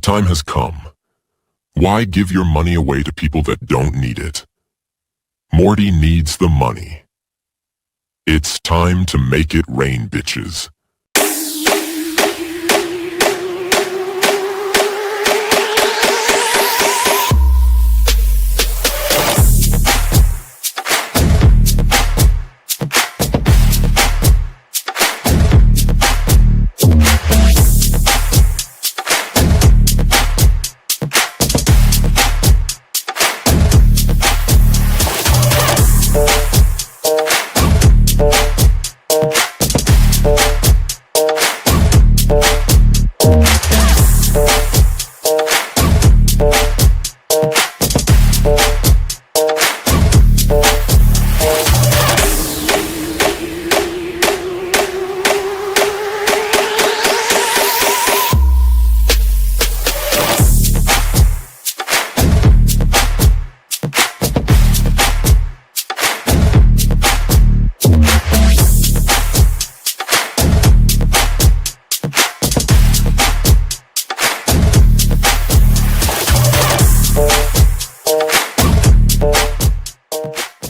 time has come. Why give your money away to people that don't need it? Morty needs the money. It's time to make it rain, bitches.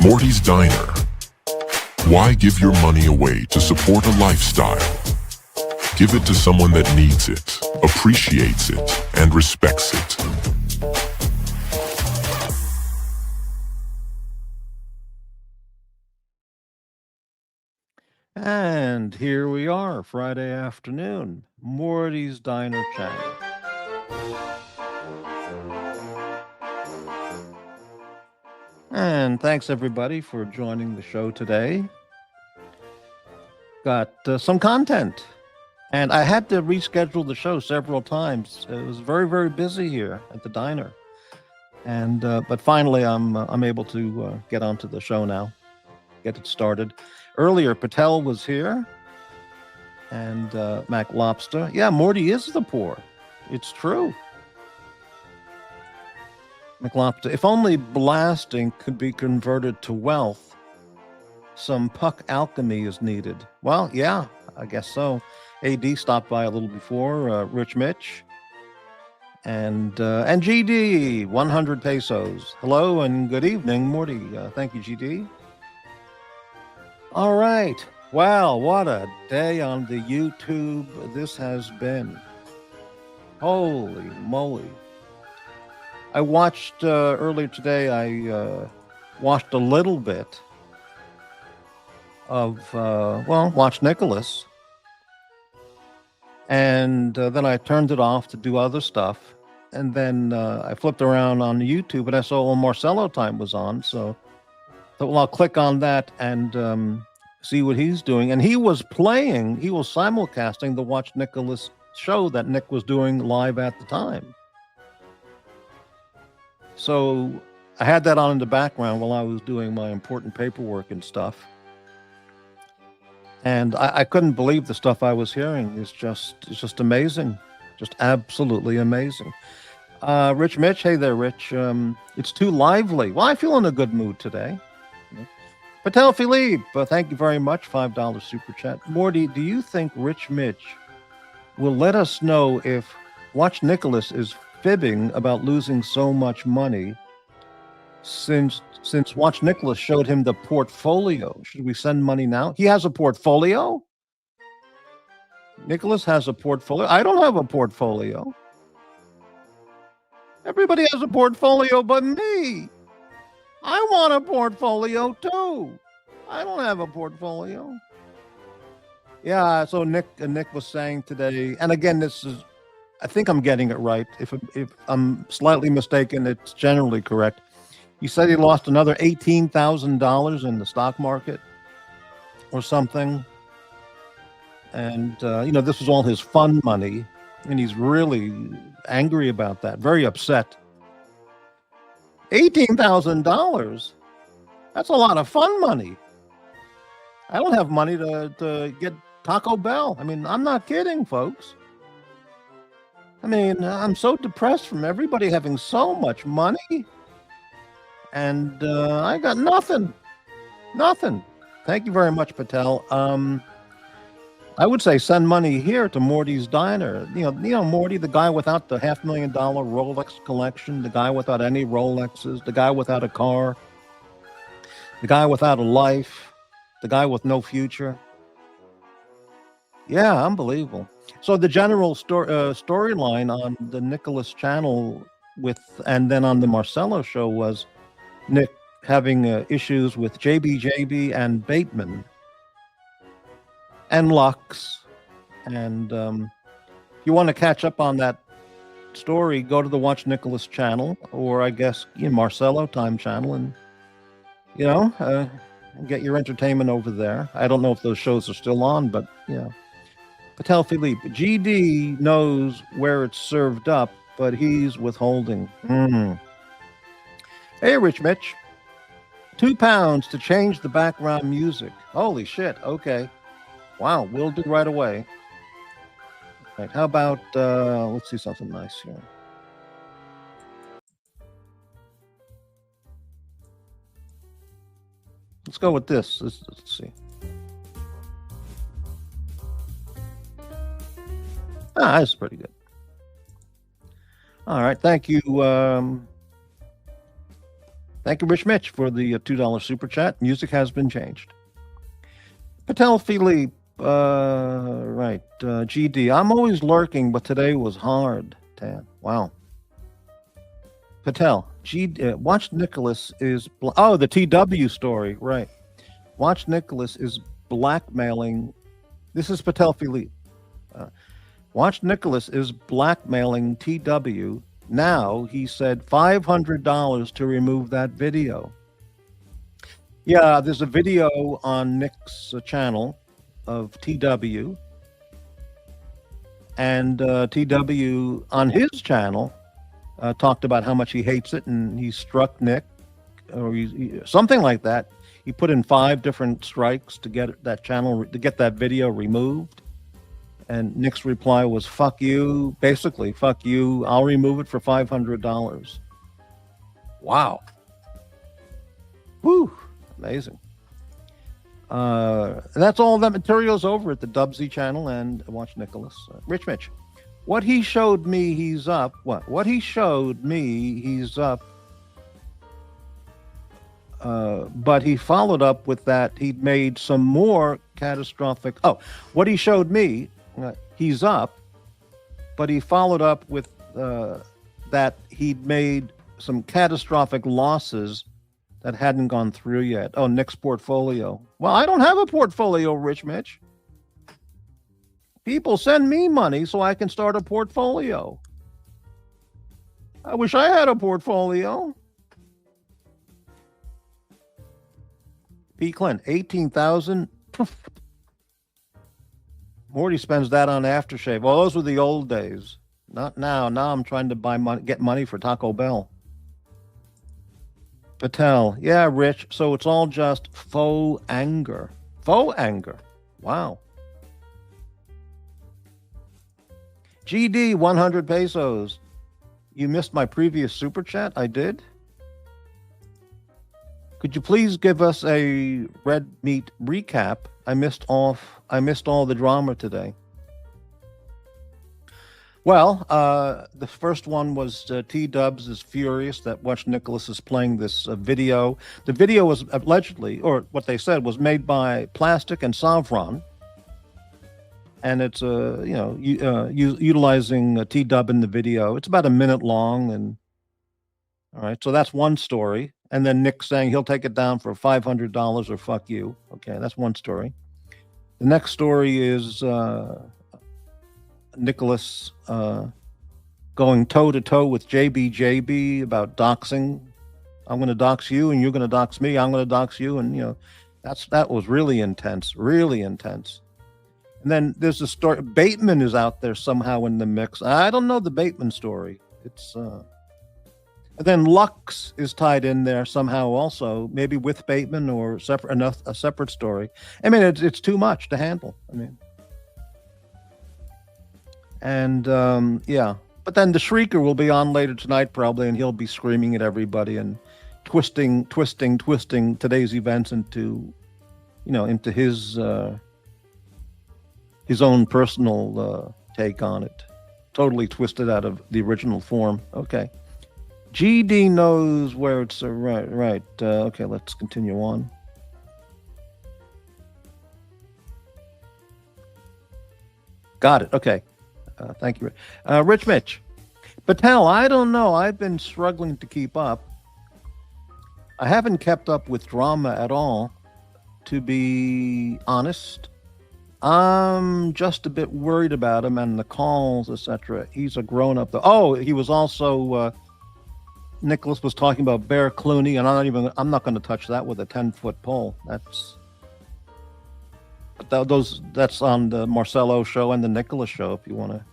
Morty's Diner. Why give your money away to support a lifestyle? Give it to someone that needs it, appreciates it, and respects it. And here we are, Friday afternoon, Morty's Diner channel. And thanks everybody for joining the show today. Got some content, and I had to reschedule the show several times. It was very, very busy here at the diner, and but finally I'm able to get onto the show now, get it started. Earlier, Patel was here, and Mac Lobster. Yeah, Morty is the poor. It's true. McLopter, if only blasting could be converted to wealth, some puck alchemy is needed. Well, yeah, I guess so. AD stopped by a little before, Rich Mitch, and GD, 100 pesos. Hello and good evening, Morty. Thank you, GD. All right. Wow, what a day on the YouTube this has been. Holy moly. I watched earlier today, I watched a little bit of, watched Nicholas. And then I turned it off to do other stuff. And then I flipped around on YouTube and I saw Marcelo time was on. So I thought, well, I'll click on that and see what he's doing. And he was simulcasting the Watch Nicholas show that Nick was doing live at the time. So I had that on in the background while I was doing my important paperwork and stuff. And I couldn't believe the stuff I was hearing. It's just amazing. Just absolutely amazing. Rich Mitch, hey there, Rich. It's too lively. Well, I feel in a good mood today. Patel Philippe, thank you very much. $5 super chat. Morty, do you think Rich Mitch will let us know if Watch Nicholas is fibbing about losing so much money since Watch Nicholas showed him the portfolio? Should we send money now? He has a portfolio? Nicholas has a portfolio? I don't have a portfolio. Everybody has a portfolio but me. I want a portfolio too. I don't have a portfolio. Yeah, so Nick was saying today, and again, I think I'm getting it right. If I'm slightly mistaken, it's generally correct. He said he lost another $18,000 in the stock market or something. And, this was all his fun money. And he's really angry about that, very upset. $18,000? That's a lot of fun money. I don't have money to get Taco Bell. I mean, I'm not kidding, folks. I mean, I'm so depressed from everybody having so much money, and I got nothing. Thank you very much, Patel. I would say send money here to Morty's Diner. Morty, the guy without the $500,000 Rolex collection, the guy without any Rolexes, the guy without a car, the guy without a life, the guy with no future. Yeah, unbelievable. So the general storyline on the Nicholas channel and then on the Marcello show was Nick having issues with JB and Bateman and Lux. And if you want to catch up on that story, go to the Watch Nicholas channel, or I guess Marcello Time channel, and get your entertainment over there. I don't know if those shows are still on, but Patel Philippe, GD knows where it's served up, but he's withholding. Hey, Rich Mitch, £2 to change the background music. Holy shit! Okay, wow, we'll do right away. Right, how about let's see something nice here. Let's go with this. Let's see. That's pretty good. All right, thank you. Thank you, Rich Mitch, for the $2 super chat. Music has been changed. Patel Philippe, right. GD, I'm always lurking, but today was hard. Tan, wow. Patel, Watch Nicholas is the TW story, right? Watch Nicholas is blackmailing. This is Patel Philippe. Watch Nicholas is blackmailing TW. Now he said $500 to remove that video. Yeah, there's a video on Nick's channel of TW, and TW on his channel talked about how much he hates it, and he struck Nick, or something like that. He put in 5 different strikes to get that channel, to get that video removed. And Nick's reply was, fuck you, basically, fuck you, I'll remove it for $500. Wow. Whew, amazing. And that's all that material's over at the Dubsy channel and Watch Nicholas. Rich Mitch, what he showed me, he's up. What he showed me, he's up. But he followed up with that he'd made some more catastrophic. What he showed me, he's up, but he followed up with that he'd made some catastrophic losses that hadn't gone through yet. Oh, Nick's portfolio. Well, I don't have a portfolio, Rich Mitch. People send me money so I can start a portfolio. I wish I had a portfolio. P. Clint, 18,000. Morty spends that on aftershave. Well, those were the old days. Not now. Now I'm trying to get money for Taco Bell. Patel, yeah, Rich. So it's all just faux anger. Faux anger. Wow. GD, 100 pesos. You missed my previous super chat? I did? Could you please give us a red meat recap? I missed all the drama today. Well, the first one was T-Dubs is furious that Watch Nicholas is playing this video. The video was allegedly, or what they said, was made by Plastic and Savron. And it's, utilizing T-Dub in the video. It's about a minute long. And all right, so that's one story. And then Nick saying he'll take it down for $500 or fuck you. Okay, that's one story. The next story is Nicholas going toe-to-toe with JB about doxing. I'm going to dox you, and you're going to dox me. I'm going to dox you, and that was really intense, really intense. And then there's a story. Bateman is out there somehow in the mix. I don't know the Bateman story. It's and then Lux is tied in there somehow also, maybe with Bateman or a separate story. I mean, it's too much to handle. I mean, and yeah. But then the Shrieker will be on later tonight probably, and he'll be screaming at everybody and twisting today's events into his his own personal take on it. Totally twisted out of the original form. Okay. GD knows where it's right. Okay, let's continue on. Got it. Okay. Thank you. Rich Mitch. Patel, I don't know. I've been struggling to keep up. I haven't kept up with drama at all, to be honest. I'm just a bit worried about him and the calls, etc. He's a grown-up, though. Oh, he was also... Nicholas was talking about Bear Clooney, and I'm not going to touch that with a 10-foot pole. That's on the Marcelo show and the Nicholas show if you want to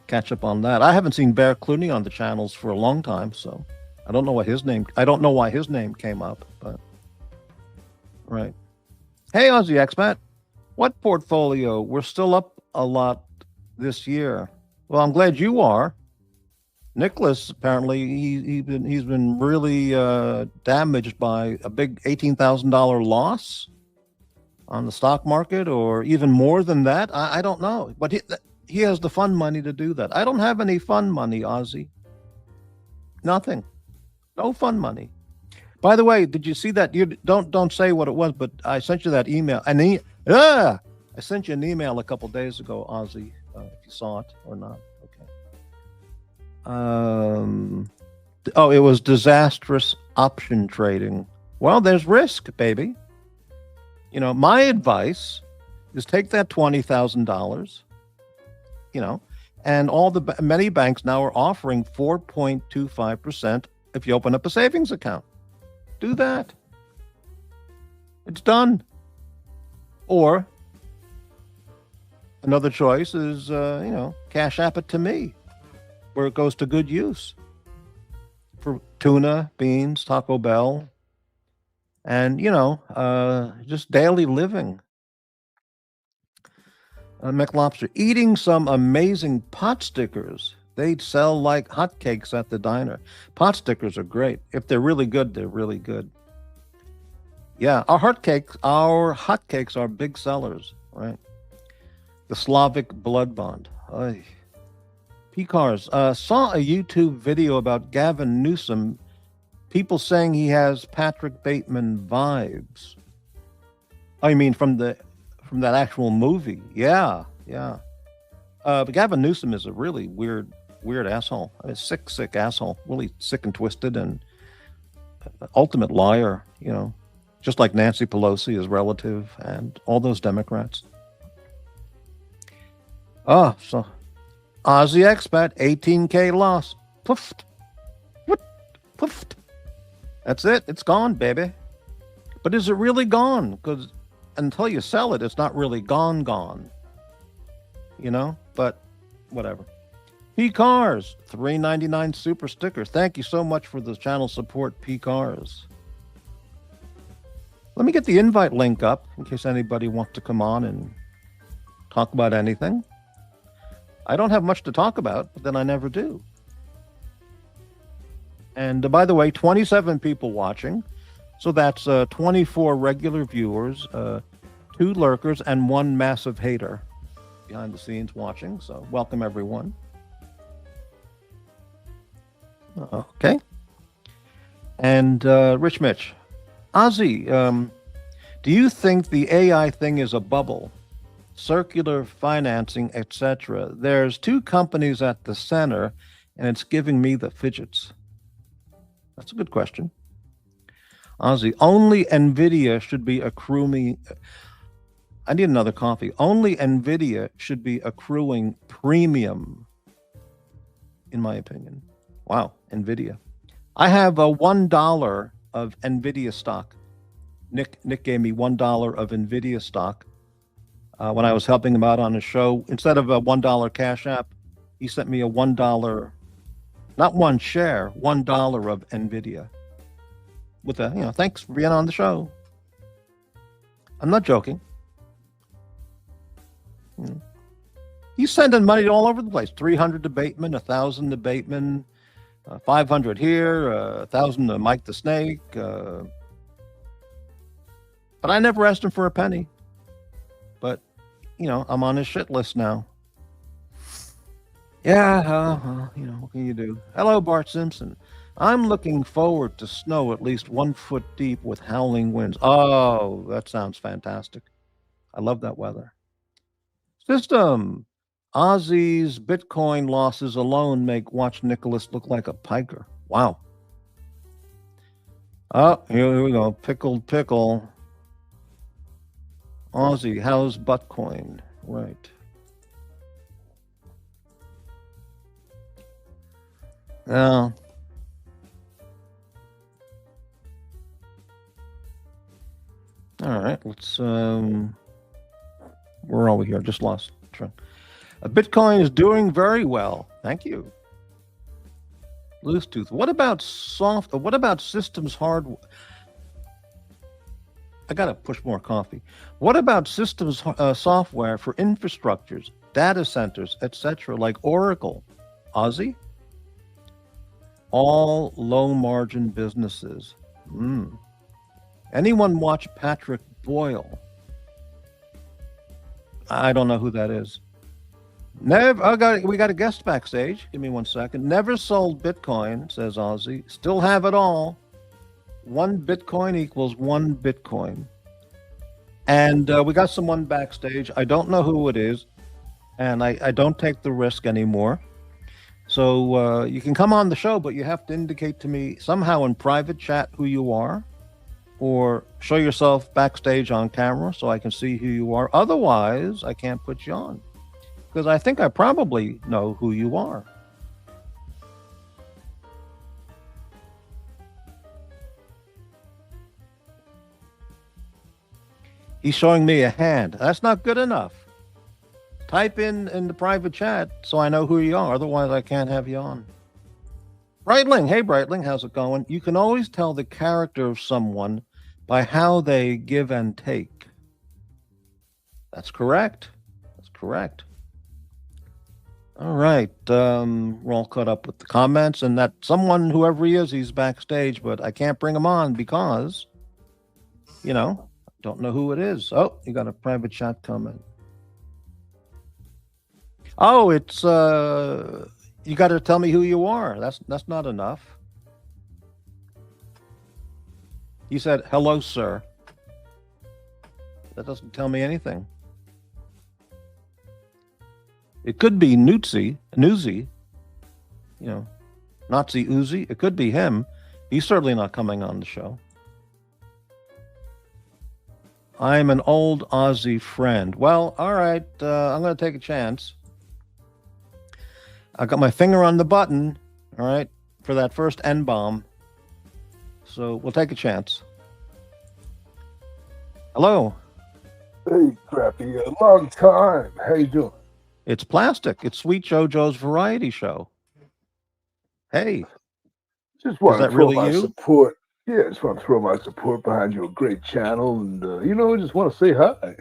catch up on that. I haven't seen Bear Clooney on the channels for a long time, so I don't know why his name came up, but right. Hey, Aussie Expat, what portfolio? We're still up a lot this year. Well, I'm glad you are. Nicholas, apparently, he's been really damaged by a big $18,000 loss on the stock market, or even more than that. I don't know, but he has the fun money to do that. I don't have any fun money, Ozzy. Nothing. No fun money. By the way, did you see that? You don't say what it was, but I sent you that email. I sent you an email a couple days ago, Ozzy. If you saw it or not. Okay. It was disastrous option trading. Well, there's risk, baby. You know, my advice is take that $20,000. You know, and many banks now are offering 4.25% if you open up a savings account. Do that. It's done. Or another choice is, Cash App it to me, where it goes to good use for tuna, beans, Taco Bell, and, just daily living. McLobster, eating some amazing pot stickers. They'd sell like hotcakes at the diner. Pot stickers are great. If they're really good, they're really good. Yeah, our hotcakes are big sellers, right? The Slavic blood bond. Oy. P-Cars, saw a YouTube video about Gavin Newsom. People saying he has Patrick Bateman vibes. Oh, you mean from that actual movie? Yeah. But Gavin Newsom is a really weird asshole. A sick asshole. Really sick and twisted, and ultimate liar. Just like Nancy Pelosi, his relative, and all those Democrats. Oh, so Aussie Expat, 18K loss. Poofed. What? Poofed. That's it. It's gone, baby. But is it really gone? Because until you sell it, it's not really gone. But whatever. P-Cars, $3.99 super sticker. Thank you so much for the channel support, P-Cars. Let me get the invite link up in case anybody wants to come on and talk about anything. I don't have much to talk about, but then I never do. And by the way, 27 people watching. So that's 24 regular viewers, 2 lurkers, and 1 massive hater behind the scenes watching. So welcome, everyone. Okay. And Rich Mitch. Ozzy, do you think the AI thing is a bubble? Circular financing, etc. There's 2 companies at the center, and it's giving me the fidgets. That's a good question. Ozzy, only NVIDIA should be accruing... I need another coffee. Only NVIDIA should be accruing premium, in my opinion. Wow, NVIDIA. I have a $1 of NVIDIA stock. Nick gave me $1 of NVIDIA stock when I was helping him out on a show. Instead of a $1 Cash App, he sent me a $1, not one share, $1 of NVIDIA. With a, thanks for being on the show. I'm not joking. He's sending money all over the place. 300 to Bateman, 1,000 to Bateman, 500 here, 1,000 to Mike the Snake. But I never asked him for a penny. But I'm on his shit list now. Yeah, what can you do? Hello, Bart Simpson. I'm looking forward to snow at least 1 foot deep with howling winds. Oh, that sounds fantastic. I love that weather. System. Ozzy's Bitcoin losses alone make Watch Nicholas look like a piker. Wow. Oh, here we go. Pickled pickle. Aussie, how's Buttcoin? Right. Now, all right, let's, where are we here? Just lost track. Bitcoin is doing very well. Thank you. Loose tooth. What about systems hardware? I got to push more coffee. What about systems software for infrastructures, data centers, etc., like Oracle? Aussie? All low margin businesses. Anyone watch Patrick Boyle? I don't know who that is. We got a guest backstage. Give me 1 second. Never sold Bitcoin, says Aussie. Still have it all. 1 Bitcoin equals 1 Bitcoin. And we got someone backstage. I don't know who it is. And I don't take the risk anymore. So you can come on the show, but you have to indicate to me somehow in private chat who you are, or show yourself backstage on camera so I can see who you are. Otherwise, I can't put you on, because I think I probably know who you are. He's showing me a hand. That's not good enough. Type in the private chat so I know who you are. Otherwise, I can't have you on. Breitling. Hey, Breitling. How's it going? You can always tell the character of someone by how they give and take. That's correct. That's correct. All right. We're all caught up with the comments, and that someone, whoever he is, he's backstage, but I can't bring him on because, don't know who it is. Oh, you got a private chat comment. Oh, it's you got to tell me who you are. That's not enough. You said hello, sir. That doesn't tell me anything. It could be Newsy, Nazi Uzi. It could be him. He's certainly not coming on the show. I'm an old Aussie friend. Well, all right. I'm going to take a chance. I got my finger on the button, all right, for that first N-bomb. So we'll take a chance. Hello. Hey, Crappy. A long time. How you doing? It's Plastic. It's Sweet JoJo's variety show. Hey. Just want to throw my you? support. Yeah, just want to throw my support behind your great channel, and just want to say hi.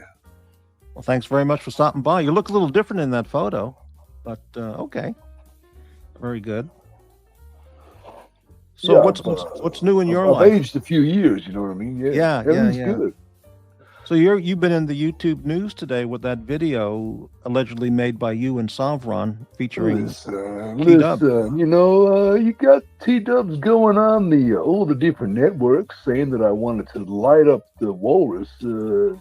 Well, thanks very much for stopping by. You look a little different in that photo, but okay. Very good. So yeah, what's new in your life? I've aged a few years, you know what I mean? Yeah. Everything's good. So you've been in the YouTube news today with that video allegedly made by you and Savron featuring T-Dub. You got T-Dubs going on all the different networks saying that I wanted to light up the walrus, as a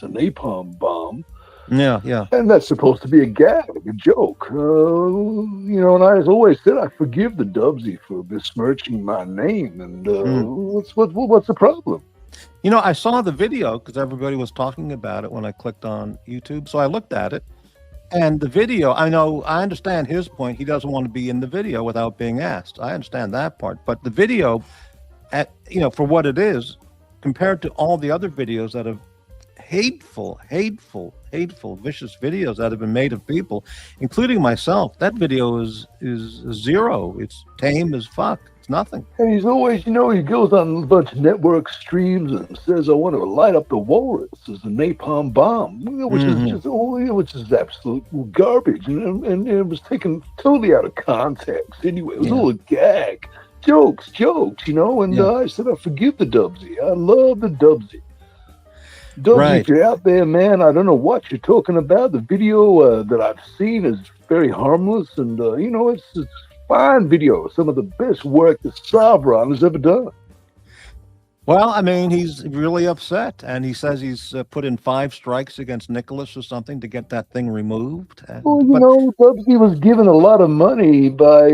napalm bomb. Yeah. And that's supposed to be a gag, a joke. And I always said I forgive the Dubsy for besmirching my name. And what's the problem? I saw the video because everybody was talking about it when I clicked on YouTube. So I looked at it, and the video, I understand his point. He doesn't want to be in the video without being asked. I understand that part. But the video, for what it is, compared to all the other videos that have hateful, vicious videos that have been made of people, including myself, that video is zero. It's tame as fuck. It's nothing. And he's always, he goes on a bunch of network streams and says, I want to light up the walrus as a napalm bomb, which is absolute garbage. And it was taken totally out of context. Anyway, it was all a gag. Jokes, and I said, I forgive the Dubsy. I love the Dubsy. Dubs, if Right. you're out there, man, I don't know what you're talking about. The video that I've seen is very harmless, and it's fine video. Some of the best work that Savron has ever done. Well, I mean, he's really upset, and he says he's put in 5 strikes against Nicholas or something to get that thing removed. Well, And but Dubsy was given a lot of money by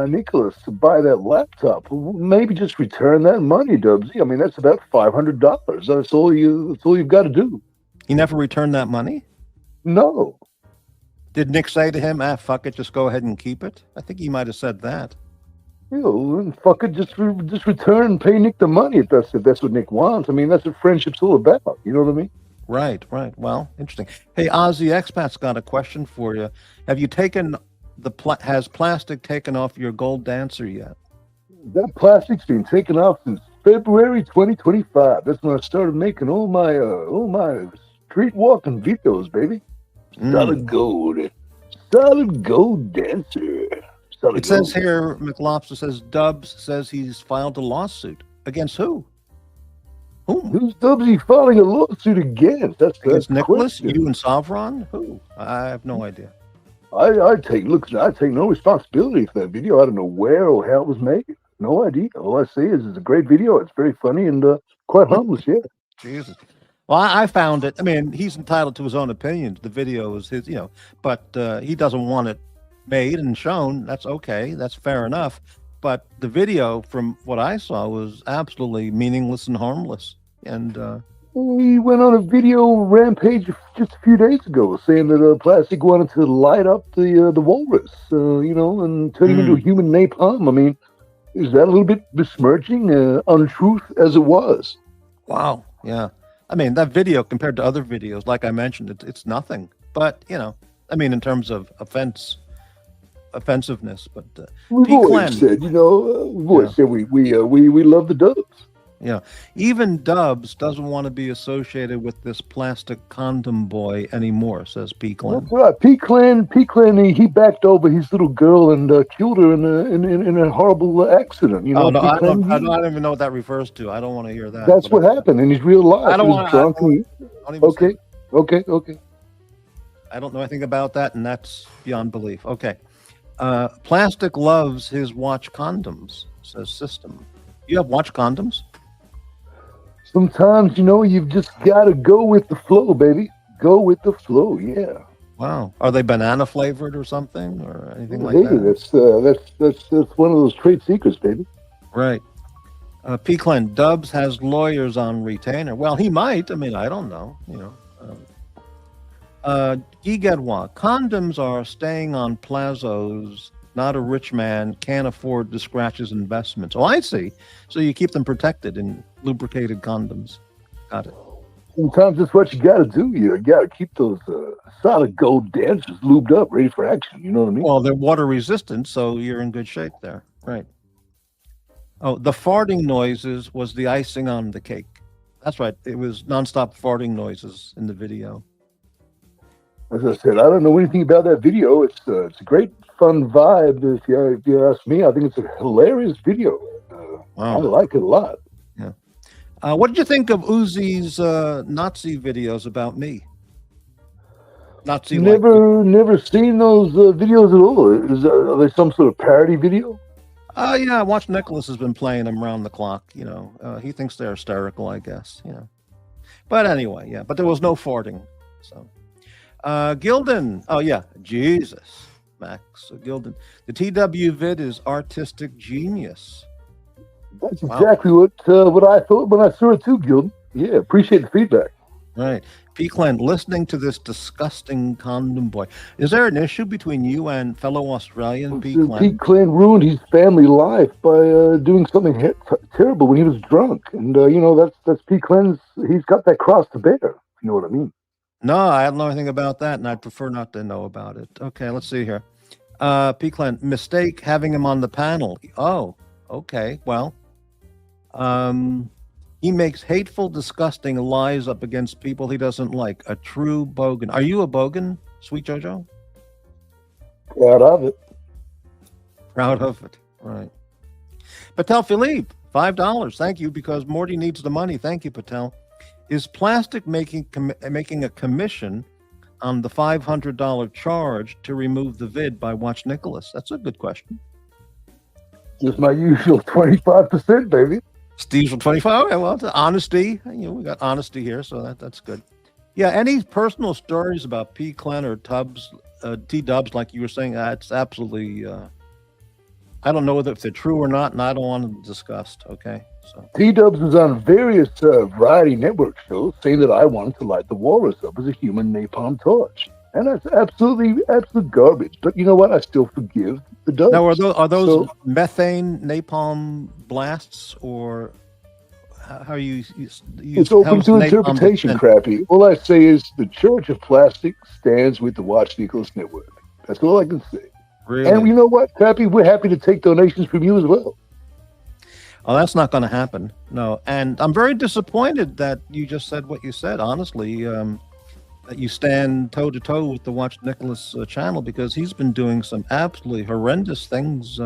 Nicholas to buy that laptop. Maybe just return that money, Dubsy. I mean, that's about $500. That's all you've got to do. he never returned that money. No. Did Nick say to him, "Ah, fuck it, just go ahead and keep it"? I think he might have said that. Fuck it, just return and pay Nick the money if that's what Nick wants. I mean, that's what friendship's all about. You know what I mean? Right, right. Well, interesting. Hey, Ozzy Expat's got a question for you. Have you taken has plastic taken off your gold dancer yet? That plastic's been taken off since February 2025. That's when I started making all my street walking videos, baby. Solid gold, solid gold dancer. Solid It says gold. here, McLobster says Dubs says he's filed a lawsuit against who? Whom? Who's Dubsy filing a lawsuit against? That's Against the Nicholas? question. You and Savron? Who? I have no idea. I take no responsibility for that video. I don't know where or how it was made. No idea. All I see is it's a great video. It's very funny and quite harmless. Yeah. Jesus. Well, I found it. I mean, he's entitled to his own opinions. The video is his, but he doesn't want it made and shown. That's okay. That's fair enough. But the video, from what I saw, was absolutely meaningless and harmless. And He went on a video rampage just a few days ago, saying that Plastic wanted to light up the walrus, and turn him into a human napalm. I mean, is that a little bit besmirching, untruth as it was? wow, yeah. I mean, that video compared to other videos, like I mentioned, it's nothing. But I mean, in terms of offensiveness. But We've P. always Clem, said, we've always said we love the Dubs. yeah, even Dubs doesn't want to be associated with this plastic condom boy anymore, says P. Clem. That's right. P. Clan, he backed over his little girl and killed her in a horrible accident. Oh no, P. I Clan, don't even know what that refers to. I don't want to hear that. that's what happened in his real life. I don't He was want drunk and to. Okay. I don't know anything about that, and that's beyond belief. Okay. Plastic loves his watch condoms, says System. You have watch condoms? Sometimes, you've just got to go with the flow, baby. Go with the flow, yeah. Wow. Are they banana flavored or something or anything like Hey, that? that's one of those trade secrets, baby. Right. P. Clen, Dubs has lawyers on retainer. Well, he might. I mean, I don't know. Gigedwa, condoms are staying on plazos. Not a rich man can't afford to scratch his investments. Oh, I see. So you keep them protected in lubricated condoms. Got it. Sometimes that's what you got to do. You got to keep those solid gold dancers lubed up, ready for action. You know what I mean? Well, they're water resistant, so you're in good shape there. Right. Oh, the farting noises was the icing on the cake. That's right. It was nonstop farting noises in the video. As I said, I don't know anything about that video. It's a great fun vibe. If you ask me, I think it's a hilarious video. I like it a lot. Yeah. What did you think of Uzi's Nazi videos about me? Nazi. Never seen those videos at all. Are they some sort of parody video? Yeah. I watched Nicholas has been playing them around the clock. He thinks they're hysterical, I guess. But anyway, yeah. But there was no farting. So, Gildan. Oh yeah, Jesus, Max Gildan. The TW vid is artistic genius. That's exactly what I thought when I saw it too, Gildan. Yeah, appreciate the feedback. Right. P. Clan, listening to this disgusting condom boy. Is there an issue between you and fellow Australian P. Clan? P. Clan ruined his family life by doing something terrible when he was drunk. And, that's P. Clan's, he's got that cross to bear. If you know what I mean. No, I don't know anything about that, and I'd prefer not to know about it. Okay, let's see here. P. Clan, mistake having him on the panel. Oh, okay. Well, he makes hateful, disgusting lies up against people he doesn't like. A true bogan. Are you a bogan, Sweet Jojo? Proud of it. Proud of it. Right. Patel Philippe, $5. Thank you, because Morty needs the money. Thank you, Patel. Is Plastic making a commission on the $500 charge to remove the vid by Watch Nicholas? That's a good question. Just my usual 25%, baby. Steve's for 25. Okay, well, honesty. We got honesty here, so that's good. Yeah, any personal stories about P. Clen or T. Dubs, like you were saying, that's absolutely. I don't know if they're true or not, and I don't want them discussed. Okay, so T-Dubs was on various variety network shows saying that I wanted to light the walrus up as a human napalm torch. And that's absolute garbage. But you know what? I still forgive the Dubs. Now, are those methane napalm blasts, or how you it's open to interpretation, Crappy. All I say is the Church of Plastic stands with the Watch Nicholas Network. That's all I can say. Really? And you know what, Crappy? We're happy to take donations from you as well. Oh, that's not going to happen. No. And I'm very disappointed that you just said what you said, honestly, that you stand toe-to-toe with the Watch Nicholas channel, because he's been doing some absolutely horrendous things,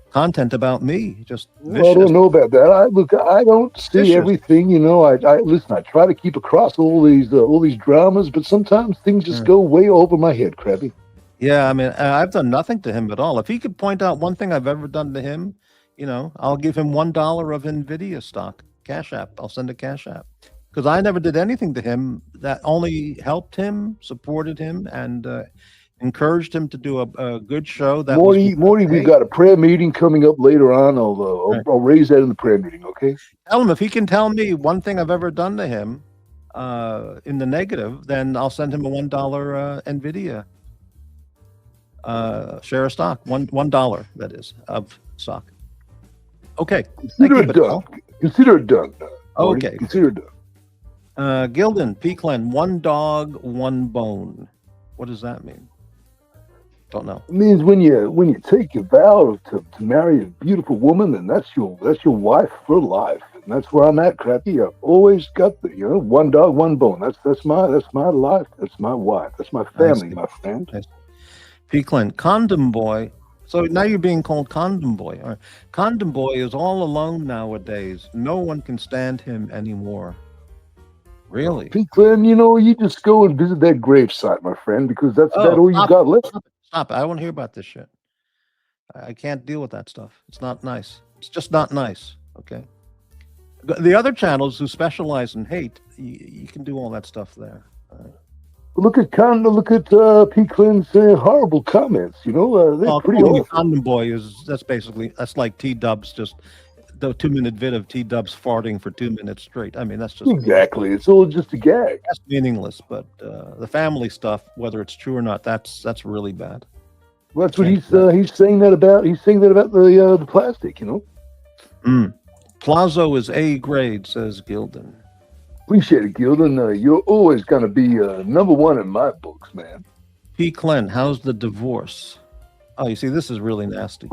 content about me. Just vicious. Well, I don't know about that. I don't see vicious. Everything. You know, I listen. I try to keep across all these dramas, but sometimes things just go way over my head, Krabby. Yeah, I mean, I've done nothing to him at all. If he could point out one thing I've ever done to him, I'll give him $1 of NVIDIA stock, Cash App. I'll send a Cash App, because I never did anything to him that only helped him, supported him, and encouraged him to do a good show. That Morty, we've got a prayer meeting coming up later on. I'll raise that in the prayer meeting, okay? Tell him if he can tell me one thing I've ever done to him in the negative, then I'll send him a $1 NVIDIA share of stock. $1, that is, of stock. Okay. Consider it done. Consider it done. Okay. Consider it done. Gilden, P. Clen, one dog, one bone. What does that mean? Don't know. It means when you take your vow to marry a beautiful woman, then that's your wife for life. And that's where I'm at, Crappy. I've always got the one dog, one bone. That's my life. That's my wife. That's my family, my friend. P. Clen, Condom Boy. So now you're being called Condom Boy. All right. Condom Boy is all alone nowadays. No one can stand him anymore. Really? P. Clen, you just go and visit that gravesite, my friend, because that's all you got left. Stop it. I don't want to hear about this shit. I can't deal with that stuff. It's not nice. It's just not nice. Okay. The other channels who specialize in hate, you can do all that stuff there. All right. Look at P. Clen's horrible comments. They're pretty awful. Condom Boy that's like T Dubs, just the 2-minute vid of T Dubs farting for 2 minutes straight. I mean, that's just exactly. It's all just a gag. That's meaningless. But the family stuff, whether it's true or not, that's really bad. Well, that's what he's saying that about. He's saying that about the plastic. Plazo is A grade, says Gilden. Appreciate it, Gilden. You're always going to be number one in my books, man. P. Clen, how's the divorce? Oh, you see, this is really nasty.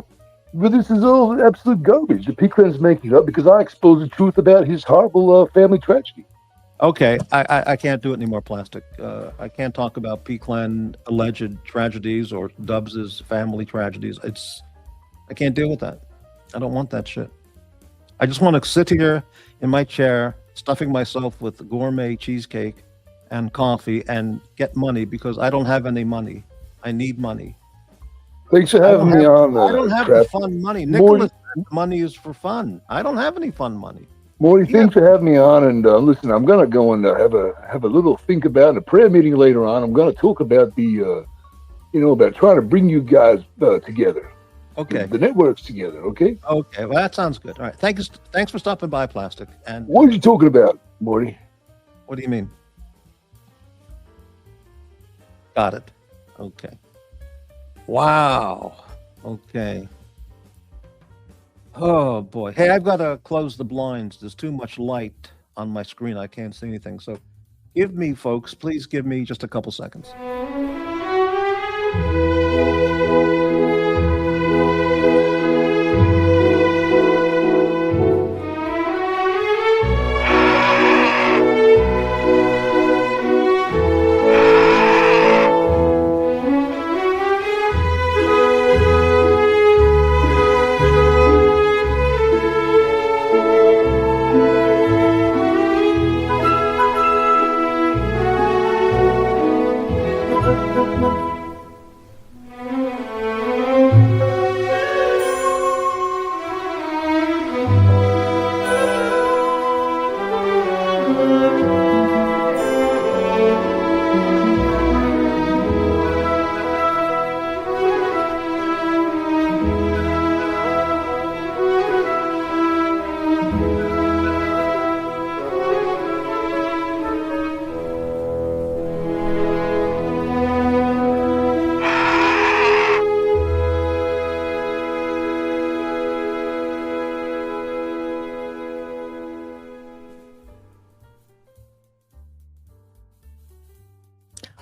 But this is all absolute garbage. The P. Clen's making it up because I exposed the truth about his horrible family tragedy. Okay, I can't do it anymore, Plastic. I can't talk about P. Clen alleged tragedies or Dubs's family tragedies. I can't deal with that. I don't want that shit. I just want to sit here in my chair, stuffing myself with gourmet cheesecake and coffee and get money, because I don't have any money. I need money. Thanks for having me on. I don't have the fun money. Nicholas, money is for fun. I don't have any fun money. Morty, thanks for having me on. And listen, I'm gonna go and have a little think about in a prayer meeting later on. I'm gonna talk about about trying to bring you guys together. Okay. The networks together, okay? Okay, well, that sounds good. All right, thanks for stopping by, Plastic. And what are you talking about, Morty? What do you mean? Got it. Okay. Wow. Okay. Oh, boy. Hey, I've got to close the blinds. There's too much light on my screen. I can't see anything. So please give me just a couple seconds.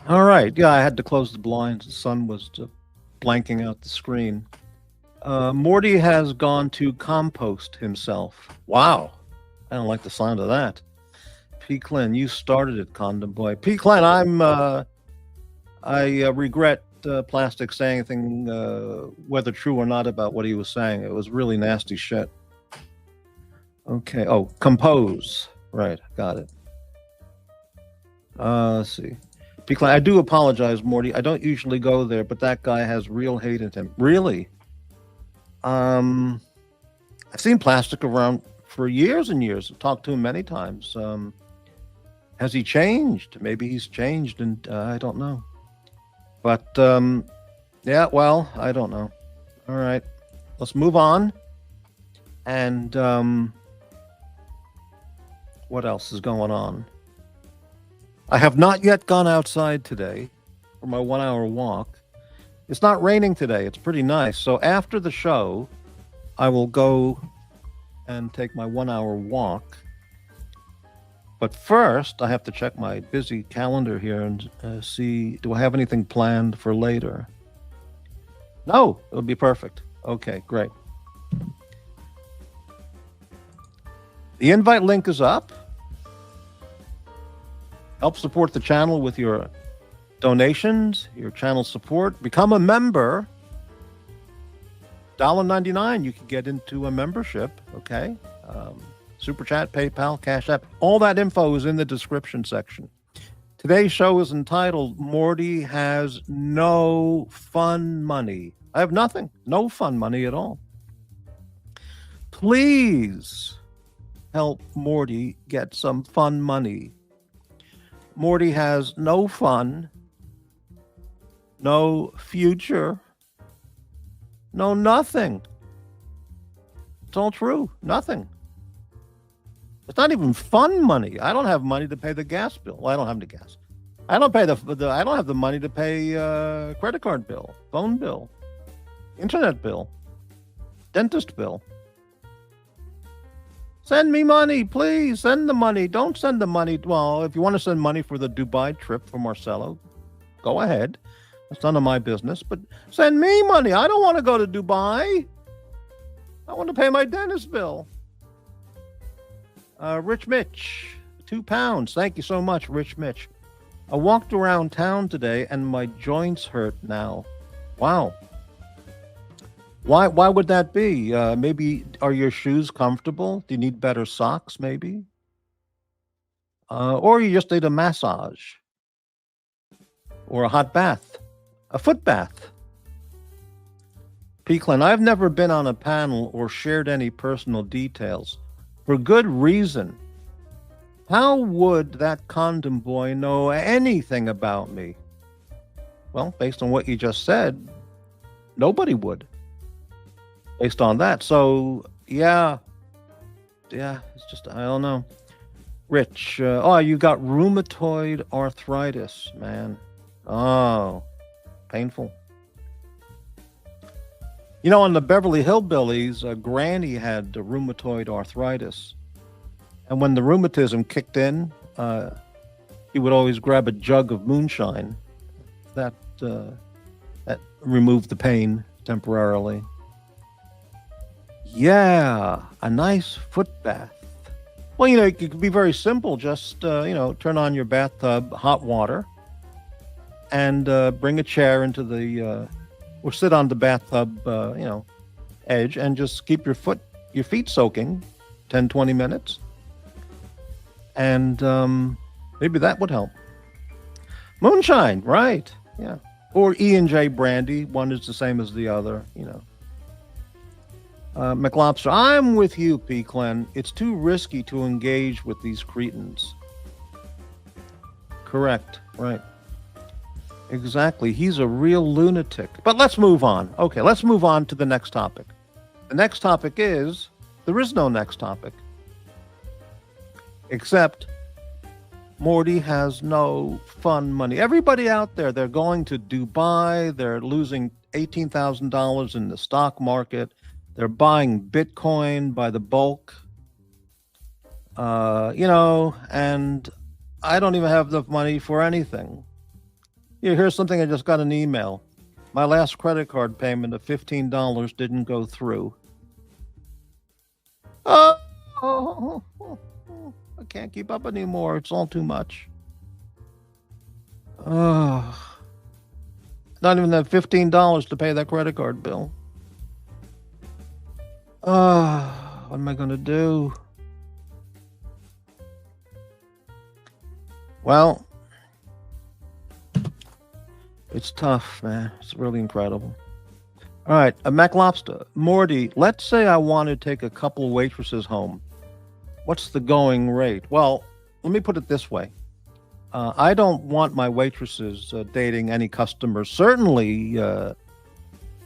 All right. Yeah, I had to close the blinds. The sun was blanking out the screen. Morty has gone to compost himself. Wow. I don't like the sound of that. P. Clem, you started it, Condom Boy. P. Clem, I regret Plastic saying anything, whether true or not, about what he was saying. It was really nasty shit. Okay. Oh, compose. Right. Got it. Let's see. P. Clem, I do apologize, Morty. I don't usually go there, but that guy has real hate in him. Really? I've seen Plastic around for years and years. I've talked to him many times. Has he changed? Maybe he's changed, and I don't know. But yeah, well, I don't know. All right, let's move on. And what else is going on? I have not yet gone outside today for my 1 hour walk. It's not raining today. It's pretty nice. So after the show, I will go and take my 1 hour walk. But first, I have to check my busy calendar here and see, do I have anything planned for later? No, it'll be perfect. Okay, great. The invite link is up. Help support the channel with your donations, your channel support. Become a member. $1.99, you can get into a membership, okay? Super Chat, PayPal, Cash App. All that info is in the description section. Today's show is entitled, Morty Has No Fun Money. I have nothing. No fun money at all. Please help Morty get some fun money. Morty has no fun, no future, no nothing. It's all true. Nothing. It's not even fun money. I don't have money to pay the gas bill. Well, I don't have the gas. I don't pay I don't have the money to pay credit card bill, phone bill, internet bill, dentist bill. Send me money, please. Send the money. Don't send the money. Well, if you want to send money for the Dubai trip for Marcelo, go ahead. It's none of my business. But send me money. I don't want to go to Dubai. I want to pay my dentist bill. Rich Mitch, £2. Thank you so much, Rich Mitch. I walked around town today and my joints hurt now. Wow. Why would that be? Maybe are your shoes comfortable? Do you need better socks, maybe? Or you just need a massage or a hot bath, a foot bath. Peaklin, I've never been on a panel or shared any personal details. For good reason. How would that condom boy know anything about me? Well, based on what you just said, nobody would. Based on that. So, yeah, it's just, I don't know. Rich, oh, you got rheumatoid arthritis, man. Oh, painful. You know, on the Beverly Hillbillies, Granny had rheumatoid arthritis. And when the rheumatism kicked in, he would always grab a jug of moonshine. That removed the pain temporarily. Yeah, a nice foot bath. Well, you know, it could be very simple. Just, turn on your bathtub, hot water, and bring a chair into the, or sit on the bathtub, edge, and just keep your feet soaking 10, 20 minutes. And maybe that would help. Moonshine, right. Yeah. Or E&J brandy. One is the same as the other, McLobster, I'm with you, P. Clen. It's too risky to engage with these cretins. Correct. Right. Exactly. He's a real lunatic. But let's move on. Okay, let's move on to the next topic. The next topic is, there is no next topic. Except Morty has no fun money. Everybody out there, they're going to Dubai. They're losing $18,000 in the stock market. They're buying Bitcoin by the bulk. And I don't even have enough money for anything. Yeah, here's something I just got an email. My last credit card payment of $15 didn't go through. Oh, I can't keep up anymore. It's all too much. Oh, not even that $15 to pay that credit card bill. What am I going to do? Well, it's tough, man. It's really incredible. All right, Mac Lobster. Morty, let's say I want to take a couple waitresses home. What's the going rate? Well, let me put it this way. I don't want my waitresses dating any customers, certainly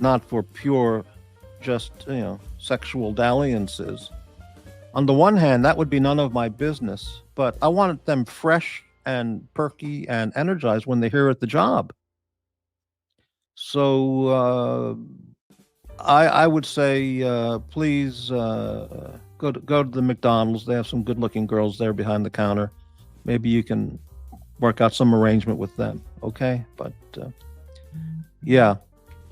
not for pure, just, sexual dalliances. On the one hand, that would be none of my business, but I want them fresh and perky and energized when they're here at the job. So I would say, please go to the McDonald's. They have some good-looking girls there behind the counter. Maybe you can work out some arrangement with them. Okay, but yeah,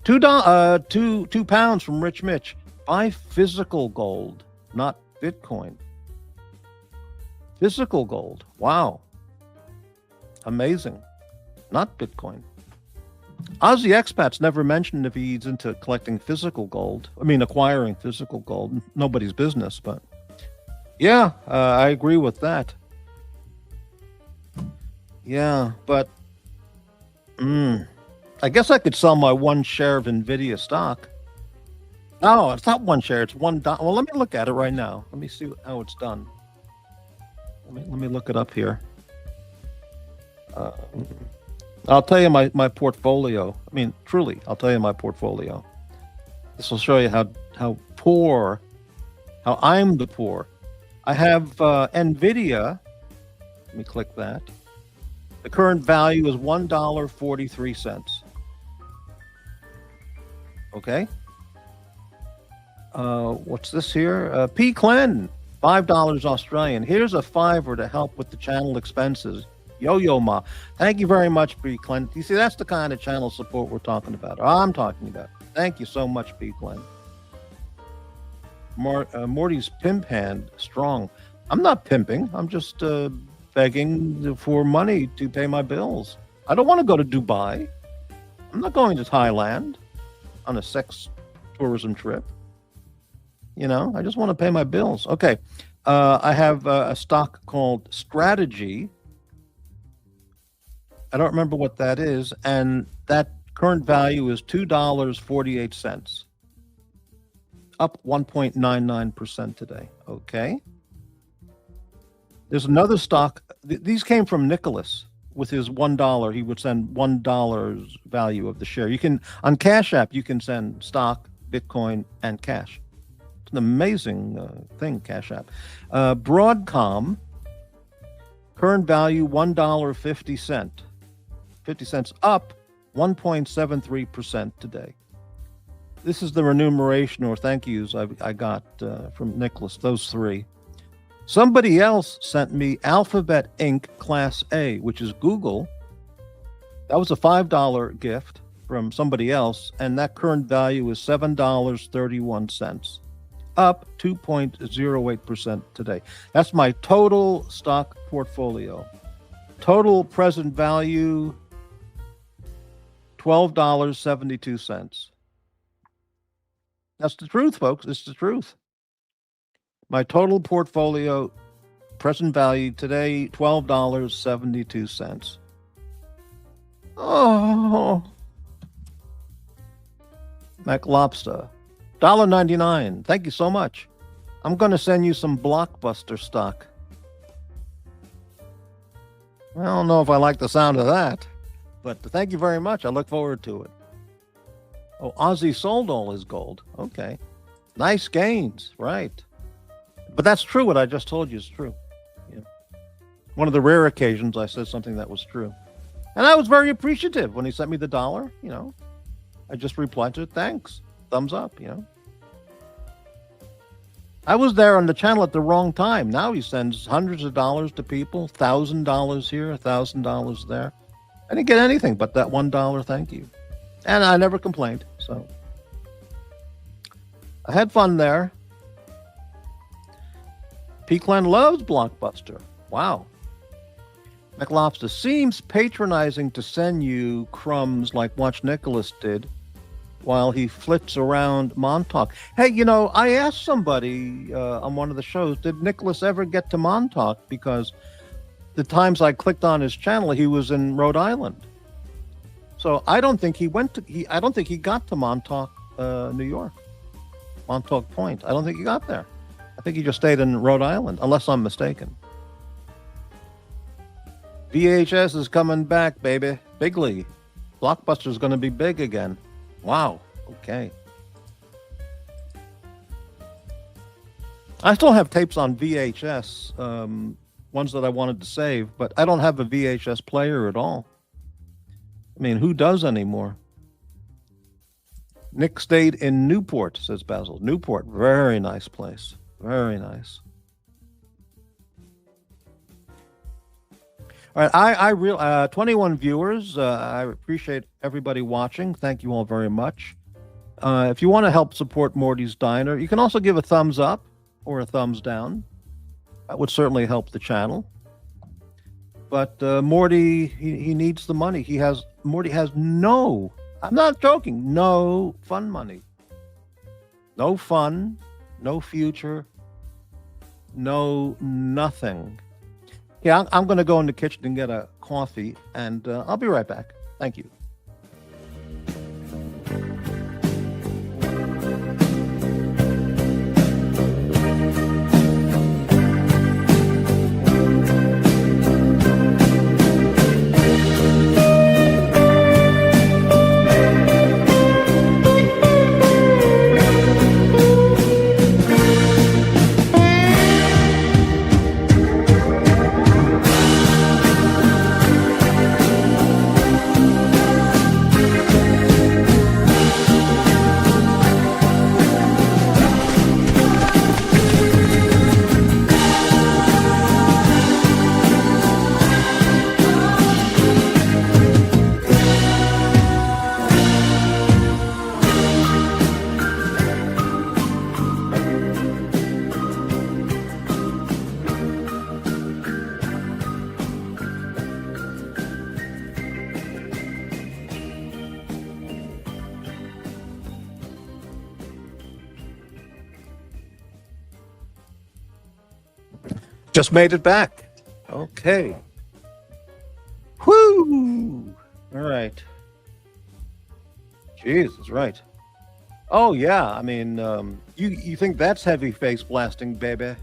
£2 from Rich Mitch. Buy physical gold, not Bitcoin. Physical gold. Wow, amazing. Not Bitcoin. Aussie expats never mentioned if he's into collecting physical gold. I mean, acquiring physical gold. Nobody's business, but yeah, I agree with that. Yeah, but I guess I could sell my one share of NVIDIA stock. No, it's not one share. It's $1. Well, let me look at it right now. Let me see how it's done. Let me look it up here. I'll tell you my portfolio. I mean, truly, I'll tell you my portfolio. This will show you how poor, how I'm the poor. I have NVIDIA. Let me click that. The current value is $1.43. Okay. What's this here? P. Clinton, $5 Australian. Here's a $5 to help with the channel expenses. Yo ma. Thank you very much, P. Clinton. You see, that's the kind of channel support we're talking about. Or I'm talking about. Thank you so much, P. Clinton. Morty's pimp hand strong. I'm not pimping. I'm just begging for money to pay my bills. I don't want to go to Dubai. I'm not going to Thailand on a sex tourism trip. I just want to pay my bills. Okay. I have a stock called Strategy. I don't remember what that is. And that current value is $2.48. Up 1.99% today. Okay. There's another stock. These came from Nicholas with his $1. He would send $1 value of the share. You can, on Cash App, you can send stock, Bitcoin, and cash. It's an amazing thing, Cash App. Broadcom, current value $1.50. 50 cents up 1.73% today. This is the remuneration or thank yous I got from Nicholas, those three. Somebody else sent me Alphabet Inc. Class A, which is Google. That was a $5 gift from somebody else, and that current value is $7.31, up 2.08% today. That's my total stock portfolio. Total present value, $12.72. That's the truth, folks. It's the truth. My total portfolio, present value today, $12.72. Oh. Mac Lobster, $1.99. Thank you so much. I'm going to send you some Blockbuster stock. I don't know if I like the sound of that, but thank you very much. I look forward to it. Oh, Ozzy sold all his gold. Okay. Nice gains, right. But that's true. What I just told you is true. Yeah. One of the rare occasions I said something that was true. And I was very appreciative when he sent me the $1. I just replied to it, thanks. Thumbs up, I was there on the channel at the wrong time. Now he sends hundreds of dollars to people, $1,000 here, $1,000 there. I didn't get anything but that $1 thank you. And I never complained. So I had fun there. Peakland loves Blockbuster. Wow. McLobster seems patronizing to send you crumbs like Watch Nicholas did while he flits around Montauk. Hey, you know, I asked somebody on one of the shows, did Nicholas ever get to Montauk? Because the times I clicked on his channel, he was in Rhode Island. So I don't think he I don't think he got to Montauk, New York. Montauk Point. I don't think he got there. I think he just stayed in Rhode Island, unless I'm mistaken. VHS is coming back, baby. Bigly. Blockbuster's going to be big again. Wow. Okay. I still have tapes on VHS, ones that I wanted to save, but I don't have a VHS player at all. I mean, who does anymore? Nick stayed in Newport, says Basil. Newport, very nice place. Very nice. All right, 21 viewers. I appreciate everybody watching. Thank you all very much. If you want to help support Morty's Diner, you can also give a thumbs up or a thumbs down. That would certainly help the channel. But Morty, he needs the money. Morty has no, I'm not joking, no fun money. No fun, no future, no nothing. Yeah, I'm going to go in the kitchen and get a coffee, and I'll be right back. Thank you. Just made it back. Okay. Whoo! All right. Jesus, right. Oh, yeah. I mean, you think that's heavy face blasting, baby?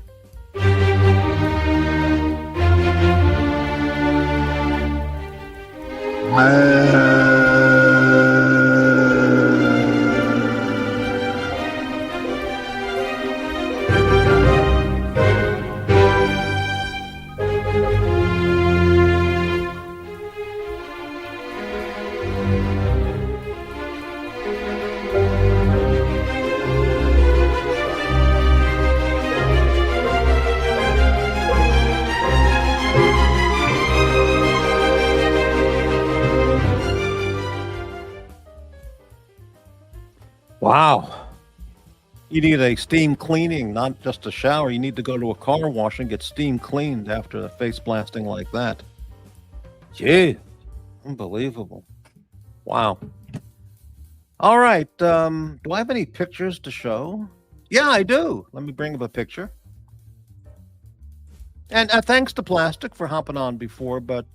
Wow. You need a steam cleaning, not just a shower. You need to go to a car wash and get steam cleaned after a face blasting like that. Gee, unbelievable. Wow. All right. Do I have any pictures to show? Yeah, I do. Let me bring up a picture. And thanks to Plastic for hopping on before, but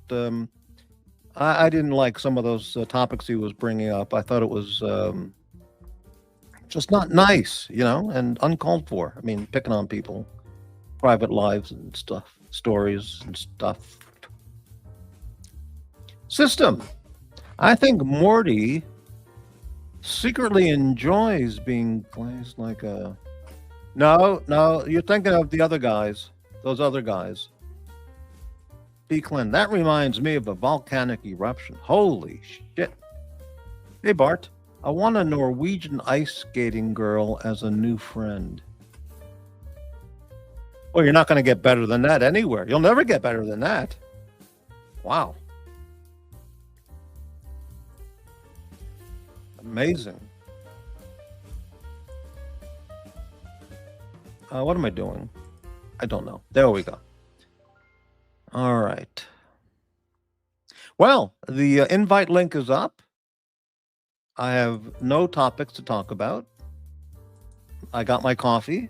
I didn't like some of those topics he was bringing up. I thought it was just not nice, you know, and uncalled for. I mean, picking on people, private lives and stuff, stories and stuff. System. I think Morty secretly enjoys being glazed like a... No, you're thinking of the other guys. Those other guys. B. Clint, that reminds me of a volcanic eruption. Holy shit. Hey, Bart. I want a Norwegian ice skating girl as a new friend. Well, you're not going to get better than that anywhere. You'll never get better than that. Wow. Amazing. What am I doing? I don't know. There we go. All right. Well, the invite link is up. I have no topics to talk about. I got my coffee,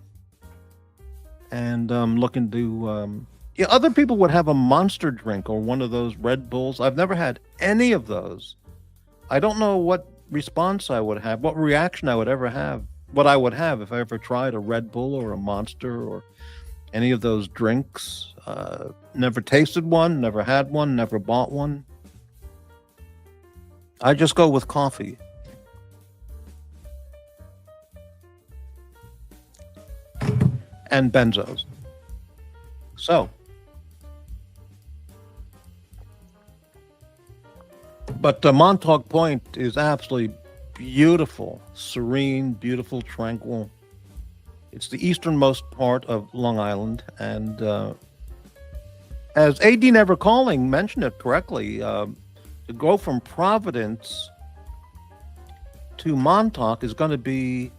and I'm looking to. Yeah, other people would have a Monster drink or one of those Red Bulls. I've never had any of those. I don't know what response I would have, what reaction I would ever have, what I would have if I ever tried a Red Bull or a Monster or any of those drinks. Never tasted one, never had one, never bought one. I just go with coffee. And benzos. So, but Montauk Point is absolutely beautiful, serene, beautiful, tranquil. It's the easternmost part of Long Island, and as A.D. Never Calling mentioned it correctly, to go from Providence to Montauk is going to be,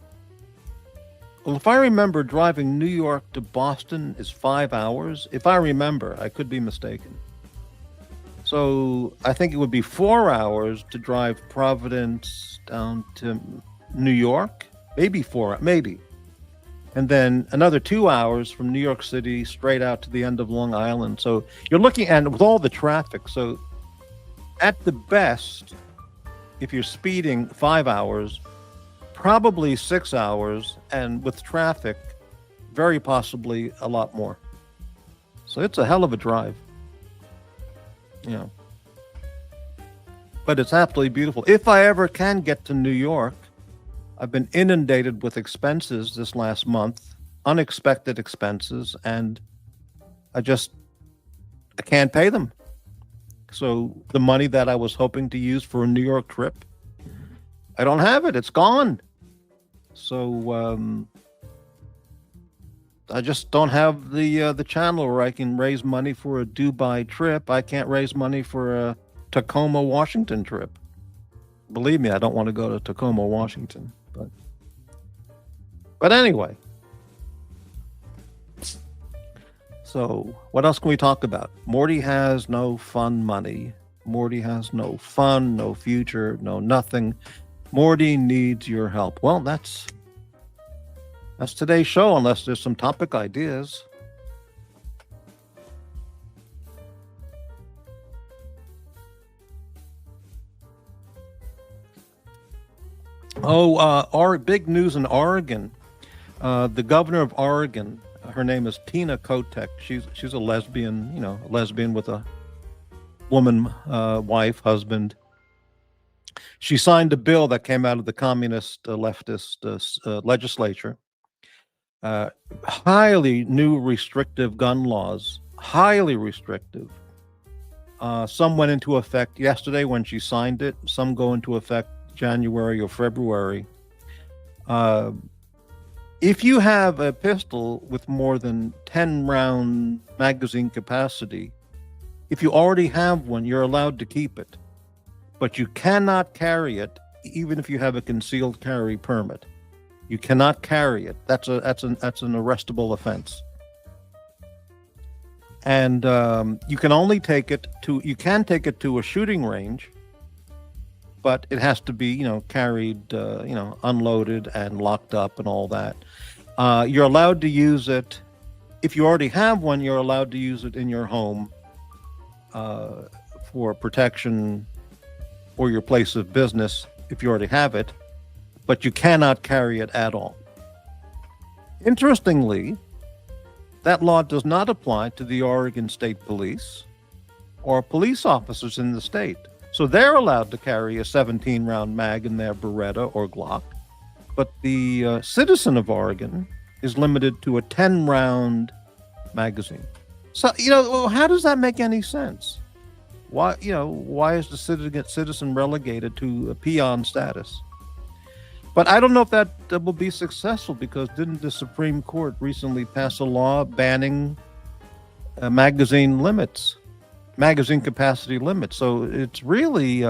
well, if I remember, driving New York to Boston is 5 hours. If I remember, I could be mistaken. So I think it would be 4 hours to drive Providence down to New York, maybe maybe. And then another 2 hours from New York City straight out to the end of Long Island. So you're looking at, with all the traffic, so at the best, if you're speeding, 5 hours, probably 6 hours, and with traffic, very possibly a lot more. So it's a hell of a drive. You know. But it's absolutely beautiful. If I ever can get to New York, I've been inundated with expenses this last month, unexpected expenses, and I can't pay them. So the money that I was hoping to use for a New York trip, I don't have it. It's gone. So I just don't have the channel where I can raise money for a Dubai trip. I can't raise money for a Tacoma, Washington trip. Believe me, I don't want to go to Tacoma, Washington. But anyway. So what else can we talk about? Morty has no fun money. Morty has no fun, no future, no nothing. Morty needs your help. Well, that's today's show, unless there's some topic ideas. Our big news in Oregon. The governor of Oregon, her name is Tina Kotek. She's a lesbian, lesbian with a woman, wife, husband. She signed a bill that came out of the communist leftist legislature. Highly new restrictive gun laws, highly restrictive. Some went into effect yesterday when she signed it. Some go into effect January or February. If you have a pistol with more than 10 round magazine capacity, if you already have one, you're allowed to keep it, but you cannot carry it even if you have a concealed carry permit. You cannot carry it. That's an arrestable offense. And you can take it to a shooting range, but it has to be, carried, unloaded and locked up and all that. You're allowed to use it. If you already have one, you're allowed to use it in your home for protection or your place of business if you already have it, but you cannot carry it at all. Interestingly, that law does not apply to the Oregon State Police or police officers in the state. So they're allowed to carry a 17-round mag in their Beretta or Glock, but the citizen of Oregon is limited to a 10-round magazine. So, how does that make any sense? Why is the citizen relegated to a peon status? But I don't know if that will be successful, because didn't the Supreme Court recently pass a law banning magazine capacity limits? So it's really,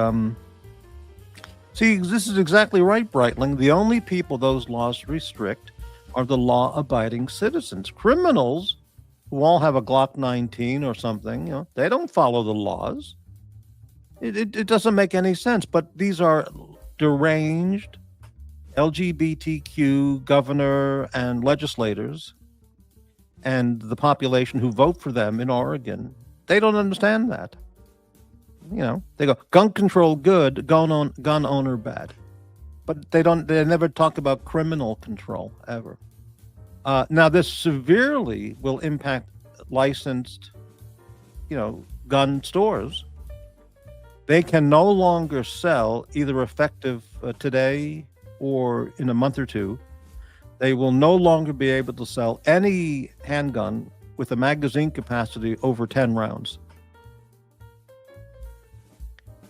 See, this is exactly right, Breitling. The only people those laws restrict are the law-abiding citizens. Criminals who all have a Glock 19 or something, they don't follow the laws. It doesn't make any sense. But these are deranged LGBTQ governor and legislators and the population who vote for them in Oregon. They don't understand that. They go, gun control good, gun owner bad. But they never talk about criminal control ever. Now this severely will impact licensed, gun stores. They can no longer sell, either effective today or in a month or two. They will no longer be able to sell any handgun with a magazine capacity over 10 rounds.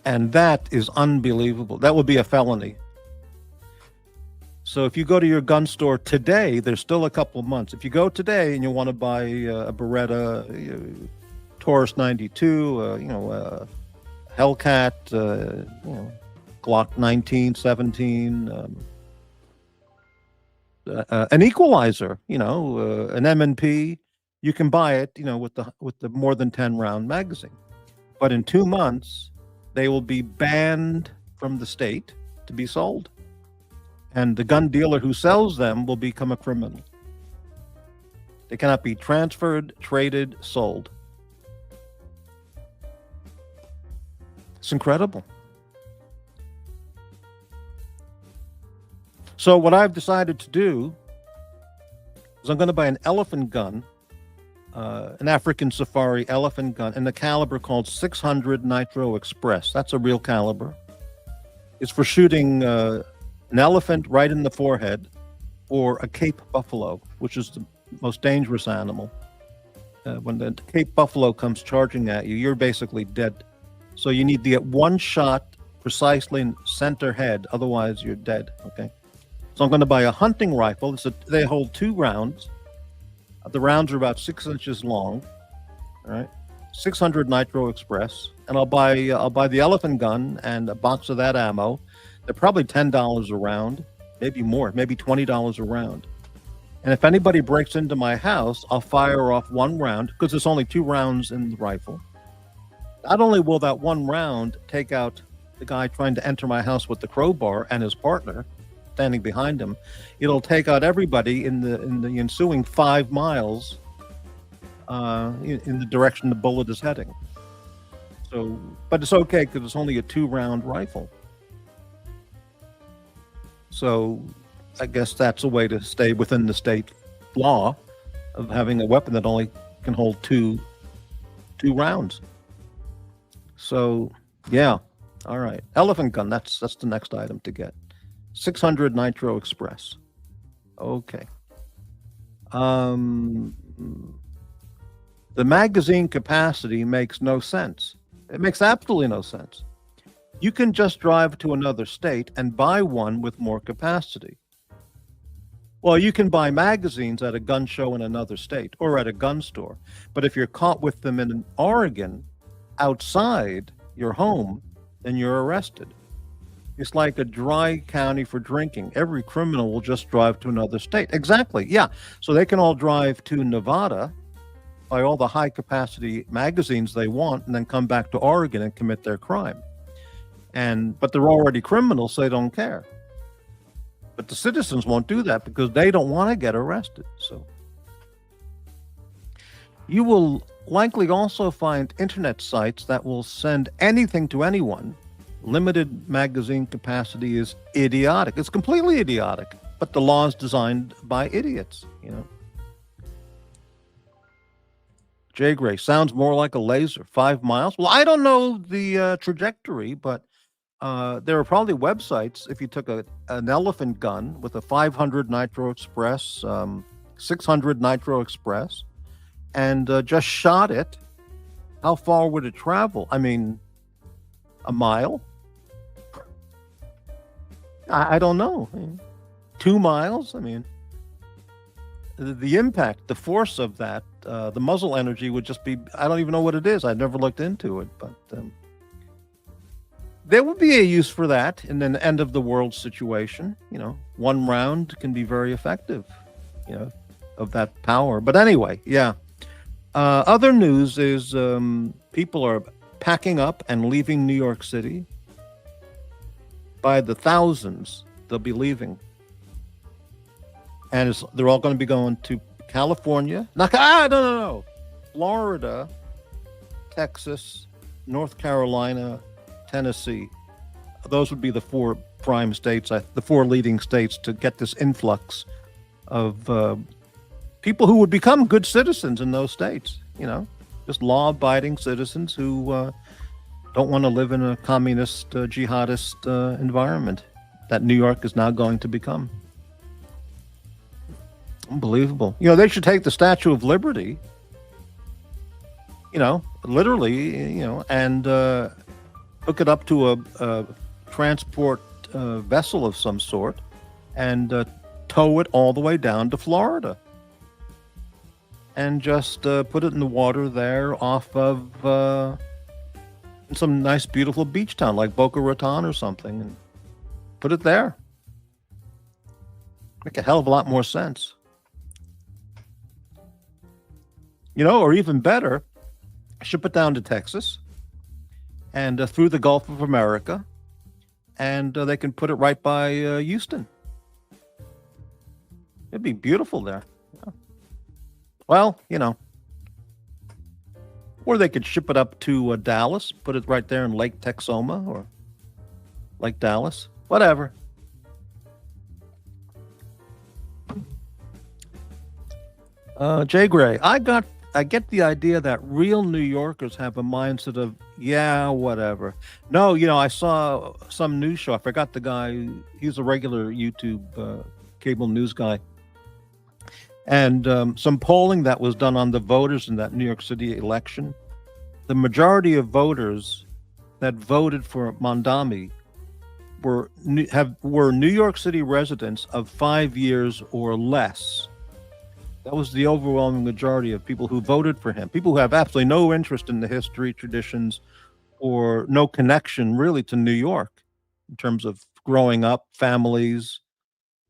And that is unbelievable. That would be a felony. So if you go to your gun store today, there's still a couple months. If you go today and you want to buy a Beretta, Taurus 92, Hellcat, Glock 19, 17, an equalizer, an M&P, you can buy it, with the more than 10 round magazine. But in 2 months, they will be banned from the state to be sold. And the gun dealer who sells them will become a criminal. They cannot be transferred, traded, sold. It's incredible. So what I've decided to do is I'm going to buy an elephant gun, an African safari elephant gun, in the caliber called 600 Nitro Express. That's a real caliber. It's for shooting an elephant right in the forehead, or a Cape buffalo, which is the most dangerous animal. When the Cape buffalo comes charging at you, you're basically dead. So you need to get one shot precisely in center head, otherwise you're dead, okay? So I'm going to buy a hunting rifle. They hold 2 rounds. The rounds are about 6 inches long, all right? 600 Nitro Express. And I'll buy the elephant gun and a box of that ammo. They're probably $10 a round, maybe more, maybe $20 a round. And if anybody breaks into my house, I'll fire off 1 round, because there's only 2 rounds in the rifle. Not only will that 1 round take out the guy trying to enter my house with the crowbar and his partner standing behind him, it'll take out everybody in the ensuing 5 miles in the direction the bullet is heading. So, but it's okay because it's only a 2-round rifle. So I guess that's a way to stay within the state law of having a weapon that only can hold two rounds. So yeah, all right. Elephant gun, that's the next item to get. 600 Nitro Express. Okay. The magazine capacity makes no sense. It makes absolutely no sense. You can just drive to another state and buy one with more capacity. Well, you can buy magazines at a gun show in another state or at a gun store. But if you're caught with them in Oregon, outside your home, then you're arrested. It's like a dry county for drinking. Every criminal will just drive to another state. Exactly, yeah. So they can all drive to Nevada, buy all the high-capacity magazines they want, and then come back to Oregon and commit their crime. But they're already criminals, so they don't care. But the citizens won't do that because they don't want to get arrested. So you will likely also find internet sites that will send anything to anyone. Limited magazine capacity is idiotic. It's completely idiotic. But the law is designed by idiots, Jay Gray, sounds more like a laser. 5 miles? Well, I don't know the trajectory, but there are probably websites. If you took an elephant gun with a 500 Nitro Express, 600 Nitro Express, and just shot it, how far would it travel? I mean, a mile? I don't know. 2 miles? I mean, the impact, the force of that, the muzzle energy would just be, I don't even know what it is. I've never looked into it, but there would be a use for that in an end of the world situation. One round can be very effective, of that power. But anyway, yeah. Other news is people are packing up and leaving New York City. By the thousands, they'll be leaving. And they're all going to be going to California. No. Florida, Texas, North Carolina, Tennessee. Those would be the four prime states, the four leading states, to get this influx of people who would become good citizens in those states. Just law-abiding citizens who don't want to live in a communist, jihadist environment that New York is now going to become. Unbelievable. They should take the Statue of Liberty, literally, and hook it up to a transport vessel of some sort and tow it all the way down to Florida. And just put it in the water there off of some nice, beautiful beach town like Boca Raton or something, and put it there. Make a hell of a lot more sense. Or even better, ship it down to Texas and through the Gulf of America, and they can put it right by Houston. It'd be beautiful there. Yeah. Well, or they could ship it up to Dallas, put it right there in Lake Texoma or Lake Dallas, whatever. Jay Gray, I get the idea that real New Yorkers have a mindset of, yeah, whatever. No, I saw some news show. I forgot the guy. He's a regular YouTube cable news guy. And some polling that was done on the voters in that New York City election, the majority of voters that voted for Mondami were New York City residents of 5 years or less. That was the overwhelming majority of people who voted for him. People who have absolutely no interest in the history, traditions, or no connection really to New York in terms of growing up, families,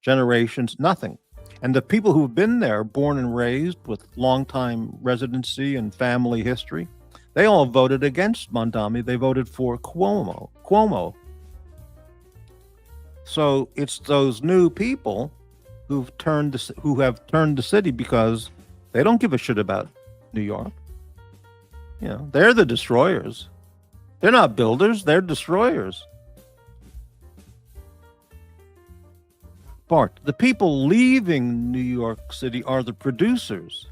generations, nothing. And the people who've been there, born and raised with long-time residency and family history, they all voted against Mondami. They voted for Cuomo. So it's those new people who have turned the city because they don't give a shit about New York. They're the destroyers. They're not builders, they're destroyers. Bart, the people leaving New York City are the producers.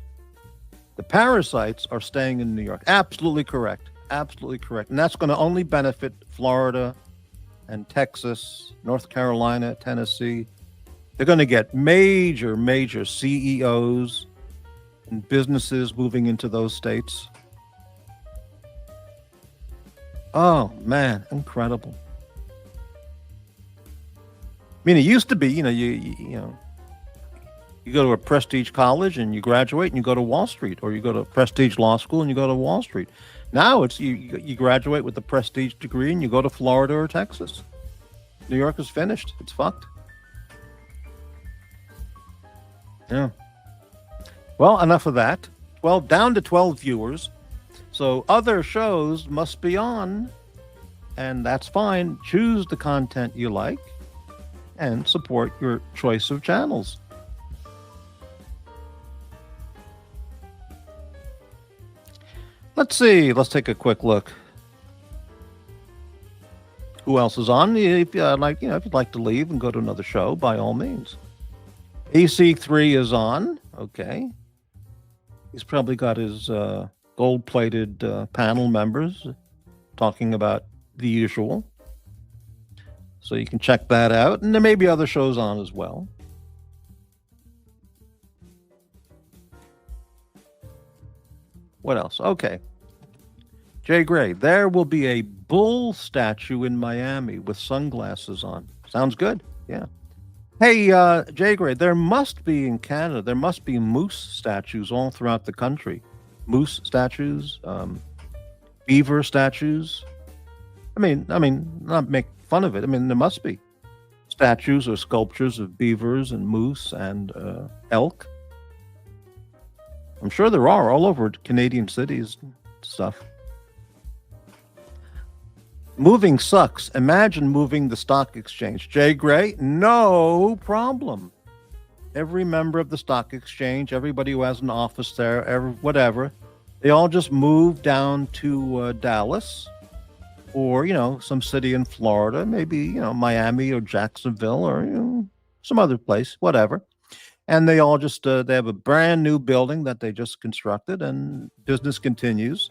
The parasites are staying in New York. Absolutely correct. Absolutely correct. And that's going to only benefit Florida and Texas, North Carolina, Tennessee. They're going to get major, major CEOs and businesses moving into those states. Oh, man, incredible. I mean, it used to be, you go to a prestige college and you graduate and you go to Wall Street, or you go to prestige law school and you go to Wall Street. Now it's you graduate with a prestige degree and you go to Florida or Texas. New York is finished. It's fucked. Yeah. Well, enough of that. Well, down to 12 viewers. So other shows must be on, and that's fine. Choose the content you like and support your choice of channels. Let's see. Let's take a quick look. Who else is on? If you'd like to leave and go to another show, by all means. EC3 is on. Okay. He's probably got his gold-plated panel members talking about the usual. So you can check that out. And there may be other shows on as well. What else? Okay. Jay Gray, there will be a bull statue in Miami with sunglasses on. Sounds good. Yeah. Hey, Jay Gray, there must be in Canada, there must be moose statues all throughout the country. Moose statues, beaver statues. Not make fun of it. I mean, there must be statues or sculptures of beavers and moose and elk. I'm sure there are all over Canadian cities and stuff. Moving sucks. Imagine moving the stock exchange. Jay Gray, no problem. Every member of the stock exchange, everybody who has an office there, whatever, they all just move down to Dallas or, some city in Florida, maybe, Miami or Jacksonville or, some other place, whatever. And they all just, they have a brand new building that they just constructed and business continues.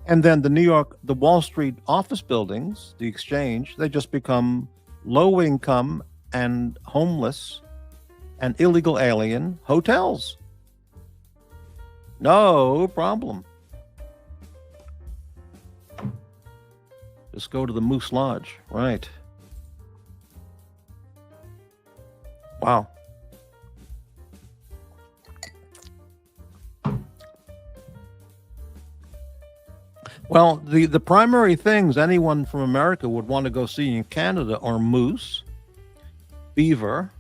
And then the Wall Street office buildings, the exchange, they just become low income and homeless and illegal alien hotels. No problem. Just go to the Moose Lodge, right? Wow. Well, the primary things anyone from America would want to go see in Canada are moose, beaver,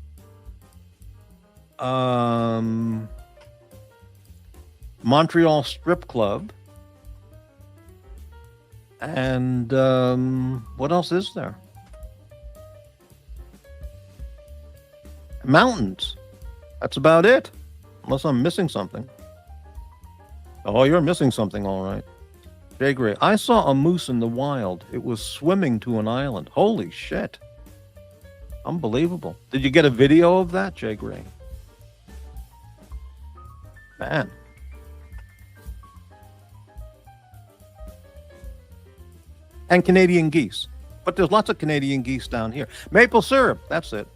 Montreal Strip Club, and what else is there? Mountains. That's about it, unless I'm missing something. Oh, you're missing something, all right. Jay Gray, I saw a moose in the wild. It was swimming to an island. Holy shit. Unbelievable. Did you get a video of that, Jay Gray? Man. And Canadian geese. But there's lots of Canadian geese down here. Maple syrup, that's it.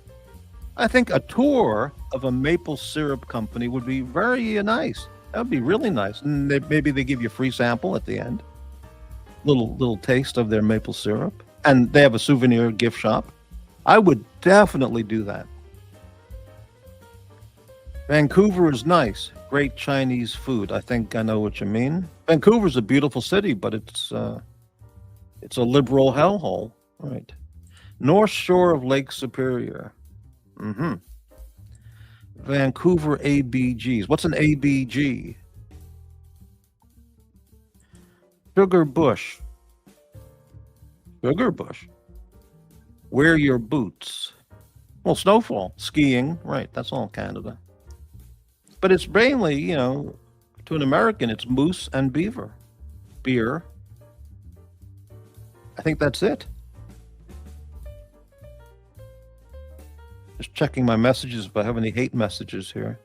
I think a tour of a maple syrup company would be very nice. That would be really nice. And maybe they give you a free sample at the end. Little taste of their maple syrup. And they have a souvenir gift shop. I would definitely do that. Vancouver is nice. Great Chinese food. I think I know what you mean. Vancouver's a beautiful city, but it's a liberal hellhole. Right. North Shore of Lake Superior. Vancouver ABGs. What's an ABG? Sugar Bush. Sugar Bush. Wear your boots. Well, snowfall, skiing, right? That's all Canada. But it's mainly, to an American, it's moose and beaver. Beer. I think that's it. Just checking my messages if I have any hate messages here.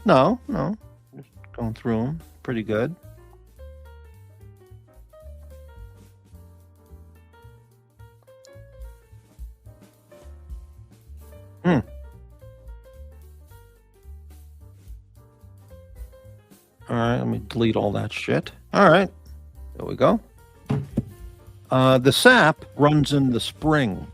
No. Just going through them. Pretty good. All right, let me delete all that shit. All right, there we go. The sap runs in the spring.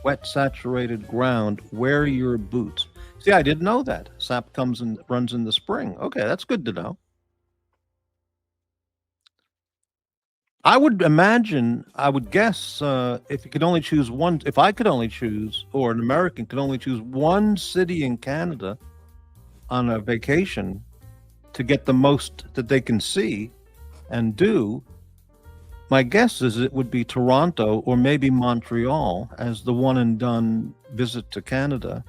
Wet, saturated ground. Wear your boots. See, I didn't know that. Sap runs in the spring. Okay, that's good to know. I would guess, if you could only choose one, if I could only choose, or an American could only choose one city in Canada on a vacation to get the most that they can see and do, my guess is it would be Toronto or maybe Montreal as the one and done visit to Canada.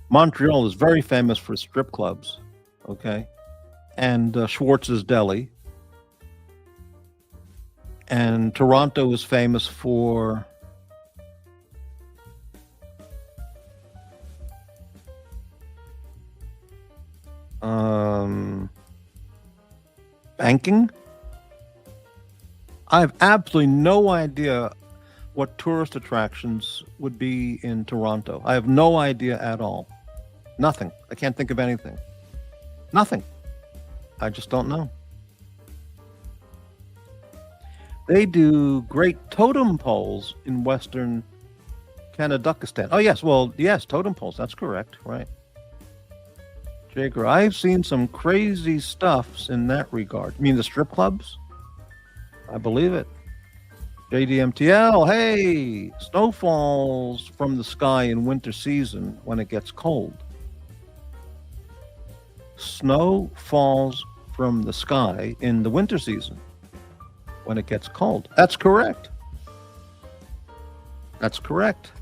Montreal is very famous for strip clubs, okay? And Schwartz's Deli. And Toronto is famous for banking. I have absolutely no idea what tourist attractions would be in Toronto. I have no idea at all. Nothing. I can't think of anything. Nothing. I just don't know. They do great totem poles in Western Kanadukistan. Oh, yes. Well, yes, totem poles. That's correct. Right. Jager, I've seen some crazy stuffs in that regard. You mean the strip clubs? I believe it. JDMTL, hey, snow falls from the sky in winter season when it gets cold. Snow falls from the sky in the winter season when it gets cold. That's correct. That's correct.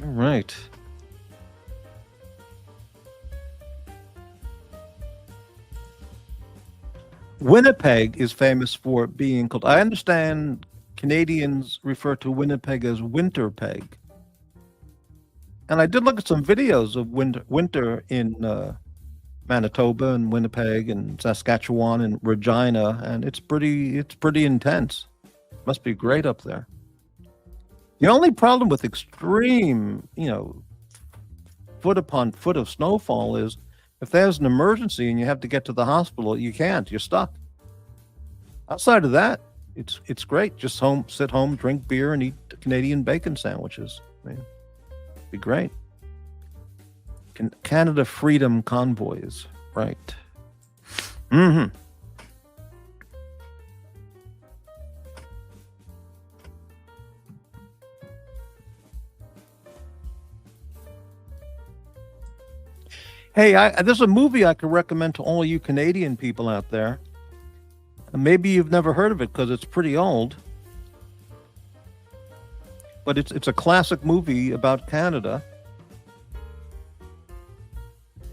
All right. Winnipeg is famous for being cold. I understand Canadians refer to Winnipeg as Winterpeg. And I did look at some videos of winter in Manitoba and Winnipeg and Saskatchewan and Regina, and it's pretty intense. Must be great up there. The only problem with extreme, foot upon foot of snowfall is if there's an emergency and you have to get to the hospital, you can't. You're stuck. Outside of that, it's great. Just sit home, drink beer, and eat Canadian bacon sandwiches. Be great. Canada Freedom Convoys, right? Mm-hmm. Hey, there's a movie I could recommend to all you Canadian people out there. Maybe you've never heard of it because it's pretty old. But it's a classic movie about Canada.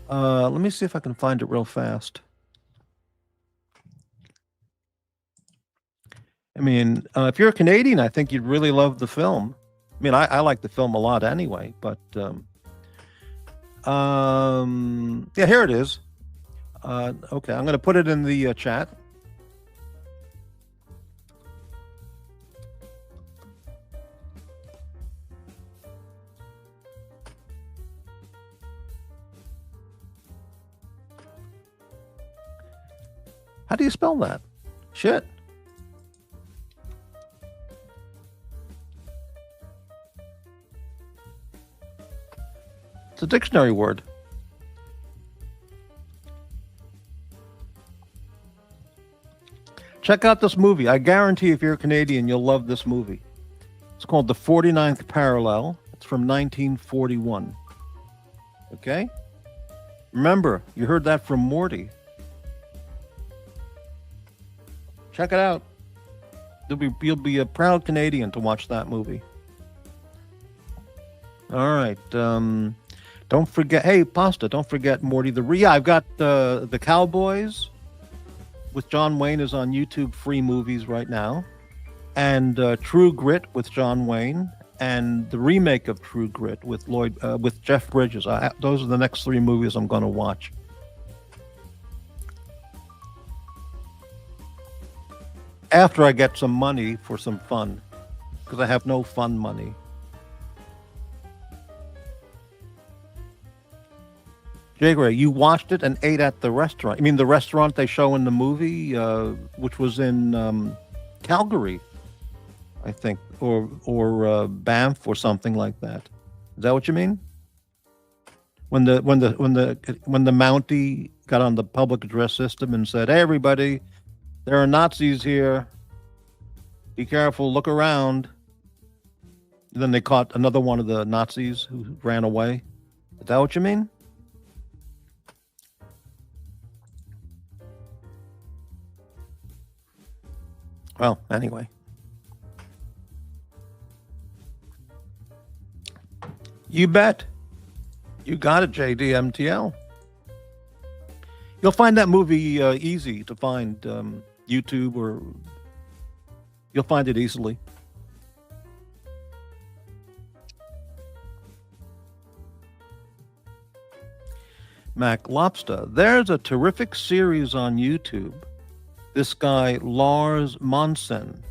Let me see if I can find it real fast. I mean, if you're a Canadian, I think you'd really love the film. I mean, I like the film a lot anyway, but yeah, here it is. Okay, I'm going to put it in the chat. How do you spell that? Shit. It's a dictionary word. Check out this movie. I guarantee if you're a Canadian, you'll love this movie. It's called The 49th Parallel. It's from 1941. Okay? Remember, you heard that from Morty. Check it out. You'll be a proud Canadian to watch that movie. All right. Don't forget. Hey, Pasta. Don't forget Morty. I've got the Cowboys with John Wayne is on YouTube free movies right now, and True Grit with John Wayne, and the remake of True Grit with Jeff Bridges. Those are the next 3 movies I'm going to watch. After I get some money for some fun, because I have no fun money. Jay Gray, you watched it and ate at the restaurant. You mean the restaurant they show in the movie, which was in Calgary, I think, or Banff or something like that. Is that what you mean? When the Mountie got on the public address system and said, "Hey, everybody, there are Nazis here. Be careful, look around." And then they caught another one of the Nazis who ran away. Is that what you mean? Well, anyway. You bet. You got it, JDMTL. You'll find that movie easy to find. YouTube, or you'll find it easily. Mac Lobster, there's a terrific series on YouTube. This guy, Lars Monsen,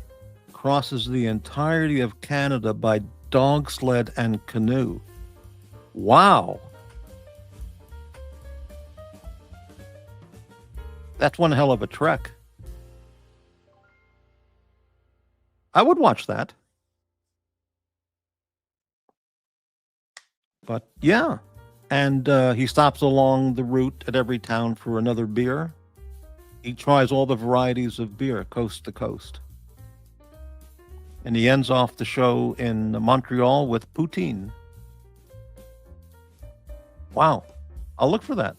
crosses the entirety of Canada by dog sled and canoe. Wow. That's one hell of a trek. I would watch that. But yeah. And he stops along the route at every town for another beer. He tries all the varieties of beer, coast to coast. And he ends off the show in Montreal with poutine. Wow. I'll look for that.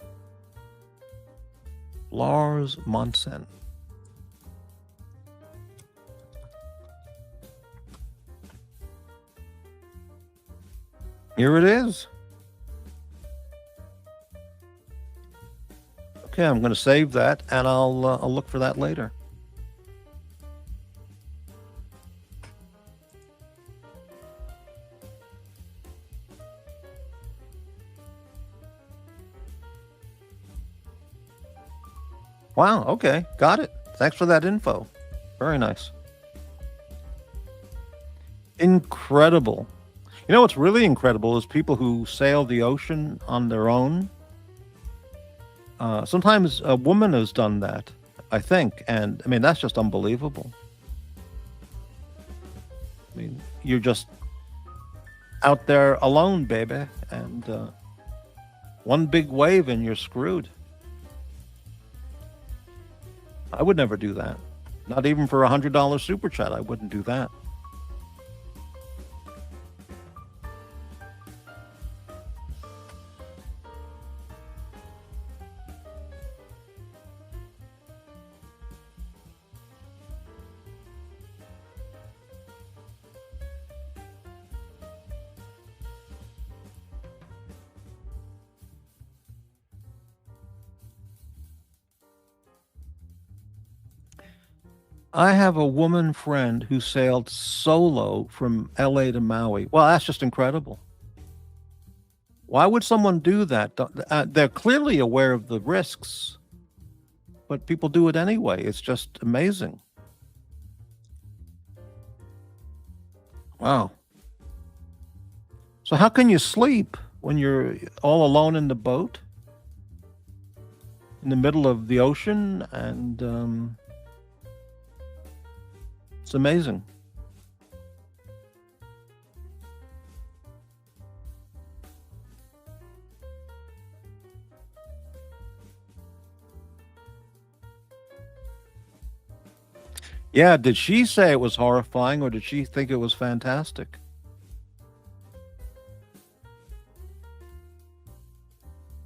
Lars Monsen. Here it is. Okay, I'm going to save that, and I'll look for that later. Wow, okay, got it. Thanks for that info. Very nice. Incredible. You know what's really incredible is people who sail the ocean on their own. Sometimes a woman has done that, I think, and I mean, that's just unbelievable. I mean, you're just out there alone, baby, and one big wave and you're screwed. I would never do that. Not even for $100 super chat, I wouldn't do that. I have a woman friend who sailed solo from LA to Maui. Well, that's just incredible. Why would someone do that? They're clearly aware of the risks, but people do it anyway. It's just amazing. Wow. So how can you sleep when you're all alone in the boat in the middle of the ocean? And it's amazing. Yeah, did she say it was horrifying or did she think it was fantastic?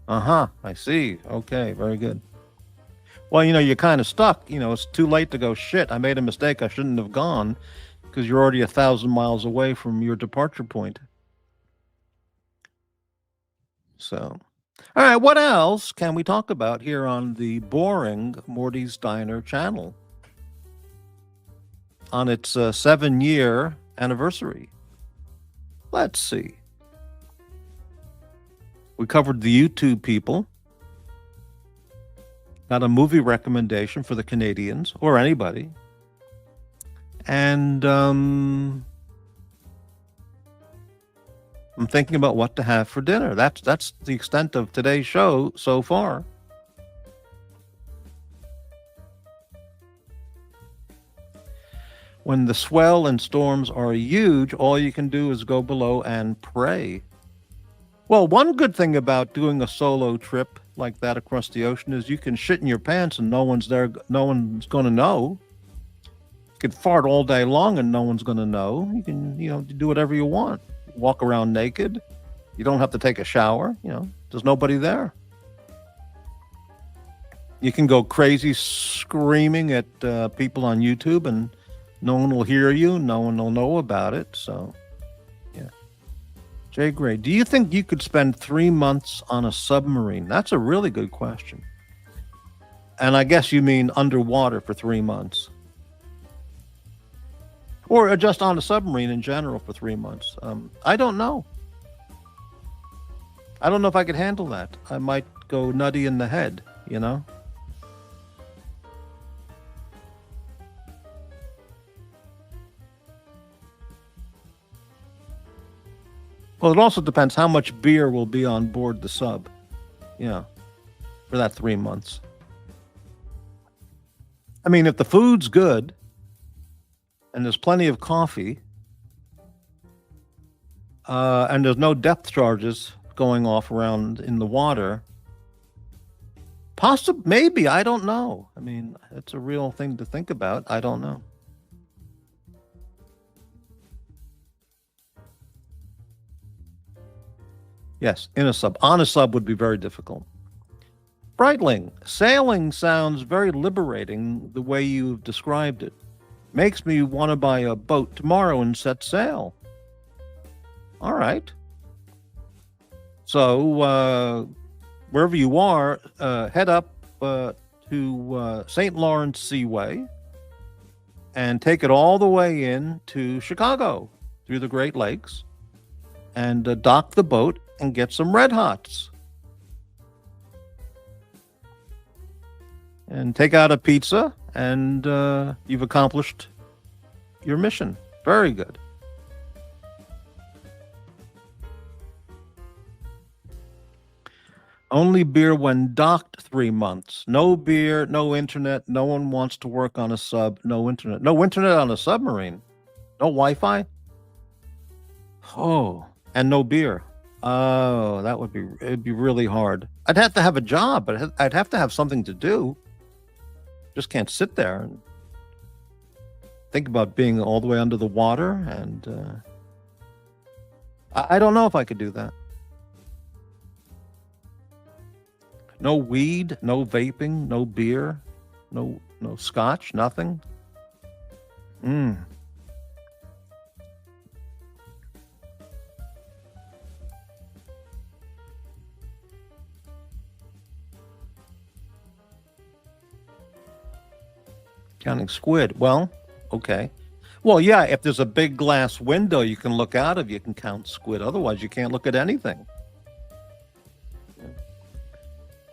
Uh-huh, I see. Okay, very good. Well, you know, you're kind of stuck. You know, it's too late to go, shit, I made a mistake. I shouldn't have gone, because you're already 1,000 miles away from your departure point. So, all right, what else can we talk about here on the boring Morty's Diner channel on its 7-year anniversary? Let's see. We covered the YouTube people. Got a movie recommendation for the Canadians or anybody. And I'm thinking about what to have for dinner. That's the extent of today's show so far. When the swell and storms are huge, all you can do is go below and pray. Well, one good thing about doing a solo trip like that across the ocean is you can shit in your pants and no one's there. No one's going to know. You can fart all day long and no one's going to know. You can, you know, do whatever you want. Walk around naked. You don't have to take a shower. You know, there's nobody there. You can go crazy screaming at people on YouTube and no one will hear you. No one will know about it. So, yeah. Jay Gray, do you think you could spend 3 months on a submarine? That's a really good question. And I guess you mean underwater for 3 months. Or just on a submarine in general for 3 months. I don't know. I don't know if I could handle that. I might go nutty in the head, you know? Well, it also depends how much beer will be on board the sub. Yeah, for that 3 months. I mean, if the food's good and there's plenty of coffee and there's no depth charges going off around in the water, Maybe, I don't know. I mean, it's a real thing to think about. I don't know. Yes, in a sub. On a sub would be very difficult. Brightling, sailing sounds very liberating the way you've described it. Makes me want to buy a boat tomorrow and set sail. All right. So, wherever you are, head up to St. Lawrence Seaway and take it all the way in to Chicago through the Great Lakes and dock the boat and get some Red Hots. And take out a pizza, and you've accomplished your mission. Very good. Only beer when docked 3 months. No beer, no internet. No one wants to work on a sub. No internet. No internet on a submarine. No Wi-Fi. Oh, and no beer. Oh, it'd be really hard. I'd have to have a job, but I'd have to have something to do. Just can't sit there and think about being all the way under the water. And I don't know if I could do that. No weed, no vaping, no beer, no scotch, nothing. Counting squid. Well, okay. Well, yeah, if there's a big glass window you can look out of, you can count squid. Otherwise, you can't look at anything.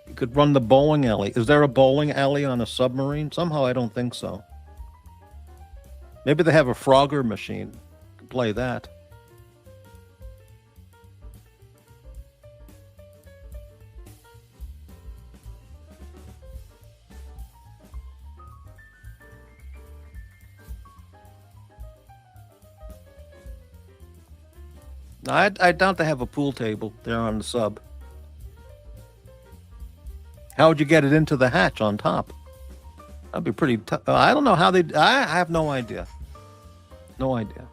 You could run the bowling alley. Is there a bowling alley on a submarine? Somehow I don't think so. Maybe they have a Frogger machine. You can play that. I doubt they have a pool table there on the sub. How would you get it into the hatch on top? That'd be pretty tough. I don't know how they... I have no idea. No idea.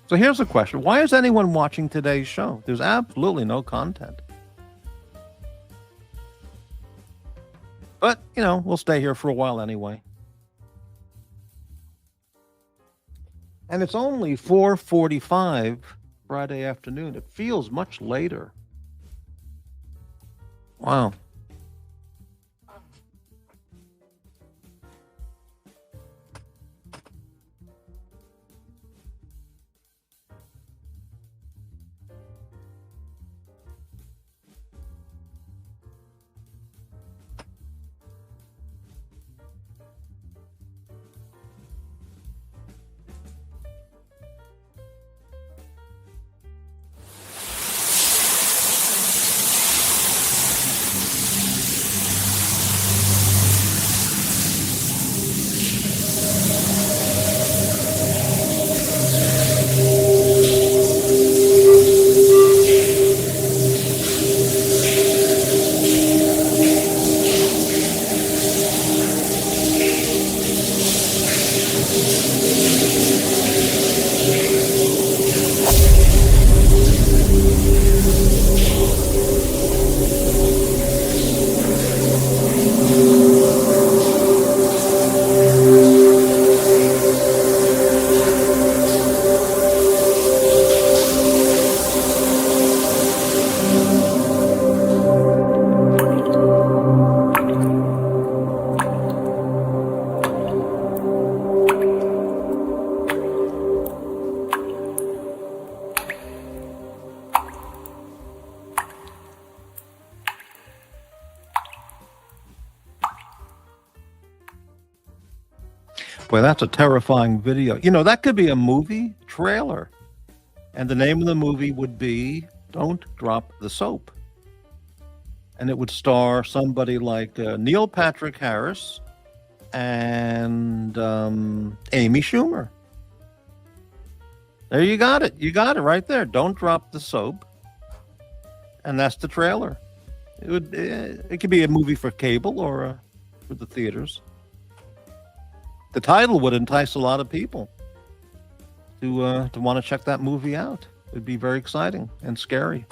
So here's a question. Why is anyone watching today's show? There's absolutely no content. But, we'll stay here for a while anyway. And it's only 4:45 Friday afternoon. It feels much later. Wow. Boy, that's a terrifying video. That could be a movie trailer. And the name of the movie would be Don't Drop the Soap. And it would star somebody like Neil Patrick Harris and Amy Schumer. There you got it. You got it right there. Don't Drop the Soap. and that's the trailer. It could be a movie for cable or for the theaters. The title would entice a lot of people to want to check that movie out. It'd be very exciting and scary.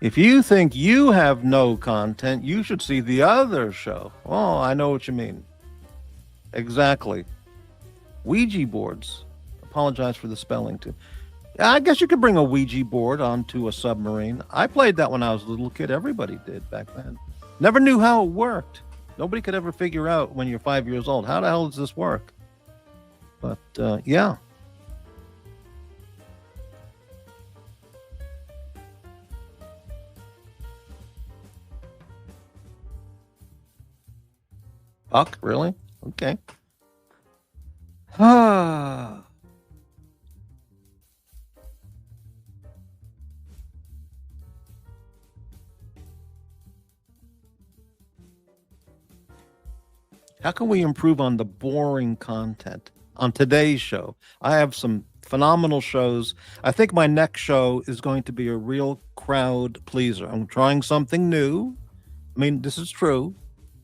If you think you have no content, you should see the other show. Oh, I know what you mean. Exactly. Ouija boards. Apologize for the spelling too. I guess you could bring a Ouija board onto a submarine. I played that when I was a little kid. Everybody did back then. Never knew how it worked. Nobody could ever figure out when you're 5 years old, how the hell does this work? But yeah. Buck, really? Okay. Ah. How can we improve on the boring content on today's show? I have some phenomenal shows. I think my next show is going to be a real crowd pleaser. I'm trying something new. I mean, this is true.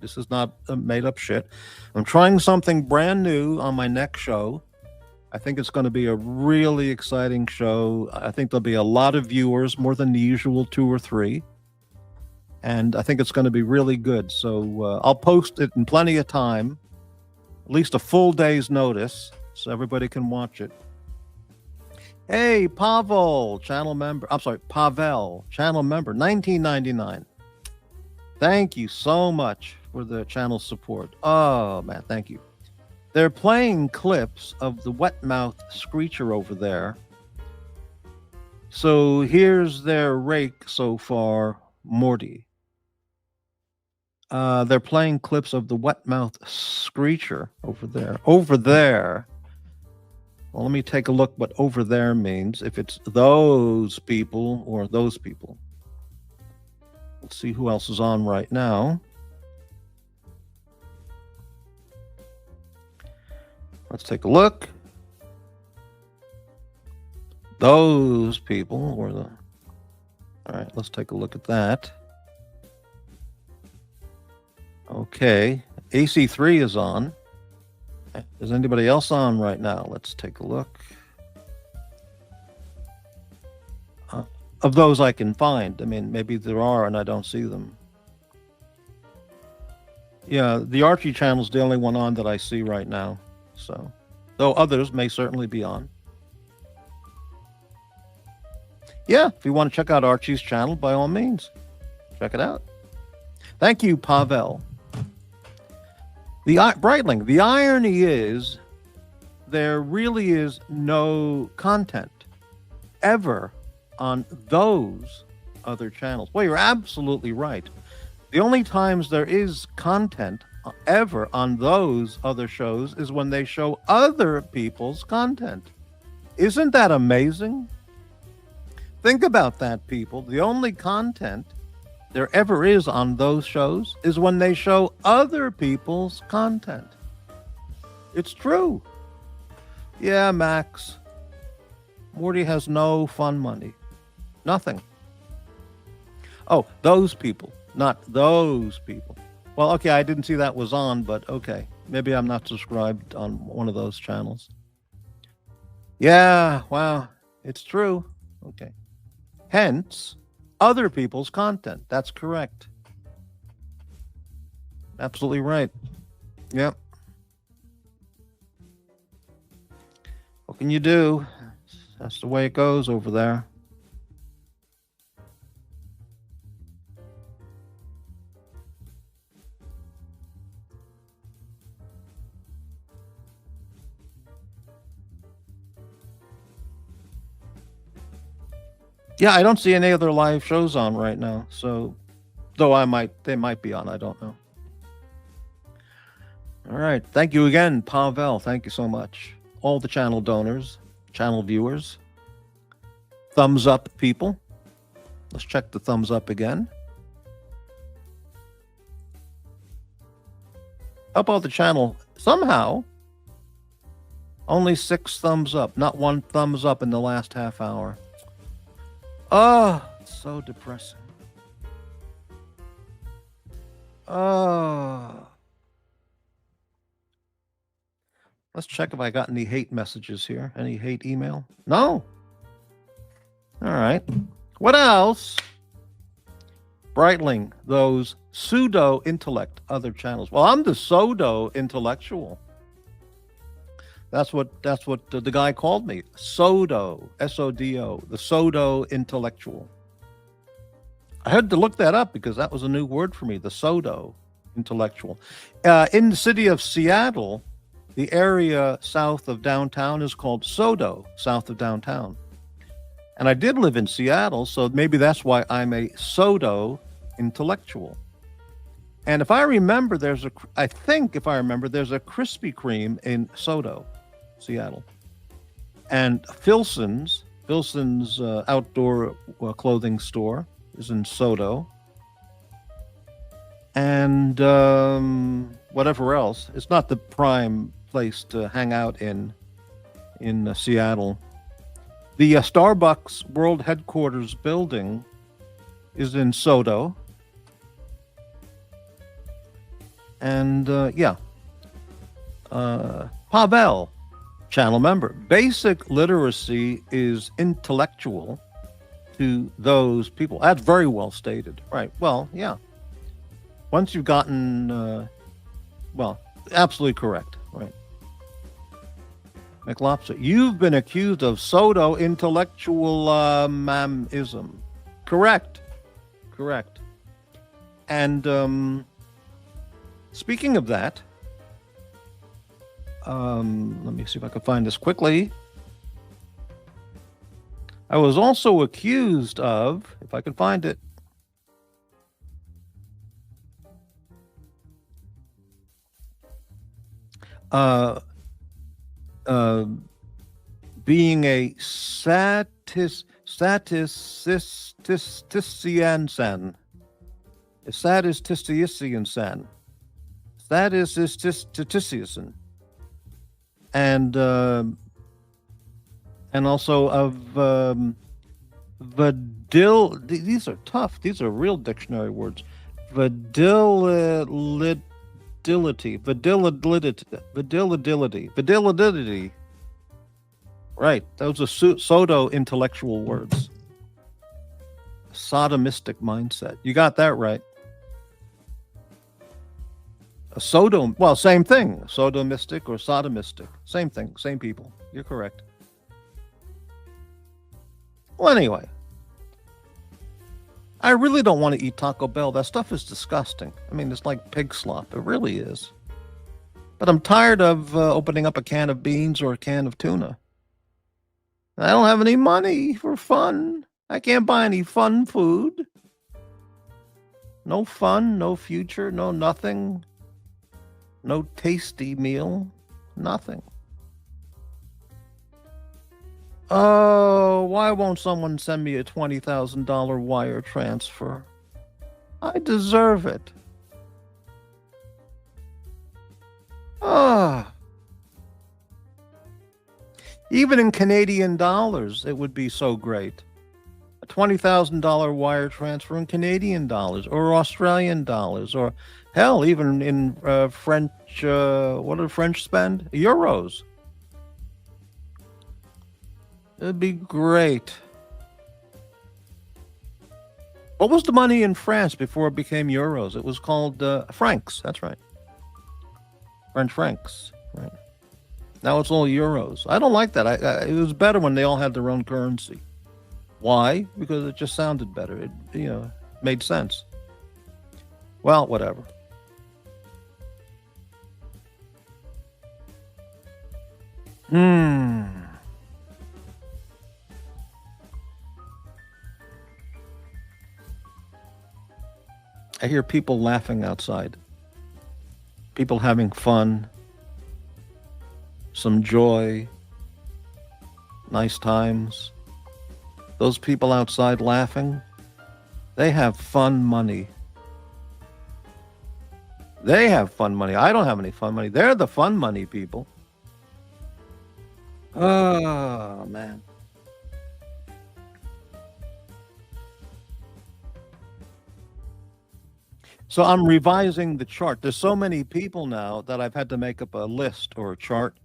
This is not a made up shit. I'm trying something brand new on my next show. I think it's going to be a really exciting show. I think there'll be a lot of viewers, more than the usual 2 or 3. And I think it's going to be really good. So I'll post it in plenty of time, at least a full day's notice, so everybody can watch it. Hey, Pavel, channel member. I'm sorry, Pavel, channel member, 1999. Thank you so much for the channel support. Oh, man, thank you. They're playing clips of the wet-mouthed screecher over there. So here's their rake so far, Morty. They're playing clips of the wet-mouthed screecher over there. Over there. Well, let me take a look what over there means. If it's those people or those people. Let's see who else is on right now. Let's take a look. Those people or the... All right, let's take a look at that. Okay, AC3 is on. Is anybody else on right now? Let's take a look. Of those I can find. I mean, maybe there are and I don't see them. Yeah, the Archie channel's the only one on that I see right now. So, though others may certainly be on. Yeah, if you want to check out Archie's channel, by all means, check it out. Thank you, Pavel. Brightling, the irony is there really is no content ever on those other channels. Well, you're absolutely right. The only times there is content ever on those other shows is when they show other people's content. Isn't that amazing? Think about that, people. The only content there ever is on those shows is when they show other people's content. It's true. Yeah, Max. Morty has no fun money. Nothing. Oh, those people, not those people. Well, okay, I didn't see that was on, but okay. Maybe I'm not subscribed on one of those channels. Yeah, wow, it's true. Okay. Hence, other people's content. That's correct. Absolutely right. Yep. What can you do? That's the way it goes over there. Yeah, I don't see any other live shows on right now. So, though they might be on, I don't know. All right. Thank you again, Pavel. Thank you so much. All the channel donors, channel viewers. Thumbs up, people. Let's check the thumbs up again. How about the channel? Somehow, Only 6 thumbs up, not 1 thumbs up in the last half hour. Oh, so depressing. Oh. Let's check if I got any hate messages here. Any hate email? No. All right. What else? Breitling, those pseudo intellect other channels. Well, I'm the pseudo intellectual. That's what the guy called me. Sodo, S-O-D-O, the pseudo intellectual. I had to look that up because that was a new word for me, the pseudo intellectual. In the city of Seattle, the area south of downtown is called Sodo, south of downtown. And I did live in Seattle, so maybe that's why I'm a pseudo intellectual. And if I remember, there's a Krispy Kreme in Sodo, Seattle. And Filson's outdoor clothing store is in Sodo. And whatever else. It's not the prime place to hang out in Seattle. The Starbucks World Headquarters building is in Sodo. And Pavel, channel member. Basic literacy is intellectual to those people. That's very well stated. Right. Well, yeah. Once you've gotten, absolutely correct. Right. McLopser, you've been accused of pseudo-intellectualism. Correct. And speaking of that, let me see if I can find this quickly. I was also accused of, if I can find it, being a statistician. And also of these are tough. These are real dictionary words. Vadility. Right. Those are pseudo-intellectual words. Sodomistic mindset. You got that right. Same thing. Sodomistic or sodomistic. Same thing. Same people. You're correct. Well, anyway. I really don't want to eat Taco Bell. That stuff is disgusting. I mean, it's like pig slop. It really is. But I'm tired of opening up a can of beans or a can of tuna. I don't have any money for fun. I can't buy any fun food. No fun, no future, no nothing. No tasty meal. Nothing. Oh, why won't someone send me a $20,000 wire transfer? I deserve it. Even in Canadian dollars, it would be so great. A $20,000 wire transfer in Canadian dollars or Australian dollars, or hell, even in French, what do the French spend? Euros. It'd be great. What was the money in France before it became euros? It was called francs. That's right. French francs. Right. Now it's all euros. I don't like that. It was better when they all had their own currency. Why? Because it just sounded better. It, made sense. Well, whatever. I hear people laughing outside. People having fun. Some joy. Nice times. Those people outside laughing, they have fun money. They have fun money. I don't have any fun money. They're the fun money people. Oh, man. So I'm revising the chart. There's so many people now that I've had to make up a list or a chart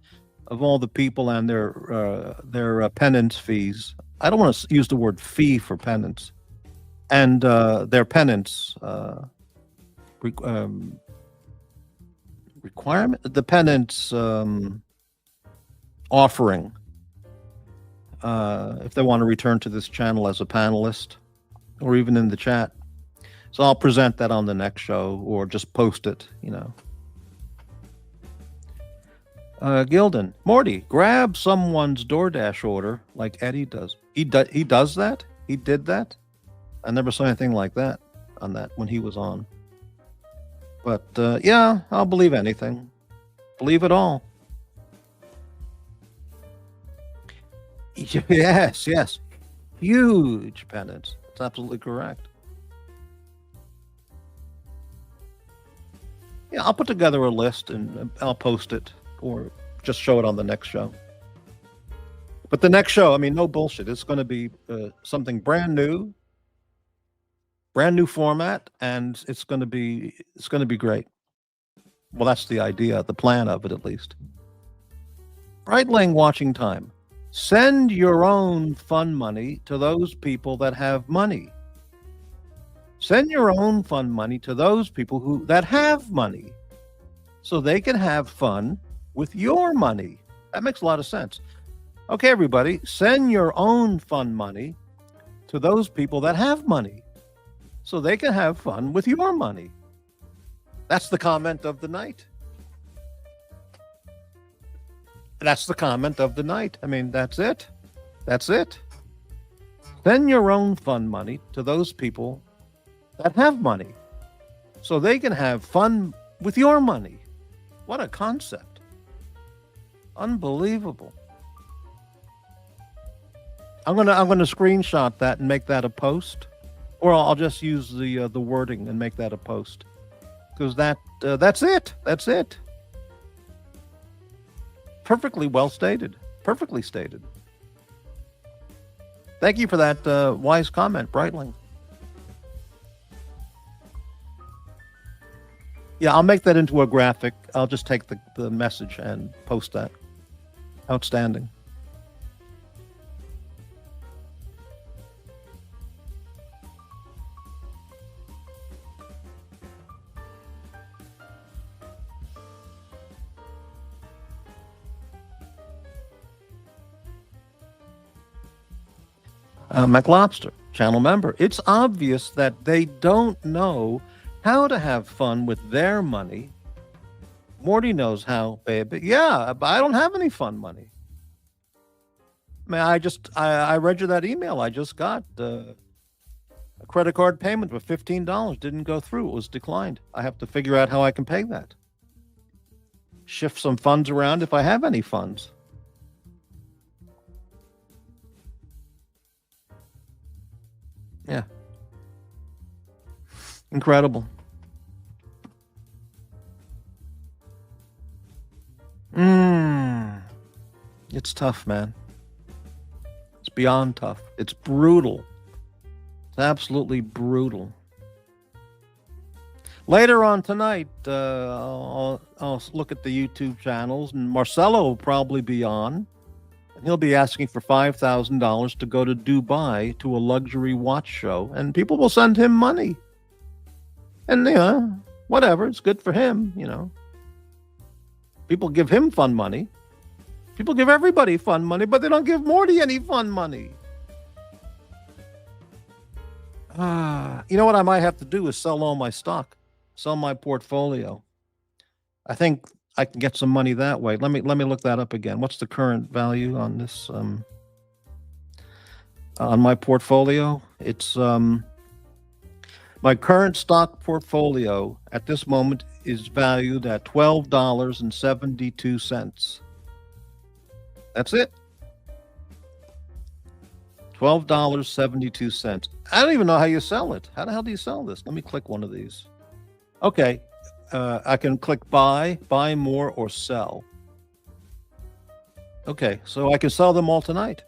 of all the people and their penance fees. I don't want to use the word fee for penance, and their penance re- um, requirement, the penance offering, if they want to return to this channel as a panelist or even in the chat. So I'll present that on the next show or just post it, Gilden, Morty, grab someone's DoorDash order like Eddie does. He does that? He did that? I never saw anything like that on that when he was on. But yeah, I'll believe anything. Believe it all. Yes, yes. Huge penance. That's absolutely correct. Yeah, I'll put together a list and I'll post it or just show it on the next show. But the next show, I mean, no bullshit. It's going to be something brand new format, and it's going to be great. Well, that's the idea, the plan of it, at least. Breitling watching time. Send your own fun money to those people that have money. Send your own fun money to those people that have money, so they can have fun with your money. That makes a lot of sense. Okay, everybody, send your own fun money to those people that have money, so they can have fun with your money. That's the comment of the night. That's the comment of the night. I mean, that's it. That's it. Send your own fun money to those people that have money, so they can have fun with your money. What a concept. Unbelievable. I'm gonna screenshot that and make that a post, or I'll just use the wording and make that a post, because that's it. That's it. Perfectly well stated. Perfectly stated. Thank you for that wise comment, Breitling. Yeah, I'll make that into a graphic. I'll just take the message and post that. Outstanding. McLobster, channel member. It's obvious that they don't know how to have fun with their money. Morty knows how, baby. Yeah, but I don't have any fun money. I mean, I read you that email I just got. A credit card payment of $15 didn't go through. It was declined. I have to figure out how I can pay that. Shift some funds around if I have any funds. Yeah. Incredible. It's tough, man. It's beyond tough. It's brutal. It's absolutely brutal. Later on tonight, I'll look at the YouTube channels, and Marcelo will probably be on. And he'll be asking for $5,000 to go to Dubai to a luxury watch show, and people will send him money. And, whatever, it's good for him, People give him fun money. People give everybody fun money, but they don't give Morty any fun money. You know what I might have to do is sell all my stock, sell my portfolio. I think I can get some money that way. Let me look that up again. What's the current value on this? On my portfolio, it's my current stock portfolio at this moment is valued at $12.72. That's it. $12.72. I don't even know how you sell it. How the hell do you sell this? Let me click one of these. Okay. I can click buy more, or sell. Okay, so I can sell them all tonight.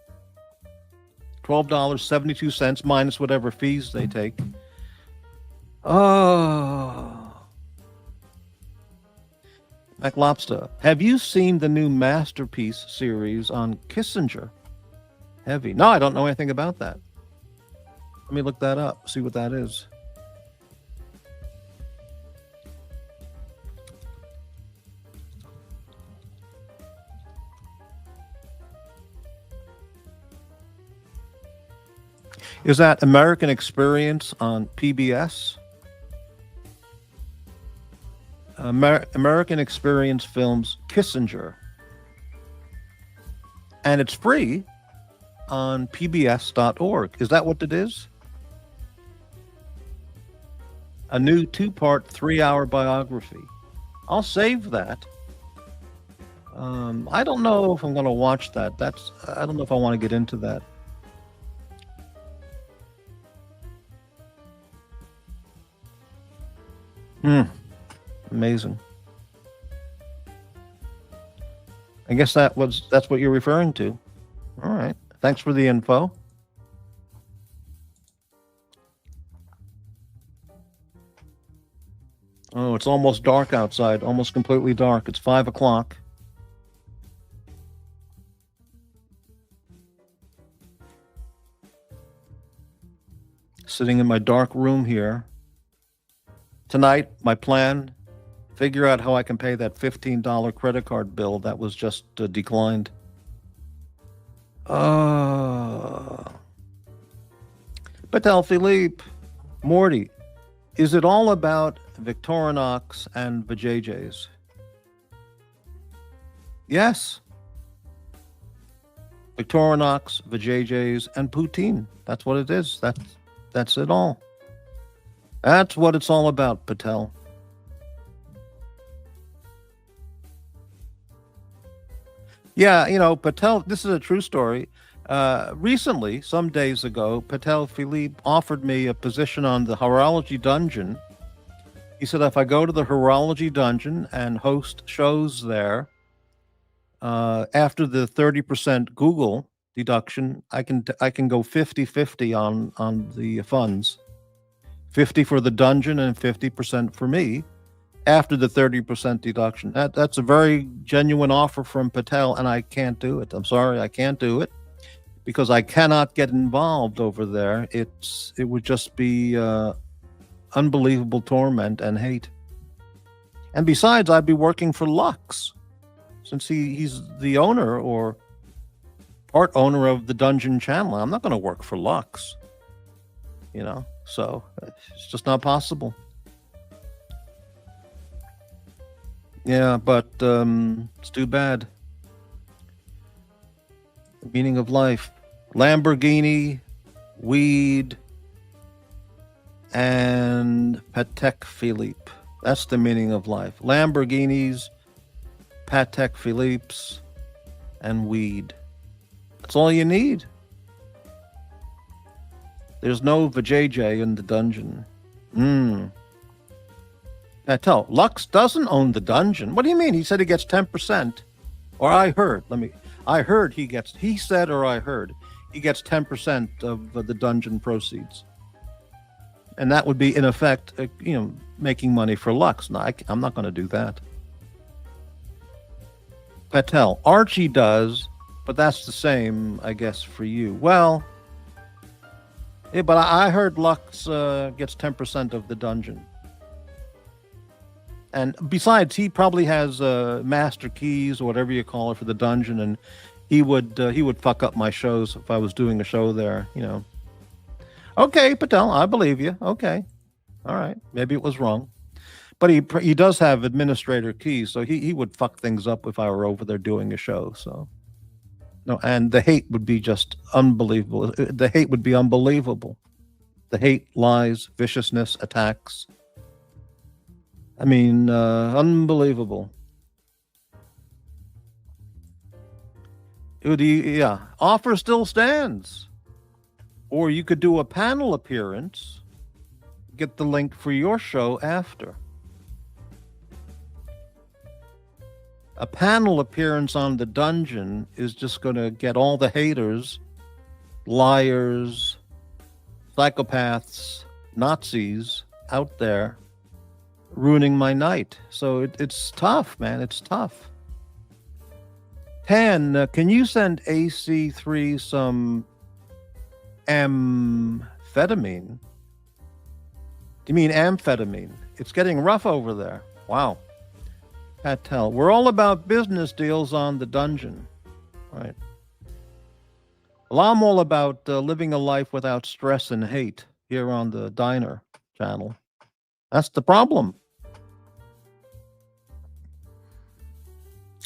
$12.72 minus whatever fees they take. Oh. Mac Lobster, have you seen the new Masterpiece series on Kissinger? Heavy. No, I don't know anything about that. Let me look that up, see what that is. Is that American Experience on PBS? American Experience Films Kissinger. And it's free on pbs.org. Is that what it is? A new 2-part, 3-hour biography. I'll save that. I don't know if I'm going to watch that. I don't know if I want to get into that. Amazing. I guess that's what you're referring to. All right. Thanks for the info. Oh, it's almost dark outside, almost completely dark. It's 5 o'clock. Sitting in my dark room here. Tonight, my plan, figure out how I can pay that $15 credit card bill that was just declined. Patel Philippe, Morty, is it all about Victorinox and Vajayjays? Yes. Victorinox, Vajayjays, and poutine. That's what it is. That's it all. That's what it's all about, Patel. Yeah, Patel, this is a true story. Recently, some days ago, Patel Philippe offered me a position on the Horology Dungeon. He said if I go to the Horology Dungeon and host shows there, after the 30% Google deduction, I can go 50-50 on the funds. 50 for the dungeon and 50% for me after the 30% deduction. That's a very genuine offer from Patel, and I can't do it. I'm sorry, I can't do it because I cannot get involved over there. It would just be unbelievable torment and hate. And besides, I'd be working for Lux, since he's the owner or part owner of the Dungeon Channel. I'm not going to work for Lux, so it's just not possible. Yeah, but it's too bad. The meaning of life. Lamborghini, weed, and Patek Philippe. That's the meaning of life. Lamborghinis, Patek Philippe's, and weed. That's all you need. There's no Vajayjay in the dungeon. Patel, Lux doesn't own the dungeon. What do you mean? He said he gets 10%. Or I heard. I heard he said or I heard he gets 10% of the dungeon proceeds. And that would be, in effect, making money for Lux. No, I'm not going to do that. Patel, Archie does, but that's the same, I guess, for you. Well, yeah, but I heard Lux gets 10% of the dungeon. And besides, he probably has master keys or whatever you call it for the dungeon, and he would fuck up my shows if I was doing a show there, Okay, Patel, I believe you. Okay, all right, maybe it was wrong, but he does have administrator keys, so he would fuck things up if I were over there doing a show. So no, and the hate would be just unbelievable. The hate would be unbelievable. The hate, lies, viciousness, attacks. I mean, unbelievable. Offer still stands. Or you could do a panel appearance, get the link for your show after. A panel appearance on The Dungeon is just going to get all the haters, liars, psychopaths, Nazis out there ruining my night. So it's tough, man. It's tough. Pan, can you send AC3 some amphetamine? Do you mean amphetamine? It's getting rough over there. Wow. Patel, we're all about business deals on The Dungeon. Right. Well, I'm all about living a life without stress and hate here on the Diner channel. That's the problem.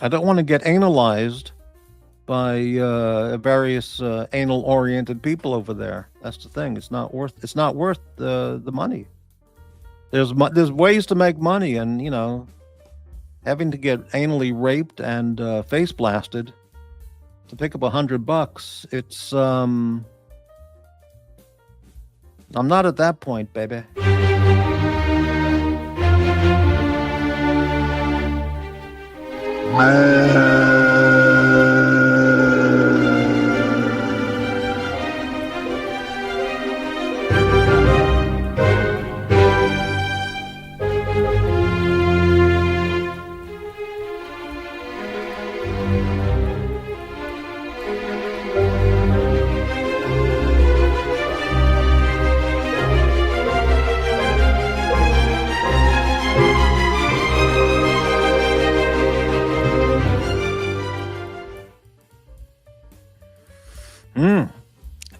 I don't want to get analized by various anal-oriented people over there. That's the thing. It's not worth the money. There's ways to make money, and you know, having to get anally raped and face blasted to pick up $100, it's I'm not at that point, baby.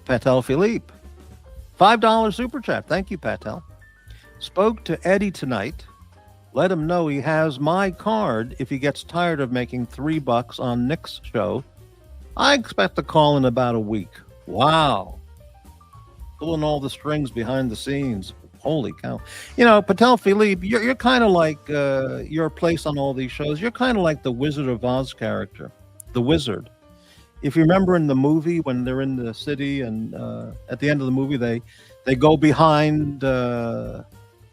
Patel Philippe, $5 super chat. Thank you, Patel. Spoke to Eddie tonight. Let him know he has my card if he gets tired of making $3 on Nick's show. I expect a call in about a week. Wow. Pulling all the strings behind the scenes. Holy cow. You know, Patel Philippe, you're kind of like your place on all these shows. You're kind of like the Wizard of Oz character, the wizard. If you remember in the movie when they're in the city and at the end of the movie, they go behind the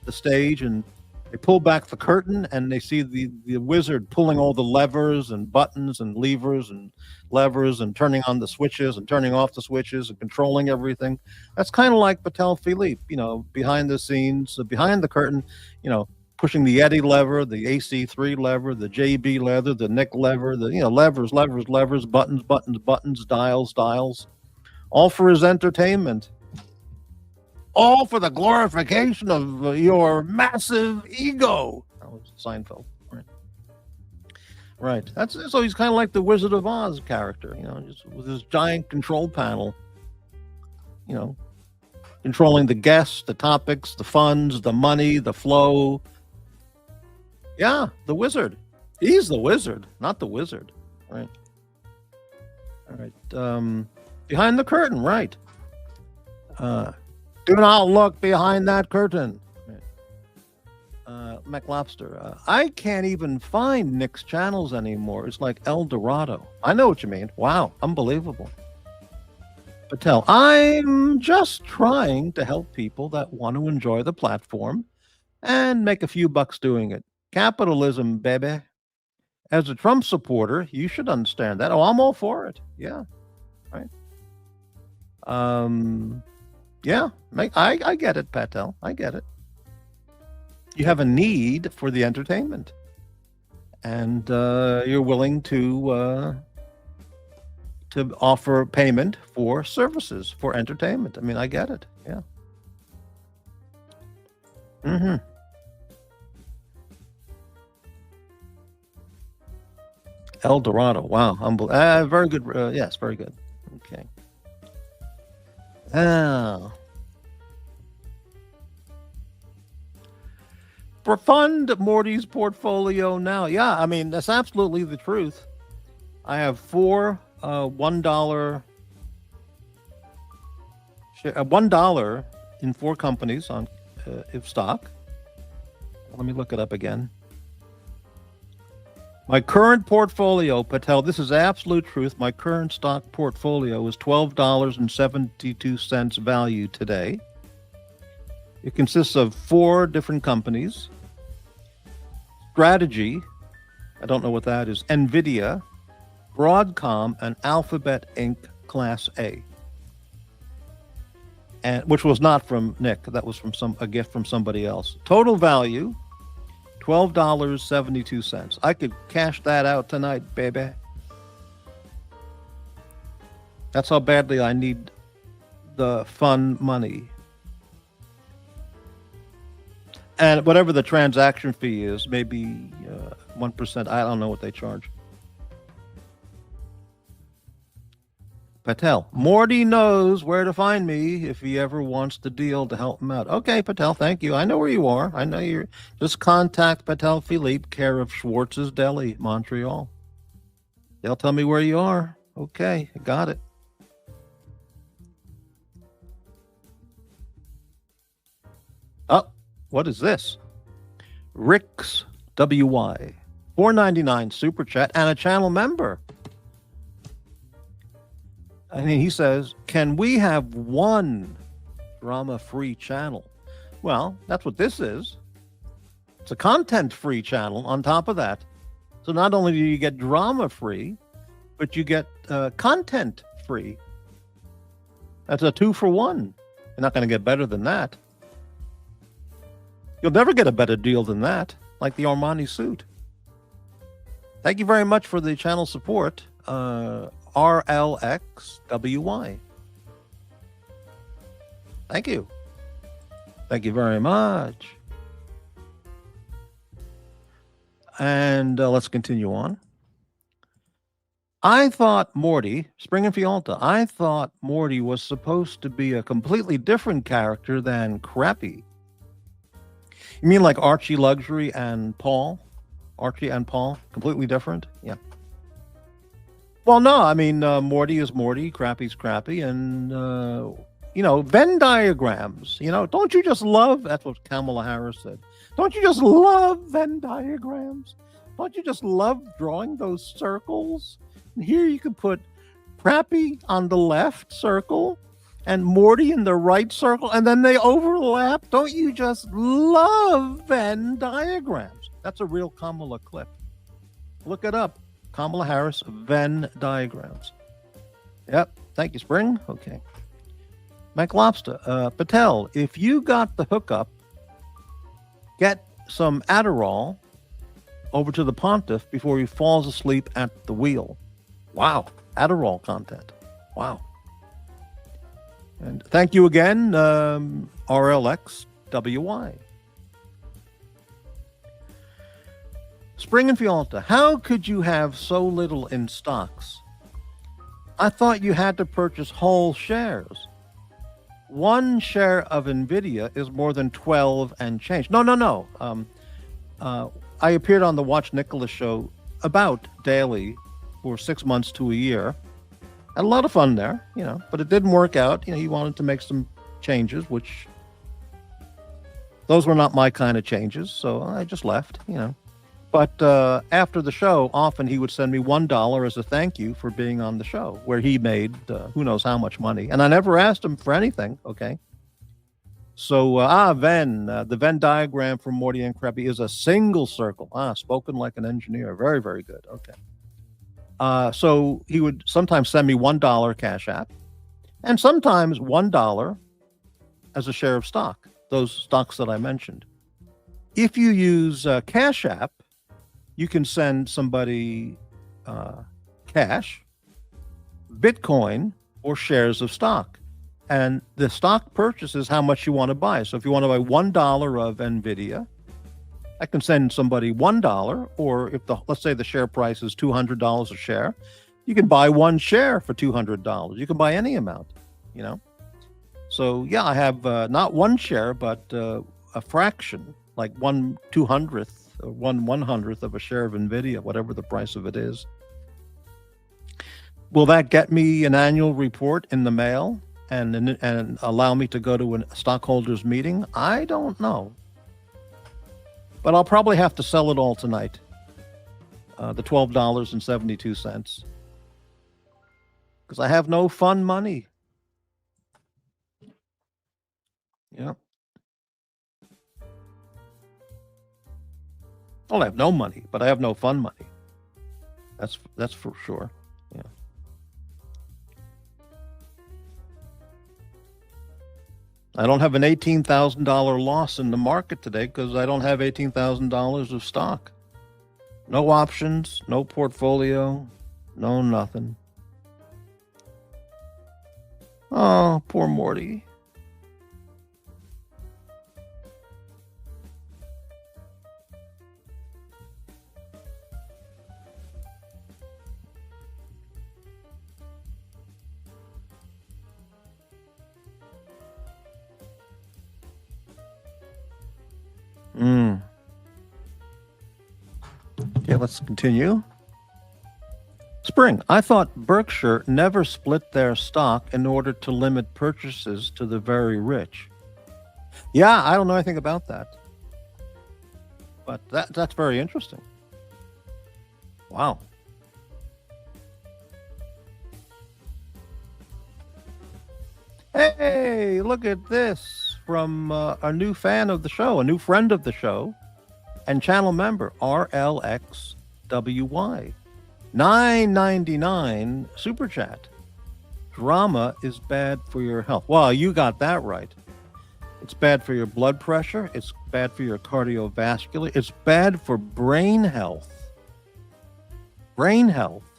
stage and they pull back the curtain and they see the wizard pulling all the levers and buttons and levers and levers and turning on the switches and turning off the switches and controlling everything. That's kind of like Patel Philippe, you know, behind the scenes, behind the curtain, you know, pushing the Eddie lever, the AC3 lever, the JB lever, the Nick lever, the, you know, levers, buttons, dials, all for his entertainment. All for the glorification of your massive ego. That was Seinfeld, right? Right. So he's kind of like the Wizard of Oz character, you know, just with his giant control panel, you know, controlling the guests, the topics, the funds, the money, the flow. Yeah, the wizard. He's the wizard, not the wizard, right? All right. Behind the curtain, right? Do not look behind that curtain. McLobster, I can't even find Nick's channels anymore. It's like El Dorado. I know what you mean. Wow, unbelievable. Patel, I'm just trying to help people that want to enjoy the platform and make a few bucks doing it. Capitalism, baby. As a Trump supporter, you should understand that. Oh, I'm all for it. Yeah, right. Yeah, I get it, Patel. I get it. You have a need for the entertainment, and you're willing to offer payment for services for entertainment. I mean, I get it. Yeah. Mm-hmm. El Dorado. Wow. Very good. Yes, very good. Okay. Fund Morty's portfolio now. Yeah, I mean, that's absolutely the truth. I have four $1 $1 in 4 companies on if stock. Let me look it up again. My current portfolio, Patel, this is absolute truth. My current stock portfolio is $12.72 value today. It consists of 4 different companies, strategy, I don't know what that is. NVIDIA, Broadcom, and Alphabet Inc. Class A. And which was not from Nick. That was from a gift from somebody else. Total value, $12.72. I could cash that out tonight, baby. That's how badly I need the fun money. And whatever the transaction fee is, maybe 1%. I don't know what they charge. Patel, Morty knows where to find me if he ever wants to deal to help him out. Okay, Patel, thank you. I know where you are. I know you're. Just contact Patel Philippe, care of Schwartz's Deli, Montreal. They'll tell me where you are. Okay, got it. Oh, what is this? Rick's WY, $4.99 super chat and a channel member. I mean, he says, can we have one drama-free channel? Well, that's what this is. It's a content-free channel on top of that. So not only do you get drama-free, but you get content-free. That's a 2-for-1. You're not going to get better than that. You'll never get a better deal than that, like the Armani suit. Thank you very much for the channel support. RLXWY. Thank you. Thank you very much. And let's continue on. I thought Morty, Spring and Fialta, I thought Morty was supposed to be a completely different character than Crappy. You mean like Archie Luxury and Paul? Archie and Paul, completely different? Yeah. Well, no, I mean, Morty is Morty, Crappy's Crappy, and, Venn diagrams, don't you just love, that's what Kamala Harris said, don't you just love Venn diagrams? Don't you just love drawing those circles? And here you can put Crappy on the left circle and Morty in the right circle, and then they overlap. Don't you just love Venn diagrams? That's a real Kamala clip. Look it up. Kamala Harris, Venn diagrams. Yep. Thank you, Spring. Okay. Mike Lobster. Patel, if you got the hookup, get some Adderall over to the Pontiff before he falls asleep at the wheel. Wow. Adderall content. Wow. And thank you again, RLXWY. Spring and Fialta, how could you have so little in stocks? I thought you had to purchase whole shares. One share of NVIDIA is more than 12 and change. No. I appeared on the Watch Nicholas show about daily for 6 months to a year. Had a lot of fun there, but it didn't work out. He wanted to make some changes, which those were not my kind of changes. So I just left, But after the show, often he would send me $1 as a thank you for being on the show, where he made who knows how much money. And I never asked him for anything, okay? So, Venn, the Venn diagram from Morty and Crappy is a single circle. Spoken like an engineer. Very, very good. Okay. So he would sometimes send me $1 Cash App, and sometimes $1 as a share of stock, those stocks that I mentioned. If you use Cash App, you can send somebody cash, Bitcoin, or shares of stock. And the stock purchase is how much you want to buy. So if you want to buy $1 of NVIDIA, I can send somebody $1, or if let's say the share price is $200 a share, you can buy one share for $200. You can buy any amount, So yeah, I have not one share, but a fraction, like 1/200th or 1/100th of a share of NVIDIA, whatever the price of it is. Will that get me an annual report in the mail and allow me to go to a stockholders meeting? I don't know. But I'll probably have to sell it all tonight. The $12.72. Because I have no fun money. Yeah. Well, I have no money, but I have no fun money. That's for sure. Yeah. I don't have an $18,000 loss in the market today because I don't have $18,000 of stock. No options, no portfolio, no nothing. Oh, poor Morty. Okay, let's continue. Spring, I thought Berkshire never split their stock in order to limit purchases to the very rich. Yeah, I don't know anything about that. But that's very interesting. Wow. Hey, look at this from a new fan of the show, a new friend of the show, and channel member, RLXWY. $9.99 super chat. Drama is bad for your health. Well, you got that right. It's bad for your blood pressure. It's bad for your cardiovascular. It's bad for brain health. Brain health.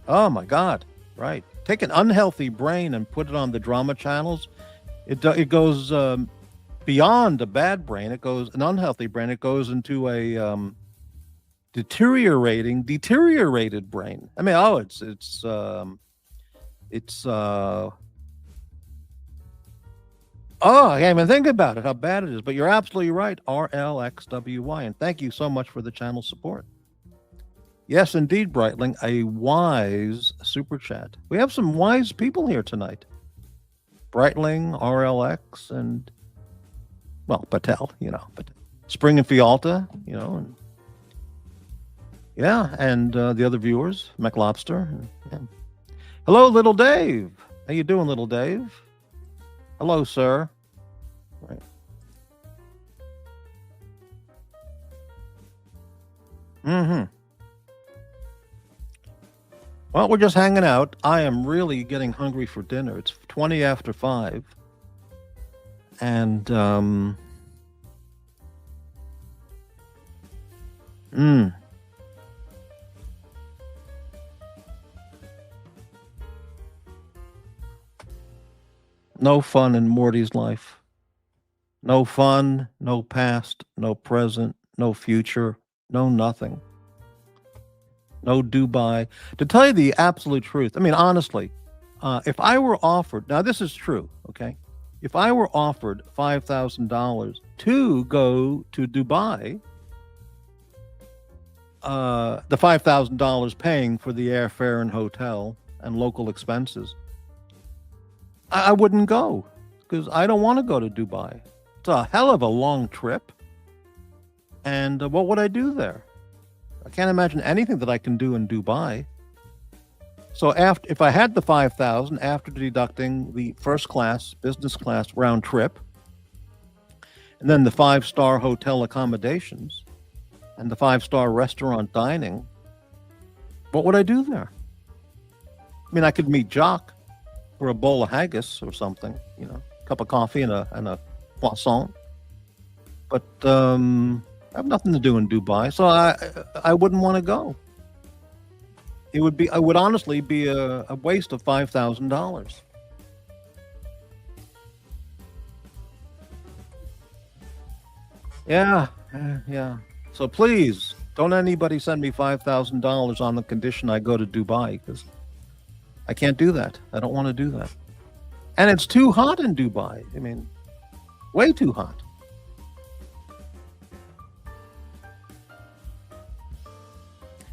Oh my God. Right. Take an unhealthy brain and put it on the drama channels. It goes beyond a bad brain. It goes an unhealthy brain. It goes into a deteriorated brain. I mean, oh, it's oh, I can't even think about it, how bad it is. But you're absolutely right, RLXWY. And thank you so much for the channel support. Yes, indeed, Brightling, a wise super chat. We have some wise people here tonight. Brightling, RLX, and, well, Patel, but Spring and Fialta, and yeah, and the other viewers, McLobster. Yeah. Hello, Little Dave. How you doing, Little Dave? Hello, sir. Right. Mm-hmm. Well, we're just hanging out. I am really getting hungry for dinner. It's 20 after 5. And, no fun in Morty's life. No fun, no past, no present, no future, no nothing. No Dubai. To tell you the absolute truth, I mean, honestly, if I were offered, now this is true, okay? If I were offered $5,000 to go to Dubai, the $5,000 paying for the airfare and hotel and local expenses, I wouldn't go because I don't want to go to Dubai. It's a hell of a long trip. And what would I do there? I can't imagine anything that I can do in Dubai. So if I had the 5,000 after deducting the first class, business class round trip, and then the 5-star hotel accommodations and the 5-star restaurant dining, what would I do there? I mean, I could meet Jock for a bowl of haggis or something, a cup of coffee and a croissant. But I have nothing to do in Dubai, so I wouldn't want to go. It would honestly be a waste of $5,000. Yeah. So please, don't anybody send me $5,000 on the condition I go to Dubai, because I can't do that. I don't want to do that. And it's too hot in Dubai. I mean, way too hot.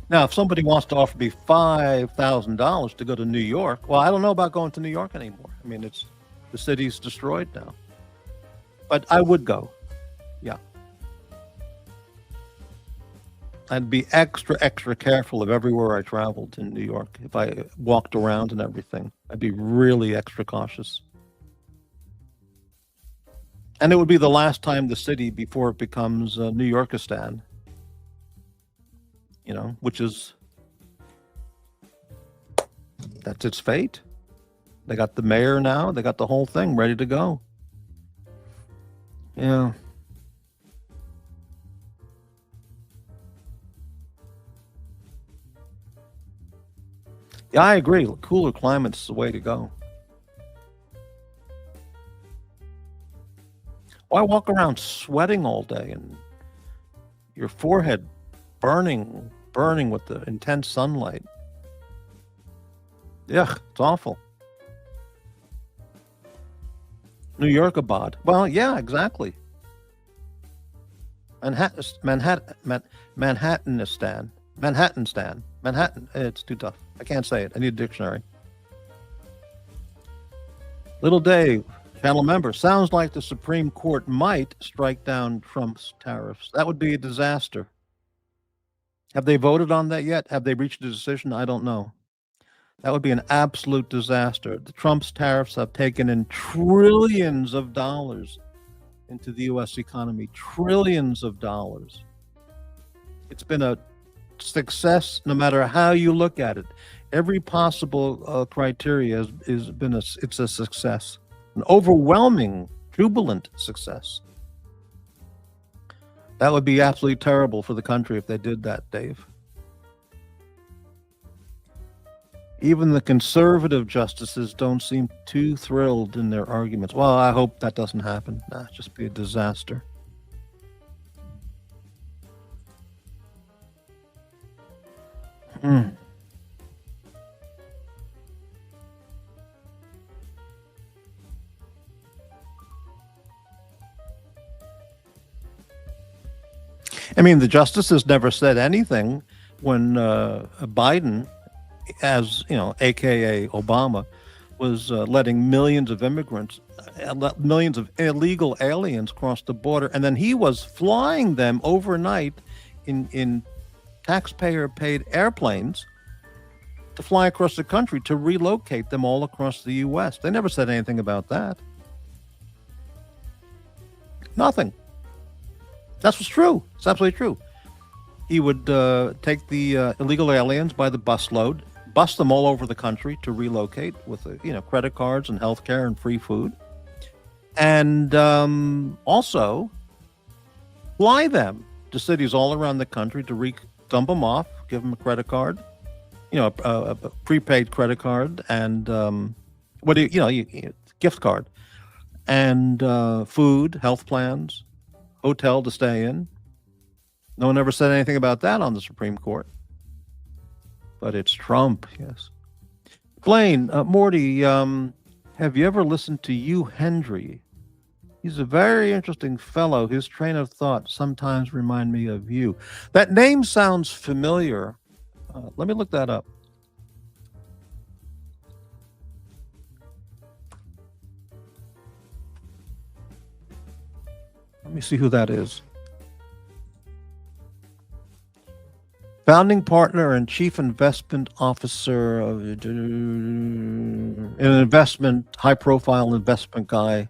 Now, if somebody wants to offer me $5,000 to go to New York, well, I don't know about going to New York anymore. I mean, the city's destroyed now. But I would go. Yeah. I'd be extra careful of everywhere I traveled in New York. If I walked around and everything, I'd be really extra cautious. And it would be the last time the city before it becomes New Yorkistan. which is that's its fate. They got the mayor now. They got the whole thing ready to go. Yeah. Yeah, I agree. Cooler climate's the way to go. Why walk around sweating all day and your forehead burning with the intense sunlight? Ugh, it's awful. New York abad. Well, yeah, exactly. Manhattanistan. Manhattan. It's too tough. I can't say it. I need a dictionary. Little Dave, channel member. Sounds like the Supreme Court might strike down Trump's tariffs. That would be a disaster. Have they voted on that yet? Have they reached a decision? I don't know. That would be an absolute disaster. The Trump's tariffs have taken in trillions of dollars into the U.S. economy. Trillions of dollars. It's been a success no matter how you look at it. Every possible criteria it's a success. An overwhelming, jubilant success. That would be absolutely terrible for the country if they did that, Dave. Even the conservative justices don't seem too thrilled in their arguments. Well, I hope that doesn't happen. It'd just be a disaster. I mean, the justices never said anything when Biden, as you know, aka Obama, was letting millions of immigrants, millions of illegal aliens cross the border, and then he was flying them overnight in taxpayer-paid airplanes to fly across the country to relocate them all across the U.S. They never said anything about that. Nothing. That's what's true. It's absolutely true. He would take the illegal aliens by the busload, bus them all over the country to relocate with credit cards and health care and free food, and also fly them to cities all around the country to dump them off, give them a credit card, a prepaid credit card, and gift card, and food, health plans, hotel to stay in. No one ever said anything about that on the Supreme Court. But it's Trump, yes. Blaine, Morty, have you ever listened to Hugh Hendry? He's a very interesting fellow. His train of thought sometimes remind me of you. That name sounds familiar. Let me look that up. Let me see who that is. Founding partner and chief investment officer of an high-profile investment guy,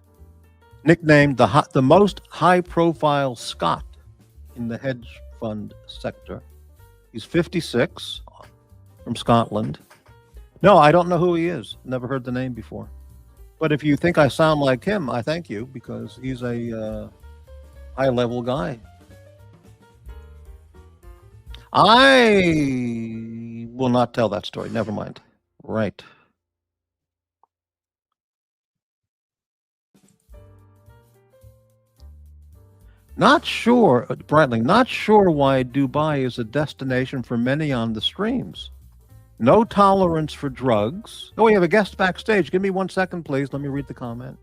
nicknamed the most high-profile Scot in the hedge fund sector. He's 56, from Scotland. No, I don't know who he is. Never heard the name before. But if you think I sound like him, I thank you, because he's a high-level guy. I will not tell that story. Never mind. Right. Not sure, Brightling, not sure why Dubai is a destination for many on the streams. No tolerance for drugs. Oh, we have a guest backstage. Give me 1 second, please. Let me read the comment.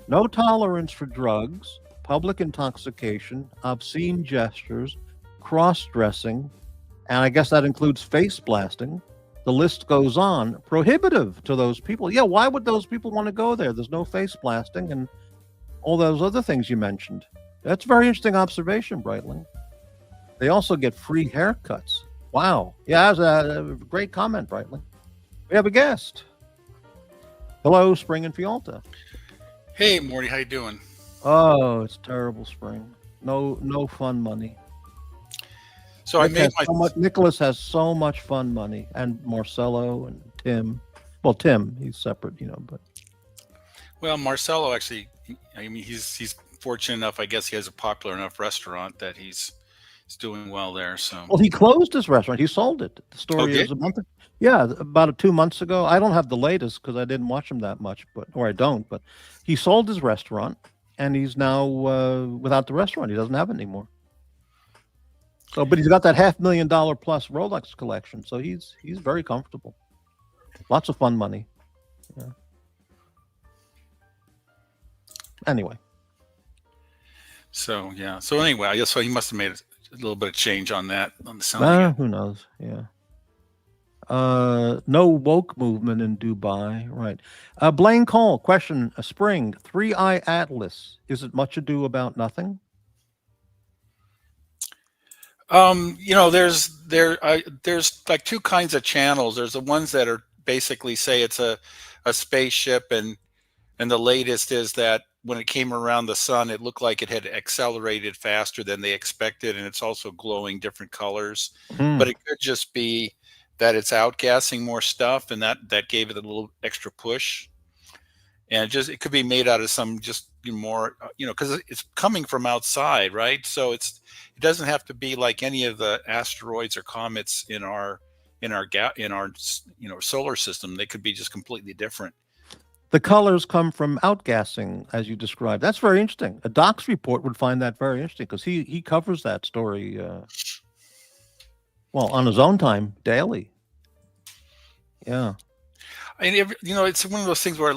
No tolerance for drugs, public intoxication, obscene gestures, cross-dressing, and I guess that includes face blasting. The list goes on. Prohibitive to those people. Yeah, why would those people want to go there? There's no face blasting and all those other things you mentioned. That's a very interesting observation, Brightling. They also get free haircuts. Wow. Yeah, that's a great comment, Brightling. We have a guest. Hello, Spring and Fialta. Hey, Morty, how you doing? Oh, it's terrible, Spring. No fun money. So I made my Nicholas has so much fun money, and Marcelo and Tim. Well, Tim, he's separate, but well, Marcelo actually. I mean, he's fortunate enough. I guess he has a popular enough restaurant that he's doing well there. So well, he closed his restaurant. He sold it. The oh, story did is yeah, about 2 months ago. I don't have the latest because I didn't watch him that much, or I don't. But he sold his restaurant, and he's now without the restaurant. He doesn't have it anymore. So, but he's got that $500,000 plus Rolex collection, so he's very comfortable. Lots of fun money. Yeah. Anyway. So yeah. So anyway, I guess so he must have made a little bit of change on that on the sound. Who knows? Yeah. No woke movement in Dubai, right? Blaine Cole, question: a spring 3-eye atlas. Is it much ado about nothing? There's like two kinds of channels. There's the ones that are basically say it's a spaceship, and the latest is that when it came around the sun, it looked like it had accelerated faster than they expected, and it's also glowing different colors. But it could just be that it's outgassing more stuff, and that gave it a little extra push. And it could be made out of some just more, because it's coming from outside, right? So it doesn't have to be like any of the asteroids or comets in our solar system. They could be just completely different. The colors come from outgassing, as you described. That's very interesting. A Doc's report would find that very interesting because he covers that story, on his own time, daily. Yeah. I mean, it's one of those things where,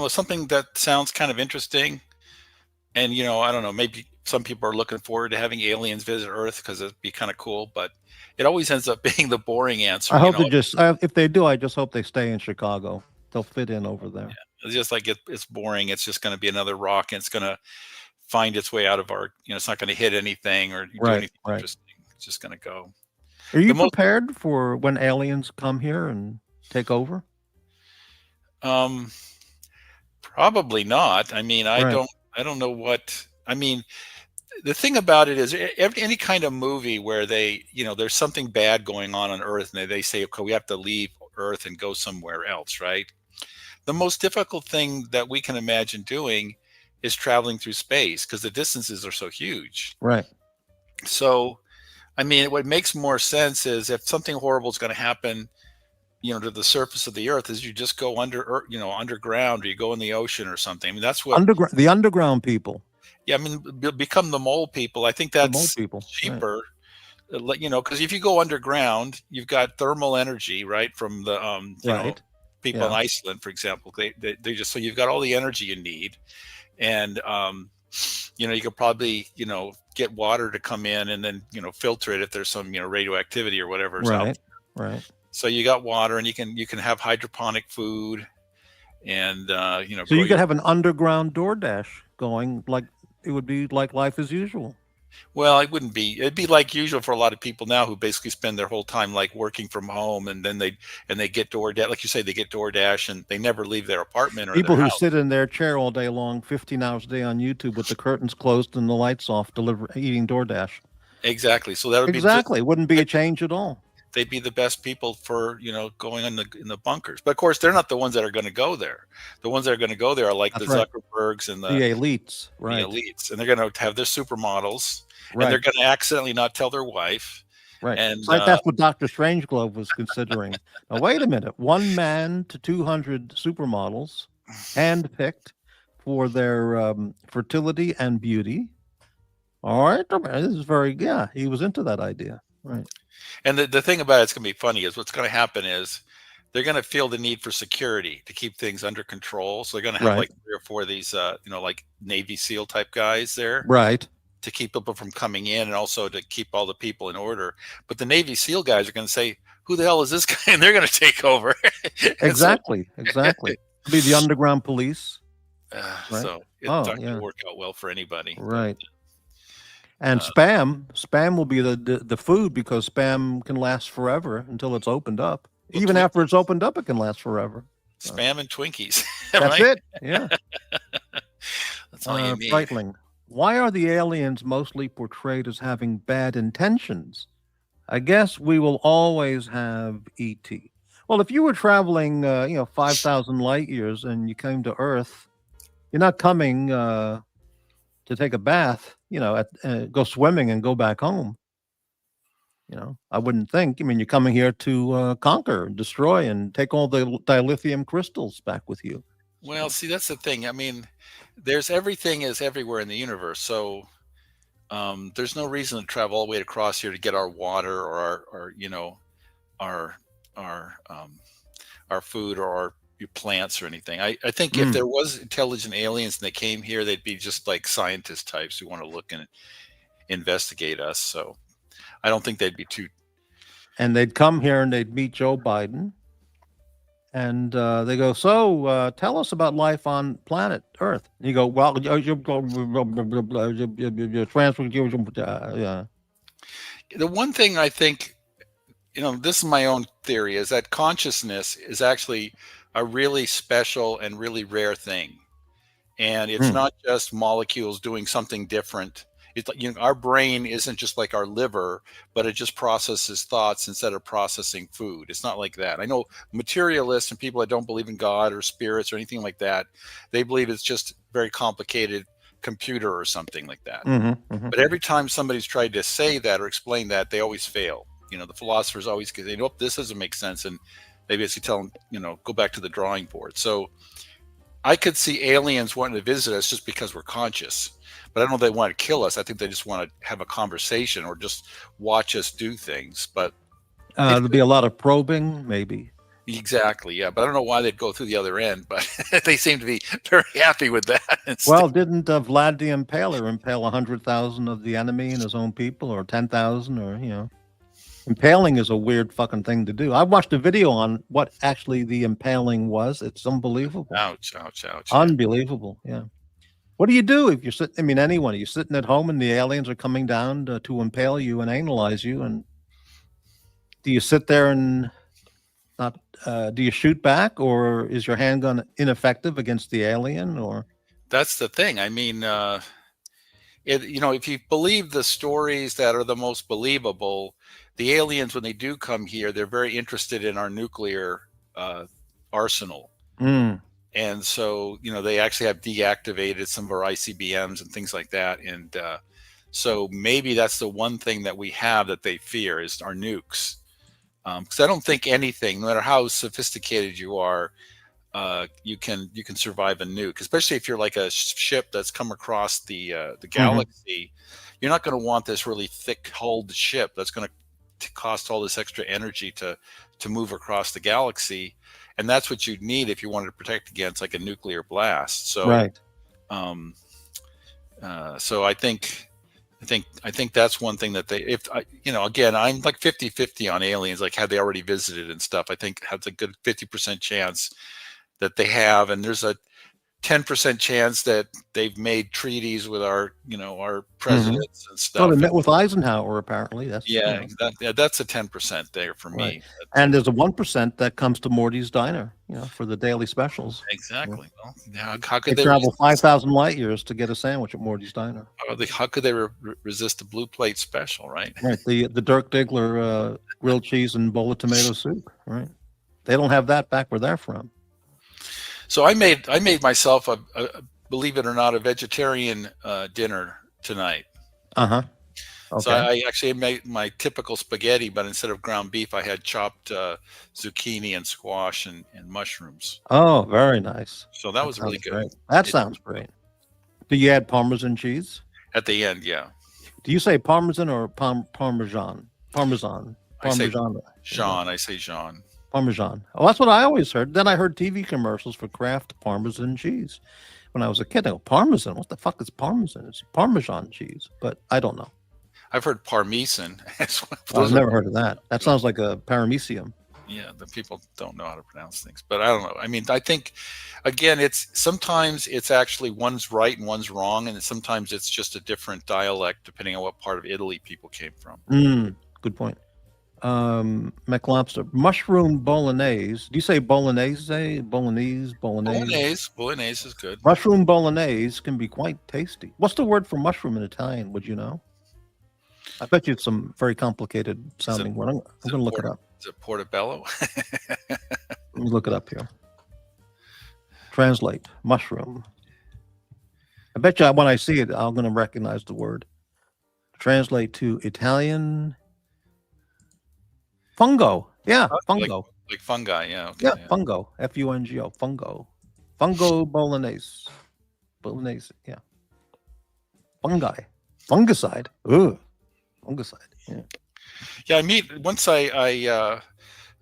something that sounds kind of interesting. And, I don't know, maybe some people are looking forward to having aliens visit Earth because it'd be kind of cool, but it always ends up being the boring answer. I hope if they do, I just hope they stay in Chicago. They'll fit in over there. Yeah. It's just like it's boring. It's just going to be another rock, and it's going to find its way out of our, it's not going to hit anything or do anything interesting. It's just going to go. Are you prepared for when aliens come here and take over? Probably not. I mean, I don't know what, I mean, the thing about it is any kind of movie where they, there's something bad going on Earth, and they say, okay, we have to leave Earth and go somewhere else, right? The most difficult thing that we can imagine doing is traveling through space because the distances are so huge. Right. So, I mean, what makes more sense is if something horrible is going to happen, to the surface of the Earth, is you just go underground, or you go in the ocean or something. I mean, that's what the underground people. Yeah, I mean, become the mole people. I think that's cheaper. Right. Because if you go underground, you've got thermal energy, right, from the people in Iceland, for example. They just, so you've got all the energy you need, and you could probably get water to come in and then filter it if there's some radioactivity or whatever is out there. Right. So you got water, and you can have hydroponic food, and So you could have an underground DoorDash going, like it would be like life as usual. Well, it wouldn't be. It'd be like usual for a lot of people now who basically spend their whole time like working from home, and then they get DoorDash, like you say, they get DoorDash, and they never leave their apartment or people their who house. sit in their chair all day long, 15 hours a day on YouTube with the curtains closed and the lights off, eating DoorDash. Exactly. So that would be wouldn't be a change at all. They'd be the best people for going in the bunkers. But of course, they're not the ones that are going to go there. The ones that are going to go there are like the Zuckerbergs and the elites, right? The elites, and they're going to have their supermodels, and they're going to accidentally not tell their wife. Right. And that's what Dr. Strangelove was considering. Now, wait a minute. 1 man to 200 supermodels, handpicked for their fertility and beauty. All right. This is he was into that idea. Right. And the thing about it's going to be funny is what's going to happen is they're going to feel the need for security to keep things under control. So they're going to have like 3 or 4 of these, like Navy SEAL type guys there. Right. To keep people from coming in, and also to keep all the people in order. But the Navy SEAL guys are going to say, who the hell is this guy? And they're going to take over. Exactly. Be the underground police. Right? So it's not going to work out well for anybody. Right. And spam will be the food, because spam can last forever until it's opened up. Well, even after it's opened up, it can last forever. Spam and Twinkies. That's it. Yeah. That's all you need. Frightening. Why are the aliens mostly portrayed as having bad intentions? I guess we will always have ET. Well, if you were traveling, 5,000 light years and you came to Earth, you're not coming to take a bath, go swimming and go back home. I wouldn't think. I mean, you're coming here to conquer, destroy, and take all the dilithium crystals back with you. Well, So, see, that's the thing. I mean, there's everything is everywhere in the universe. So there's no reason to travel all the way across here to get our water or our our um, our food or our plants or anything. I think if mm. there was intelligent aliens and they came here, they'd be just like scientist types who want to look and investigate us. So I don't think they'd be too. And they'd come here and they'd meet Joe Biden, and they go, "So, tell us about life on planet Earth." And you go, "Well, you transfer, yeah." The one thing I think, this is my own theory, is that consciousness is actually a really special and really rare thing. And it's Mm. not just molecules doing something different. It's like, our brain isn't just like our liver, but it just processes thoughts instead of processing food. It's not like that. I know materialists and people that don't believe in God or spirits or anything like that, they believe it's just very complicated computer or something like that. But every time somebody's tried to say that or explain that, they always fail. The philosophers always say, nope, this doesn't make sense. And they basically tell them, go back to the drawing board. So I could see aliens wanting to visit us just because we're conscious, but I don't know if they want to kill us. I think they just want to have a conversation or just watch us do things. But There'll be a lot of probing, maybe. Exactly, yeah. But I don't know why they'd go through the other end, but they seem to be very happy with that. Well, didn't Vlad the Impaler impale 100,000 of the enemy and his own people, or 10,000, or impaling is a weird fucking thing to do. I watched a video on what actually the impaling was. It's unbelievable. Ouch, ouch, ouch. Unbelievable, yeah. What do you do if you're sitting? I mean, anyone. You're sitting at home and the aliens are coming down to impale you and analyze you, and do you sit there and not? Do you shoot back, or is your handgun ineffective against the alien? Or That's the thing. I mean, if you believe the stories that are the most believable, the aliens, when they do come here, they're very interested in our nuclear arsenal. And so, they actually have deactivated some of our ICBMs and things like that. And so maybe that's the one thing that we have that they fear is our nukes. Because I don't think anything, no matter how sophisticated you are, you can survive a nuke. Especially if you're like a ship that's come across the galaxy. You're not going to want this really thick-hulled ship that's going to cost all this extra energy to move across the galaxy. And that's what you'd need if you wanted to protect against like a nuclear blast. So, right. So I think that's one thing that again, I'm like 50-50 on aliens. Like, had they already visited and stuff, I think has a good 50% chance that they have, and there's a 10% chance that they've made treaties with our presidents and stuff. Well, they met with Eisenhower, apparently. That's that's a 10% there for me. And there's a 1% that comes to Morty's Diner, for the daily specials. Exactly. Well, how could they travel 5,000 light years to get a sandwich at Morty's Diner? How could they resist the blue plate special, right? Right. The Dirk Diggler grilled cheese and bowl of tomato soup. Right. They don't have that back where they're from. So I made myself a believe it or not, a vegetarian dinner tonight. Okay. So I actually made my typical spaghetti, but instead of ground beef, I had chopped zucchini and squash and mushrooms. Oh, very nice. So that was really good. Great. That sounds great. Do you add Parmesan cheese? At the end, yeah. Do you say Parmesan or Parmesan? Parmesan. I say Jean. I say Jean. Parmesan. Oh, that's what I always heard. Then I heard TV commercials for Kraft Parmesan cheese. When I was a kid, I go, Parmesan? What the fuck is Parmesan? It's Parmesan cheese, but I don't know. I've heard Parmesan. I've never heard of that. That sounds like a paramecium. Yeah, the people don't know how to pronounce things, but I don't know. I mean, I think, again, sometimes it's actually one's right and one's wrong, and sometimes it's just a different dialect depending on what part of Italy people came from. Good point. McLobster, mushroom bolognese. Do you say bolognese? Bolognese is good. Mushroom bolognese can be quite tasty. What's the word for mushroom in Italian? Would you know? I bet you it's some very complicated Is it, sounding word. I'm going to look it up. is it portobello? Let me look it up here. Translate mushroom. I bet you when I see it, I'm going to recognize the word. Translate to Italian. Fungo. Yeah, fungo. Like fungi, yeah. Okay, Yeah, fungo. Fungo. Fungo. Fungo bolognese. Bolognese. Yeah. Fungi. Fungicide. Ugh. Fungicide. Yeah. Yeah, once I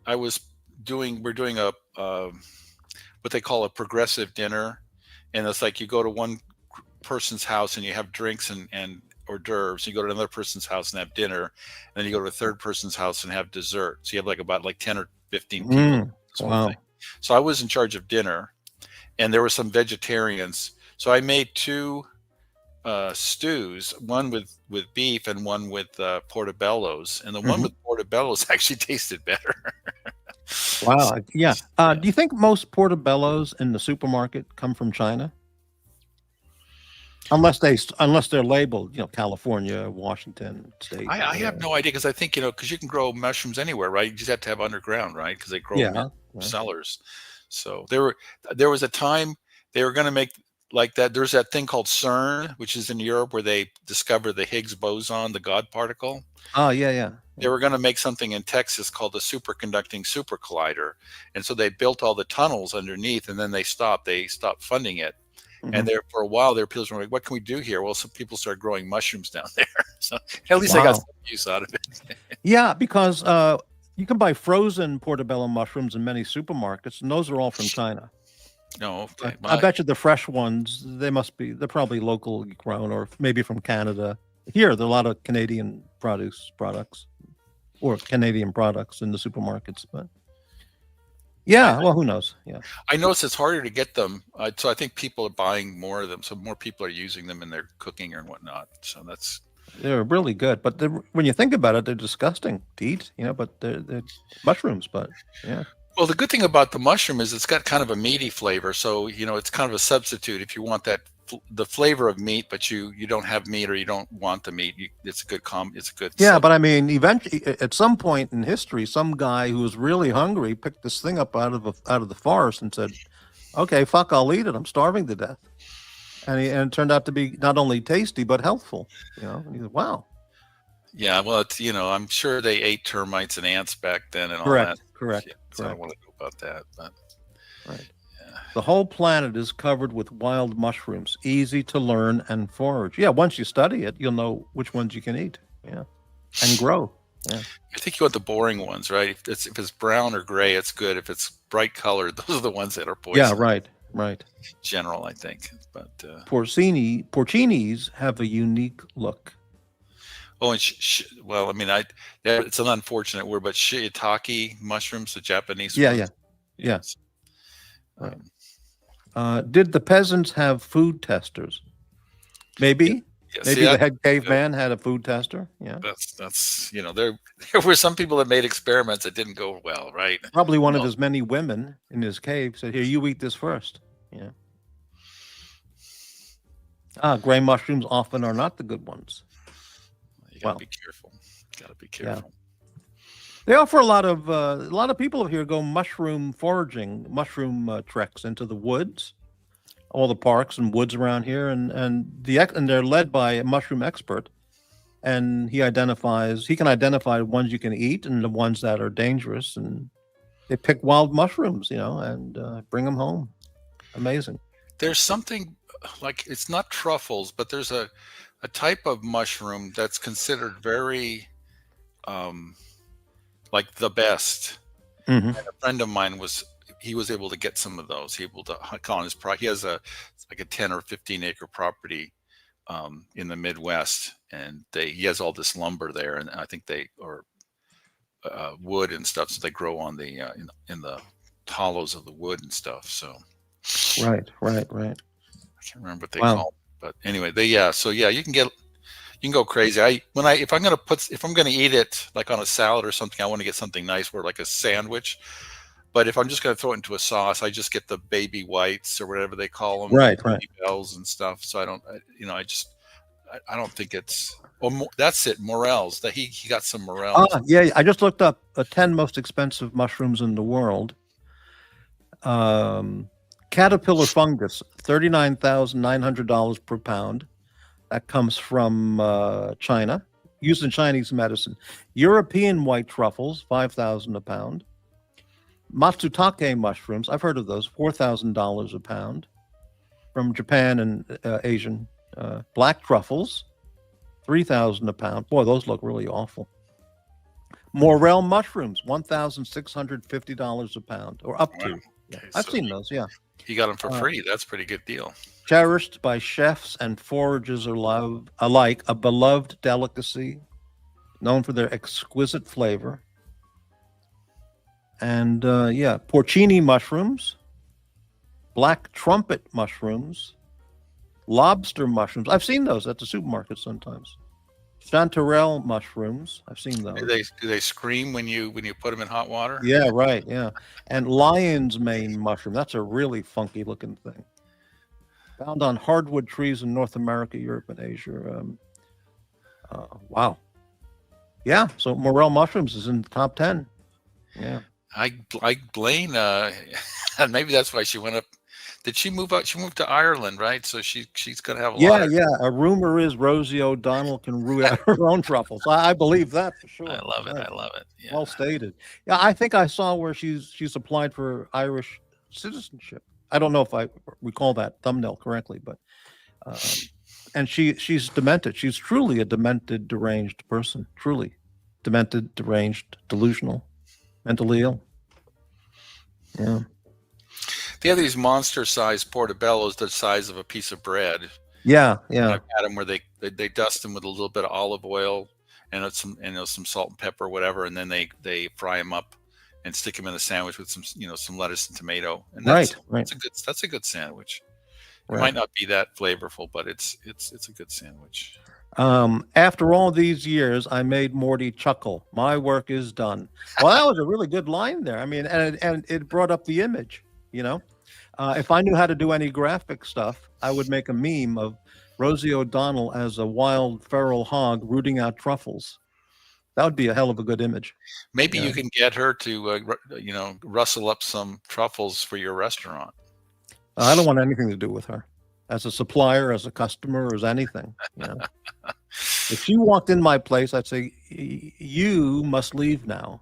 was doing, we're doing a what they call a progressive dinner, and it's like you go to one person's house and you have drinks and hors d'oeuvres. You go to another person's house and have dinner, and then you go to a third person's house and have dessert. So you have like about 10 or 15 people. This whole Wow. thing. So I was in charge of dinner, and there were some vegetarians. So I made two stews, one with beef and one with portobellos, and the one with portobellos actually tasted better. Wow. Yeah. Do you think most portobellos in the supermarket come from China? Unless they're labeled, California, Washington State. I have no idea, because I think, because you can grow mushrooms anywhere, right? You just have to have underground, right? Because they grow them in cellars. So there was a time they were going to make like that. There's that thing called CERN, which is in Europe, where they discovered the Higgs boson, the God particle. Oh, yeah. They were going to make something in Texas called the superconducting super collider, and so they built all the tunnels underneath, and then they stopped funding it. And there for a while, there people were like, "What can we do here?" Well, some people started growing mushrooms down there, so at least I got some use out of it. Yeah, because you can buy frozen portobello mushrooms in many supermarkets, and those are all from China. No, okay. I bet you the fresh ones, they're probably locally grown, or maybe from Canada. Here, there are a lot of Canadian products, or Canadian products in the supermarkets, but yeah, well, who knows? Yeah, I notice it's harder to get them, so I think people are buying more of them. So more people are using them in their cooking or whatnot. So they're really good, but when you think about it, they're disgusting to eat. But they're mushrooms. But yeah. Well, the good thing about the mushroom is it's got kind of a meaty flavor. So it's kind of a substitute if you want the flavor of meat, but you don't have meat, or you don't want the meat. It's a good Yeah, but I mean, eventually, at some point in history, some guy who was really hungry picked this thing up out of the forest and said, "Okay, fuck, I'll eat it. I'm starving to death." And it turned out to be not only tasty but healthful. And he said, "Wow." Yeah, well, it's I'm sure they ate termites and ants back then and all that. Correct. Yeah, so I don't want to know about that, but right. The whole planet is covered with wild mushrooms, easy to learn and forage. Yeah, once you study it, you'll know which ones you can eat. Yeah, and grow. Yeah. I think you want the boring ones, right? If it's brown or gray, it's good. If it's bright colored, those are the ones that are poison. Yeah, right. General, I think, but porcinis have a unique look. Oh, and well, I mean, it's an unfortunate word, but shiitake mushrooms, the Japanese. Yeah. Yes. Right. Did the peasants have food testers? Maybe. Yeah, maybe the head caveman had a food tester. Yeah. That's there were some people that made experiments that didn't go well, right? Probably one of his many women in his cave said, "Here, you eat this first." Yeah. Gray mushrooms often are not the good ones. You gotta be careful. Yeah. They offer a lot of people here go mushroom foraging, mushroom treks into the woods, all the parks and woods around here, and they're led by a mushroom expert, and he can identify ones you can eat and the ones that are dangerous, and they pick wild mushrooms, and bring them home. Amazing. There's something like, it's not truffles, but there's a type of mushroom that's considered very like the best. And a friend of mine was able to get some of those. He able to on his he has a 10 or 15 acre property in the Midwest, and he has all this lumber there, and I think wood and stuff, so they grow on the in the hollows of the wood and stuff. So right. I can't remember what they call it, but anyway, you can go crazy. If I'm gonna eat it like on a salad or something, I want to get something nice, where like a sandwich. But if I'm just gonna throw it into a sauce, I just get the baby whites or whatever they call them, right, baby bells and stuff. So I don't think it's Oh, that's it. Morels. That he got some morels. Yeah, I just looked up 10 most expensive mushrooms in the world. Caterpillar fungus, $39,900 per pound. That comes from China, used in Chinese medicine. European white truffles, $5,000 a pound. Matsutake mushrooms, I've heard of those, $4,000 a pound. From Japan and Asian. Black truffles, $3,000 a pound. Boy, those look really awful. Morel mushrooms, $1,650 a pound, or up to. Wow. Yeah. Okay, I've so seen those, yeah. He got them for free. That's a pretty good deal. Cherished by chefs and foragers alike, a beloved delicacy, known for their exquisite flavor. And yeah, porcini mushrooms, black trumpet mushrooms, lobster mushrooms. I've seen those at the supermarket sometimes. Chanterelle mushrooms. I've seen those. Do they scream when you put them in hot water? Yeah, right. Yeah. And lion's mane mushroom. That's a really funky looking thing. Found on hardwood trees in North America, Europe, and Asia. Wow. Yeah. So morel mushrooms is in the top 10. Yeah. I Blaine. Maybe that's why she went up. Did she move out? She moved to Ireland, right? So she's gonna have a lot. Yeah. A rumor is Rosie O'Donnell can root out her own truffles. I believe that for sure. I love it. Right. I love it. Yeah. Well stated. Yeah, I think I saw where she's applied for Irish citizenship. I don't know if I recall that thumbnail correctly, but and she's demented. She's truly a demented, deranged person. Truly demented, deranged, delusional, mentally ill. Yeah. They have these monster-sized portobellos the size of a piece of bread. Yeah. And I've had them where they dust them with a little bit of olive oil and some salt and pepper, whatever, and then they fry them up and stick them in a sandwich with some lettuce and tomato. And Right. That's a good sandwich. It Right. might not be that flavorful, but it's a good sandwich. After all these years, I made Morty chuckle. My work is done. Well, that was a really good line there. I mean, and it brought up the image. If I knew how to do any graphic stuff, I would make a meme of Rosie O'Donnell as a wild feral hog rooting out truffles. That would be a hell of a good image. Maybe you can get her to, rustle up some truffles for your restaurant. I don't want anything to do with her as a supplier, as a customer, or as anything. If she walked in my place, I'd say, you must leave now.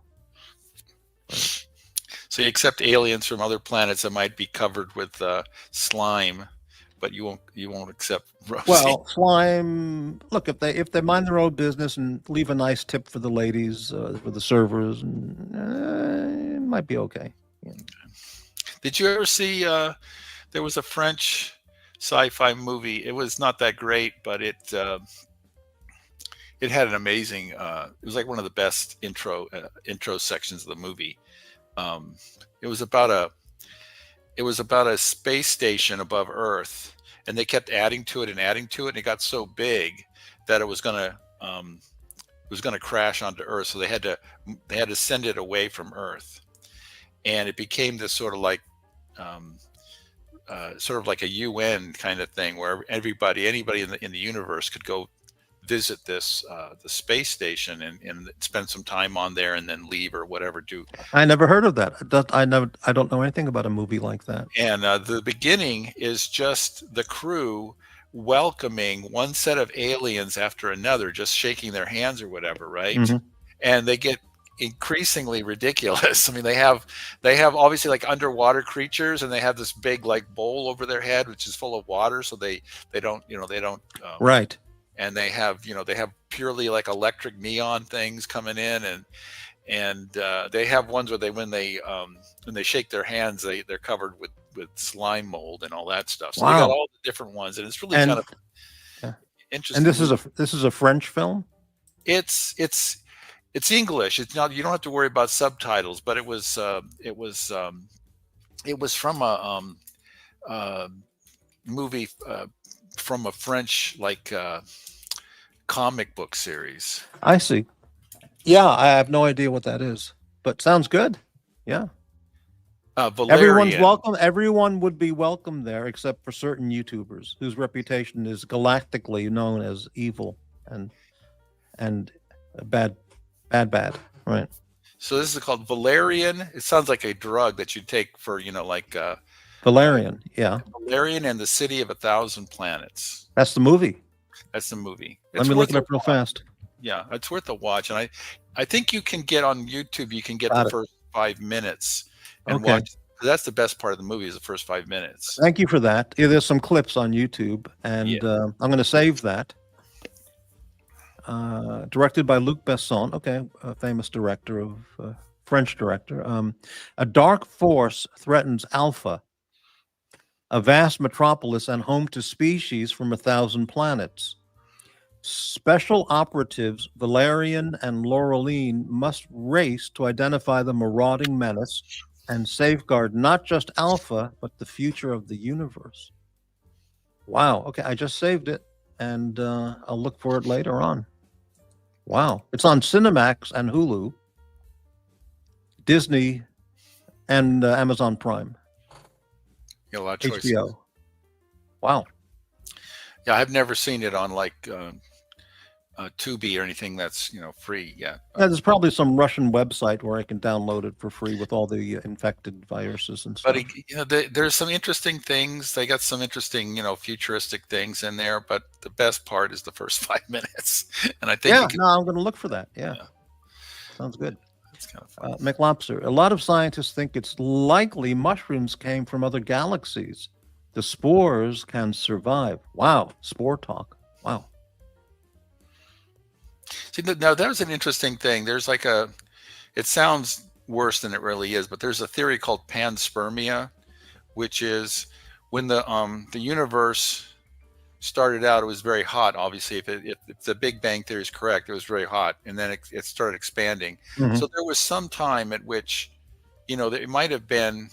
So you accept aliens from other planets that might be covered with slime, but you won't accept Rosie. Well, slime. Look, if they mind their own business and leave a nice tip for the ladies, for the servers, and it might be okay. Yeah. Did you ever see? There was a French sci-fi movie. It was not that great, but it had an amazing. It was like one of the best intro sections of the movie. It was about a space station above Earth, and they kept adding to it, and it got so big that it was gonna crash onto Earth. So they had to send it away from Earth, and it became this sort of like a UN kind of thing where anybody in the universe could go visit this the space station and spend some time on there and then leave or whatever. I never heard of that. I don't know anything about a movie like that. And the beginning is just the crew welcoming one set of aliens after another, just shaking their hands or whatever, right? Mm-hmm. And they get increasingly ridiculous. I mean, they have obviously like underwater creatures, and they have this big like bowl over their head which is full of water, so they don't right. And they have purely like electric neon things coming in, and they have ones where when they shake their hands, they're covered with slime mold and all that stuff. So They got all the different ones, and it's really kind of interesting. And this is a French film? It's English. It's not. You don't have to worry about subtitles. But it was from a movie from a French comic book series. I see. Yeah, I have no idea what that is, but sounds good. Yeah. Valerian. Everyone's welcome. Everyone would be welcome there, except for certain YouTubers whose reputation is galactically known as evil and and bad, bad. Right. So this is called valerian. It sounds like a drug that you take for, like Valerian. Yeah, Valerian and the City of a Thousand Planets. that's the movie. That's the movie. Let It's me look worth it a up real watch. fast. Yeah, it's worth a watch. And I think you can get on YouTube. You can get Got the it. first 5 minutes and Okay. watch. That's the best part of the movie is the first 5 minutes. Thank you for that. Yeah, there's some clips on YouTube, and Yeah. I'm going to save that. Directed by Luc Besson. Okay, a famous director of French director. A dark force threatens Alpha, a vast metropolis and home to species from 1,000 planets. Special operatives Valerian and Laureline must race to identify the marauding menace and safeguard not just Alpha, but the future of the universe. Wow. Okay, I just saved it, and I'll look for it later on. Wow. It's on Cinemax and Hulu, Disney, and Amazon Prime, You got a lot of choices. HBO. Wow. Yeah, I've never seen it on like Tubi or anything that's free yet. Yeah, there's probably some Russian website where I can download it for free with all the infected viruses and stuff. But there's some interesting things. They got some interesting, futuristic things in there. But the best part is the first 5 minutes, and I think Yeah, no, I'm going to look for that. Yeah. Sounds good. it's kind of fun. McLobster, a lot of scientists think it's likely mushrooms came from other galaxies. The spores can survive. Wow, spore talk. Wow. See, now that was an interesting thing. There's like it sounds worse than it really is, but there's a theory called panspermia, which is when the universe started out, it was very hot. Obviously, if the Big Bang theory is correct, it was very hot, and then it started expanding. Mhm. So there was some time at which, it might have been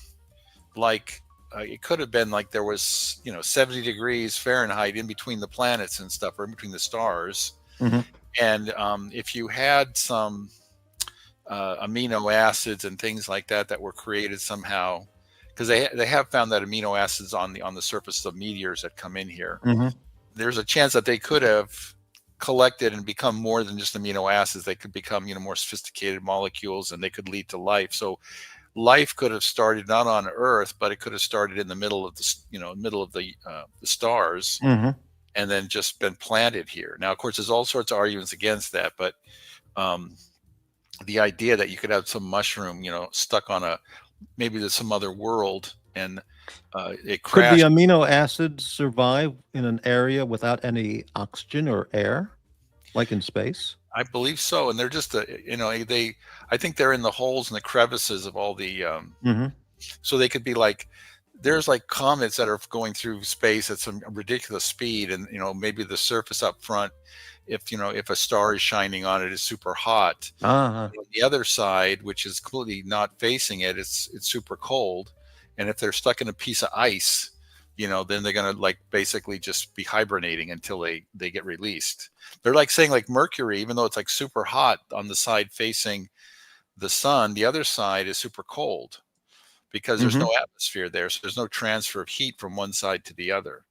like it could have been like there was 70 degrees Fahrenheit in between the planets and stuff, or in between the stars. Mhm. And if you had some amino acids and things like that were created somehow, because they have found that amino acids on the surface of meteors that come in here, Mhm. there's a chance that they could have collected and become more than just amino acids. They could become more sophisticated molecules, and they could lead to life. So life could have started not on Earth, but it could have started in the middle of the stars. Mhm. And then just been planted here. Now, of course, there's all sorts of arguments against that, but the idea that you could have some mushroom, stuck on maybe there's some other world, and it Could the crashed. amino acids survive in an area without any oxygen or air, like in space? I believe so, and they're just I think they're in the holes and the crevices of all the Mhm. so they could be like. There's like comets that are going through space at some ridiculous speed, and maybe the surface up front, if a star is shining on it, is super hot. Uh-huh. On the other side, which is completely not facing it, it's super cold. And if they're stuck in a piece of ice, then they're gonna like basically just be hibernating until they get released. They're like saying like Mercury, even though it's like super hot on the side facing the sun, the other side is super cold, because there's no atmosphere there. So there's no transfer of heat from one side to the other.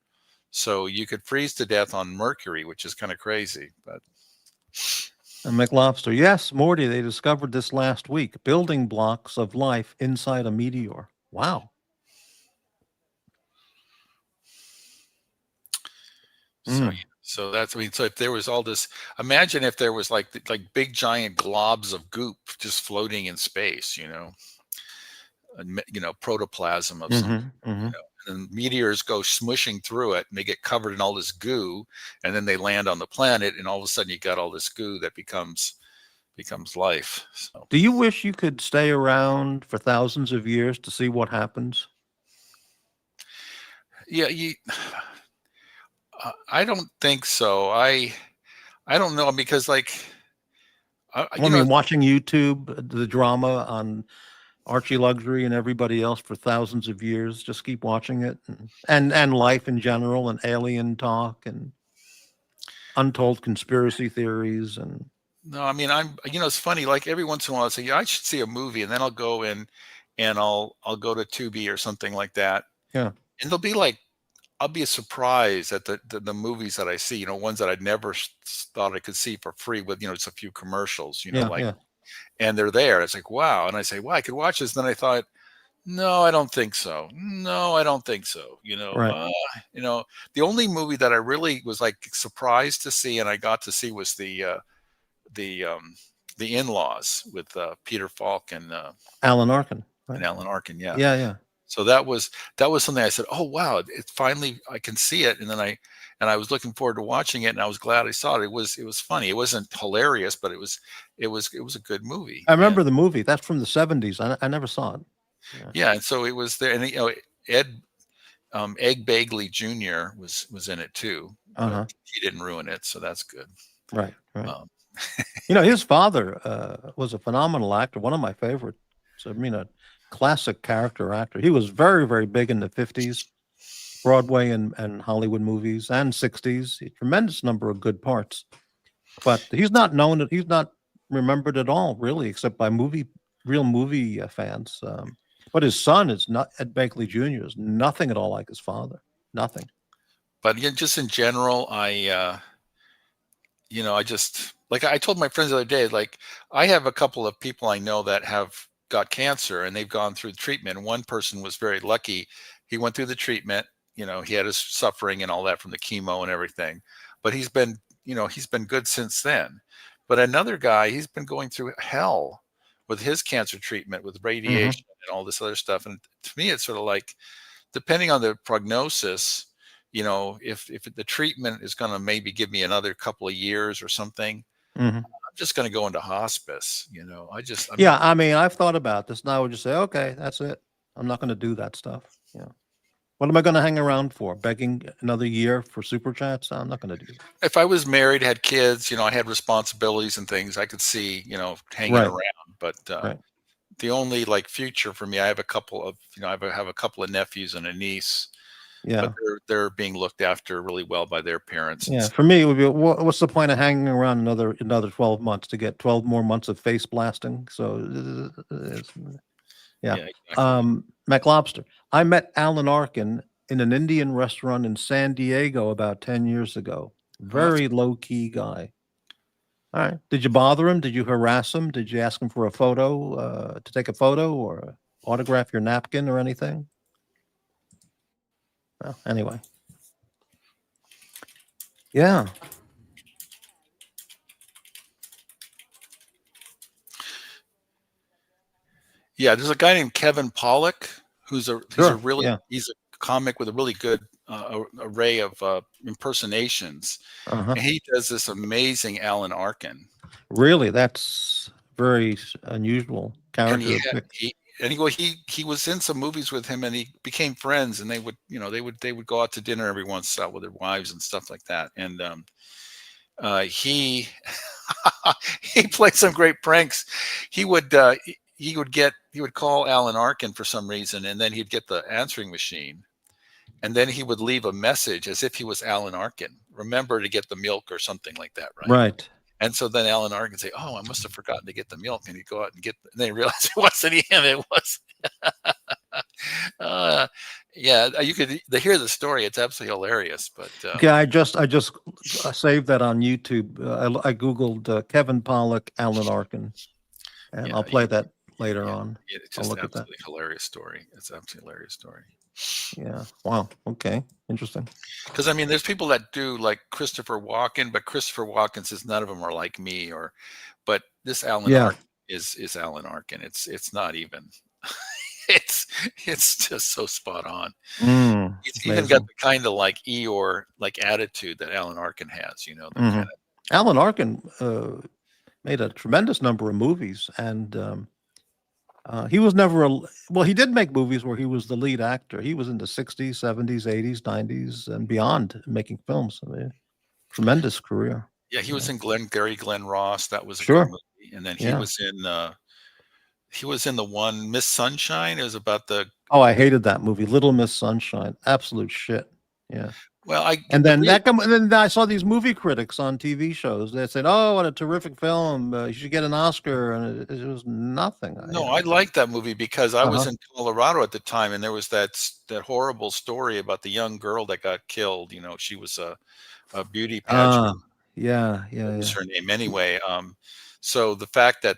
So you could freeze to death on Mercury, which is kind of crazy. But And McLobster, yes, Morty, they discovered this last week. Building blocks of life inside a meteor. Wow. so that's, so if there was all this, imagine if there was like big giant globs of goop just floating in space, protoplasm of some, and meteors go smushing through it, and they get covered in all this goo, and then they land on the planet, and all of a sudden you got all this goo that becomes life. So Do you wish you could stay around for thousands of years to see what happens? yeah, I don't think so. I don't know, because like I mean, watching YouTube, the drama on Archie Luxury and everybody else for thousands of years, just keep watching it, and life in general, and alien talk, and untold conspiracy theories, and No, I mean, it's funny, like every once in a while I say, yeah, I should see a movie, and then I'll go in and I'll go to Tubi or something like that. Yeah. And there'll be like I'll be surprised at the movies that I see, ones that I'd never thought I could see for free with, just a few commercials, Yeah, like, yeah. and they're there. It's like, wow. And I say, wow, I could watch this. Then I thought, no, I don't think so. No, I don't think so. Right. The only movie that I really was like surprised to see and I got to see was the um, the In-Laws with Peter Falk Alan Arkin. Right. and Alan Arkin. Yeah. Yeah, yeah. So that was something I said, oh wow, it finally I can see it. And I was looking forward to watching it, and I was glad I saw it. It was funny. It wasn't hilarious, but it was a good movie. I remember the movie. That's from the 70s. I never saw it. Yeah, and so it was there, and Ed Egg Bagley Jr. was in it too, Uh-huh. but he didn't ruin it, so that's good. Right, right. Um, His father was a phenomenal actor, one of my favorites. So, a classic character actor. He was very, very big in the 50s, Broadway and Hollywood movies, and 60s. A tremendous number of good parts. But he's not known, he's not remembered at all, really, except by real movie fans. But his son is not, Ed Begley Jr. is nothing at all like his father. Nothing. but yeah, just in general, I just like I told my friends the other day, like I have a couple of people I know that have got cancer and they've gone through treatment. One person was very lucky; he went through the treatment. He had his suffering and all that from the chemo and everything, but he's been good since then. But another guy, he's been going through hell with his cancer treatment with Hmm. radiation and all this other stuff. And to me, it's sort of like depending on the prognosis, if the treatment is going to maybe give me another couple of years or something, Hmm. I'm just going to go into hospice. I'm Yeah, not. I've thought about this. Now I would just say, okay, that's it. I'm not going to do that stuff. Yeah. What am I going to hang around for? Begging another year for super chats? I'm not going to do that. If I was married, had kids, I had responsibilities and things, I could see, hanging Right, around. But right. the only like future for me, I have a couple of, I have a couple of nephews and a niece, but Yeah. they're being looked after really well by their parents and Yeah. stuff. For me, it would be what's the point of hanging around another 12 months to get 12 more months of face blasting? So, yeah. Yeah, exactly. McLobster. I met Alan Arkin in an Indian restaurant in San Diego about 10 years ago. Oh, that's Very low key guy. All right. Did you bother him? Did you harass him? Did you ask him for a photo, to take a photo or autograph your napkin or anything? Well, anyway. Yeah. Yeah, there's a guy named Kevin Pollock Sure. Yeah. he's a comic with a really good array of impersonations, Uh-huh. and he does this amazing Alan Arkin. Really, that's very unusual And character he to had pick. he was in some movies with him, and he became friends, and they would go out to dinner every once with their wives and stuff like that. And he he played some great pranks. He would he would call Alan Arkin for some reason, and then he'd get the answering machine, and then he would leave a message as if he was Alan Arkin. Remember to get the milk or something like that, right? Right. And so then Alan Arkin would say, "Oh, I must have forgotten to get the milk," and he'd go out and and then he realized it wasn't him. It was. uh, yeah, you could hear the story. It's absolutely hilarious. But Okay, I just saved that on YouTube. I googled Kevin Pollock, Alan Arkin, and yeah, I'll play that later yeah, on. it's I'll just look at that. absolutely hilarious story. It's absolutely hilarious story. Yeah. Wow. Okay. Interesting. Because I mean, there's people that do like Christopher Walken, but Christopher Walken says none of them are like me. But this Alan Yeah. Arkin is Alan Arkin. It's not even. it's it's just so spot on. He's even got Amazing. the kind of like Eeyore like attitude that Alan Arkin has. The Hmm. kind of Alan Arkin made a tremendous number of movies, and he was never well. He did make movies where he was the lead actor. He was in the 60s, 70s, 80s, 90s, and beyond making films. I mean, tremendous career. yeah. He was Yeah. in Glenn Ross. That was a good Sure. movie. And then he Yeah. was in the one Miss Sunshine. It was about the Oh, I hated that movie, Little Miss Sunshine. Absolute shit. Yeah. Well, And then and then I saw these movie critics on TV shows that said, "Oh, what a terrific film! You should get an Oscar," and it was nothing. No, I liked that movie because I was Uh-huh. in Colorado at the time, and there was that horrible story about the young girl that got killed. You know, she was a beauty pageant. Yeah, What was yeah. her name anyway? So the fact that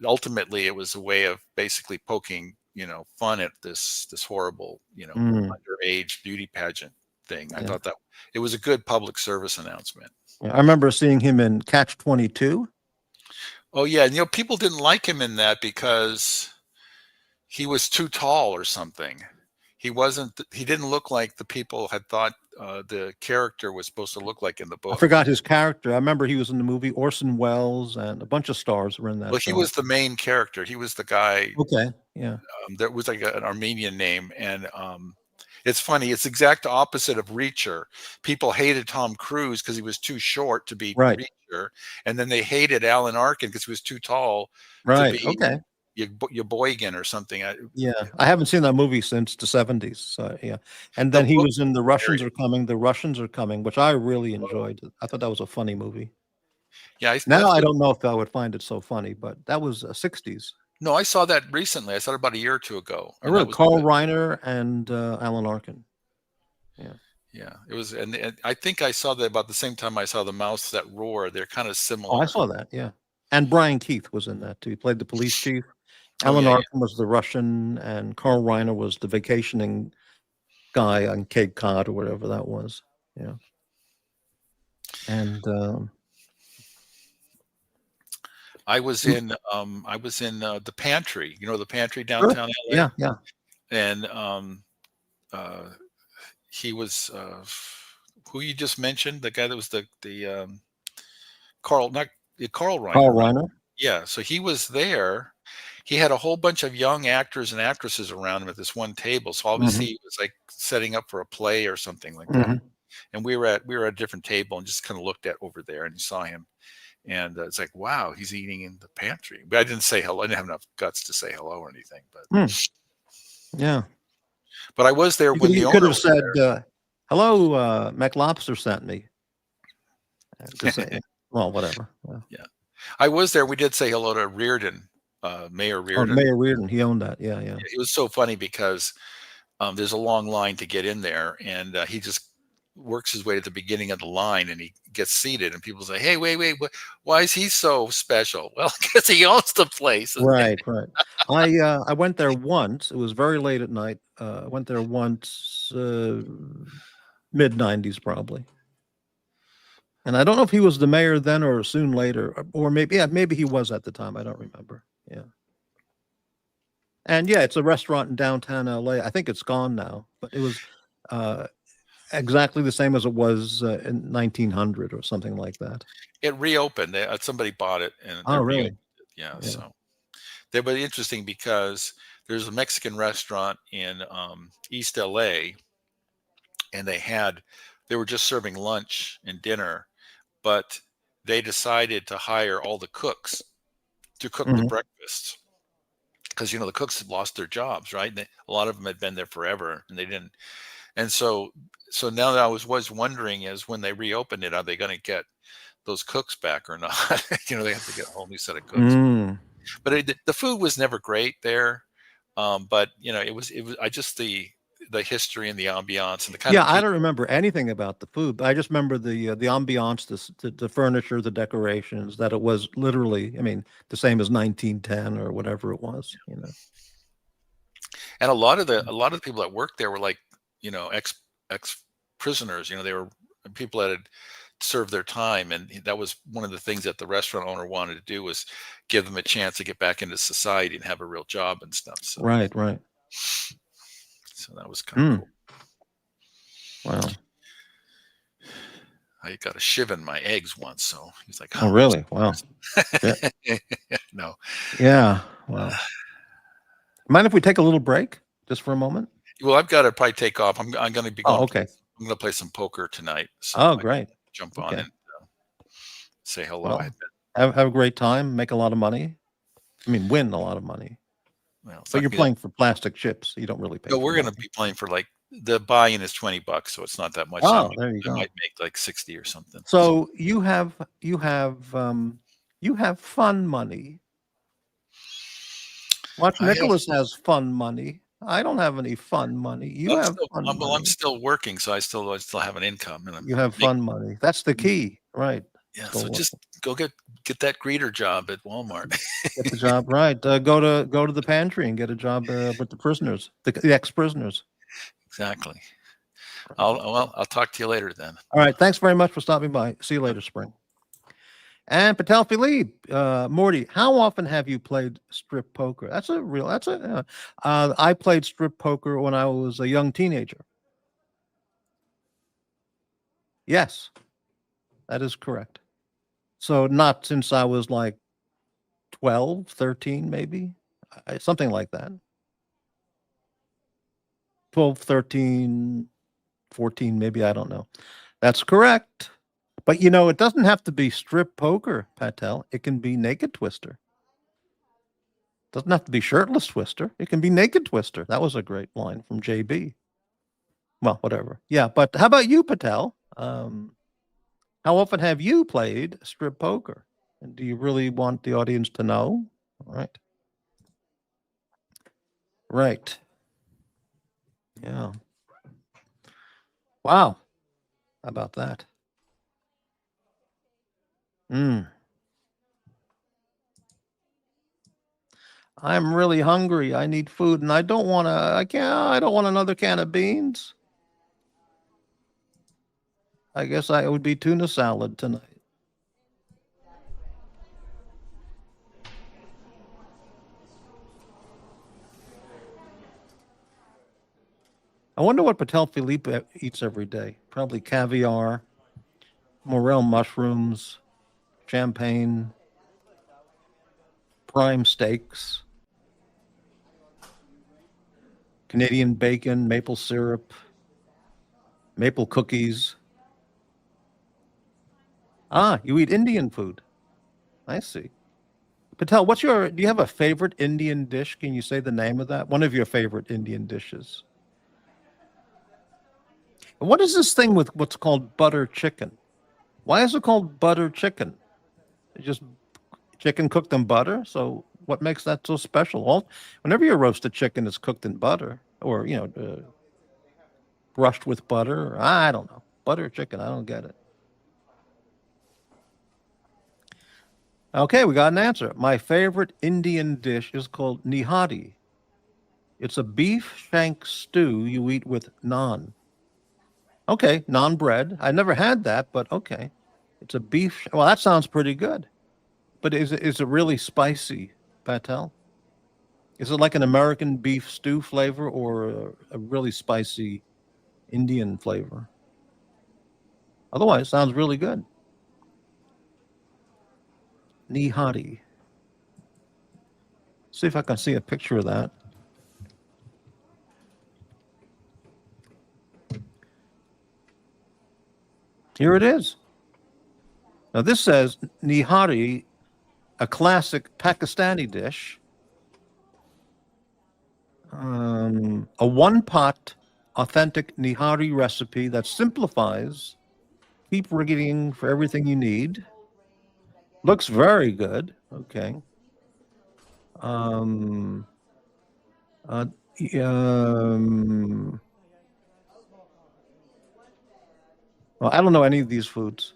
ultimately it was a way of basically poking, fun at this horrible, underage beauty pageant thing. I Yeah. thought that it was a good public service announcement. Yeah, I remember seeing him in Catch 22. Oh yeah, and people didn't like him in that because he was too tall or something. He wasn't. He didn't look like the people had thought the character was supposed to look like in the I book. forgot his character. I remember he was in the movie. Orson Welles and a bunch of stars were in that Well, he film. was the main character. He was the guy. Okay, yeah. That was like an Armenian name, and it's funny. It's exact opposite of Reacher. People hated Tom Cruise because he was too short to be Right. Reacher, and then they hated Alan Arkin because he was too tall to Right. be Okay. your Boygan or something. Yeah, I haven't seen that movie since the 70s. So yeah, and The then he book was in The Russians Are Coming. The Russians Are Coming, which I really enjoyed. I thought that was a funny movie. Yeah, Now I don't know if I would find it so funny, but that was 60s. No, I saw that recently. I saw it about a year or two ago. I read Carl Reiner and Alan Arkin. Yeah. Yeah, it was, and I think I saw that about the same time I saw The Mouse That Roared. They're kind of similar. Oh, I saw that. Yeah, and Brian Keith was in that too. He played the police chief. Oh, Alan yeah, Arkin was the Russian, and Carl Reiner was the vacationing guy on Cape Cod or whatever that was. Yeah, and I was in the Pantry. You know, the Pantry downtown LA. Yeah, yeah. And he was who you just mentioned, the guy that was the Carl Reiner. Carl Reiner. Yeah, so he was there. He had a whole bunch of young actors and actresses around him at this one table. So obviously he was like setting up for a play or something like that. And we were at a different table and just kind of looked at over there and saw him. And it's like, wow, he's eating in the pantry. But I didn't say hello. I didn't have enough guts to say hello or anything. But yeah. But I was there when the owner could have said, "Hello, McLobster sent me." Just say, well, whatever. Yeah, I was there. We did say hello to Reardon, Mayor Reardon. Oh, Mayor Reardon, he owned that. Yeah, yeah. It was so funny because there's a long line to get in there, and he just works his way to the beginning of the line, and he gets seated, and people say, "Hey, wait, why is he so special?" Well, because he owns the place. Right. I went there once. It was very late at night. I went there once, mid-90s probably. And I don't know if he was the mayor then or soon later, or maybe he was at the time. I don't remember. Yeah. And yeah, it's a restaurant in downtown LA. I think it's gone now, but it was exactly the same as it was in 1900 or something like that. It reopened. Somebody bought it, and really? Yeah. So they were interesting because there's a Mexican restaurant in East LA, and they were just serving lunch and dinner, but they decided to hire all the cooks to cook the breakfasts because the cooks had lost their jobs, right? A lot of them had been there forever, and they didn't. And so now that I was wondering is when they reopened it, are they going to get those cooks back or not? They have to get a whole new set of cooks. But the food was never great there. But it was I just the history and the ambiance and the kind of I don't remember anything about the food, but I just remember the ambiance, the furniture, the decorations, that it was literally, the same as 1910 or whatever it was, And a lot of the people that worked there were like, ex prisoners. They were people that had served their time, and that was one of the things that the restaurant owner wanted to do, was give them a chance to get back into society and have a real job and stuff. So. Right. So that was kind of cool. Wow. I got a shiv in my eggs once, so he's like, "Oh, really? Wow." No. Yeah. Wow. Mind if we take a little break just for a moment? Well, I've got to probably take off. I'm going to be going. Oh, okay. I'm going to play some poker tonight. So great. Jump on and say hello. Well, have a great time. Make a lot of money. Win a lot of money. Well, but you're playing for plastic chips. So you don't really pay. No, we're going to be playing for like The buy-in is $20, so it's not that much. Oh, there you I go. might make like 60 or something. So you have fun money. Watch, Nicholas has fun money. I don't have any fun money. You have fun Well, I'm money. still working, so I still have an income, and You have fun money. That's the key, right? yeah. So So just go get that greeter job at Walmart. get the job right. Go to the pantry and get a job with the prisoners, the ex-prisoners. Exactly. I'll talk to you later then. All right. Thanks very much for stopping by. See you later, Spring. And Patel Philippe, Morty, how often have you played strip poker? I played strip poker when I was a young teenager. Yes, that is correct. So not since I was like 12, 13, maybe, something like that. 12, 13, 14, maybe, I don't know. That's correct. But you know, it doesn't have to be strip poker, Patel. It can be naked twister. Doesn't have to be shirtless twister. It can be naked twister. That was a great line from JB. Well, whatever. Yeah, but how about you, Patel? How often have you played strip poker? And do you really want the audience to know? All right. Right. Yeah. Wow. How about that? I'm really hungry. I need food, and I don't want another can of beans. I guess it would be tuna salad tonight. I wonder what Patel Philippe eats every day. Probably caviar, morel mushrooms, champagne, prime steaks, Canadian bacon, maple syrup, maple cookies. Ah, you eat Indian food. I see. Patel, do you have a favorite Indian dish? Can you say the name of that? One of your favorite Indian dishes. And what is this thing with what's called butter chicken? Why is it called butter chicken? It's just chicken cooked in butter? So what makes that so special? Well, whenever you roast a chicken, it's cooked in butter or, brushed with butter. Or, I don't know. Butter chicken. I don't get it. Okay, we got an answer. My favorite Indian dish is called nihari. It's a beef shank stew you eat with naan. Okay, naan bread. I never had that, but okay. It's a beef. Well, that sounds pretty good. But is it really spicy, Patel? Is it like an American beef stew flavor or a really spicy Indian flavor? Otherwise, it sounds really good. Nihari. See if I can see a picture of that. Here it is. Now this says nihari, a classic Pakistani dish. A one-pot authentic nihari recipe that simplifies. Keep rigging for everything you need. Looks very good. Okay. Um, uh, um, well, I don't know any of these foods.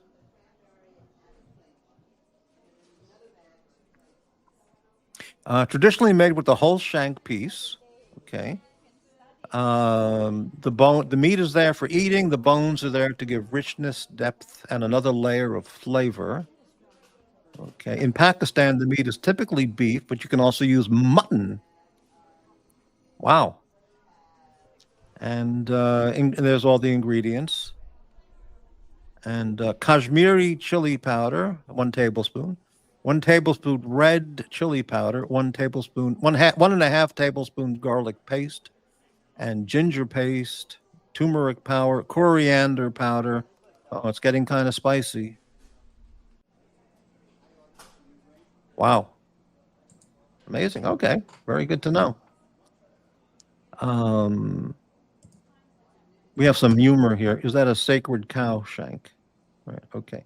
Traditionally made with the whole shank piece. Okay. The meat is there for eating. The bones are there to give richness, depth, and another layer of flavor. Okay. In Pakistan, the meat is typically beef, but you can also use mutton. Wow. And there's all the ingredients. And Kashmiri chili powder, 1 tablespoon. 1 tablespoon red chili powder, 1 tablespoon, 1.5 tablespoons garlic paste, and ginger paste, turmeric powder, coriander powder. Oh, it's getting kind of spicy. Wow. Amazing. Okay. Very good to know. We have some humor here. Is that a sacred cow shank? Right. Okay.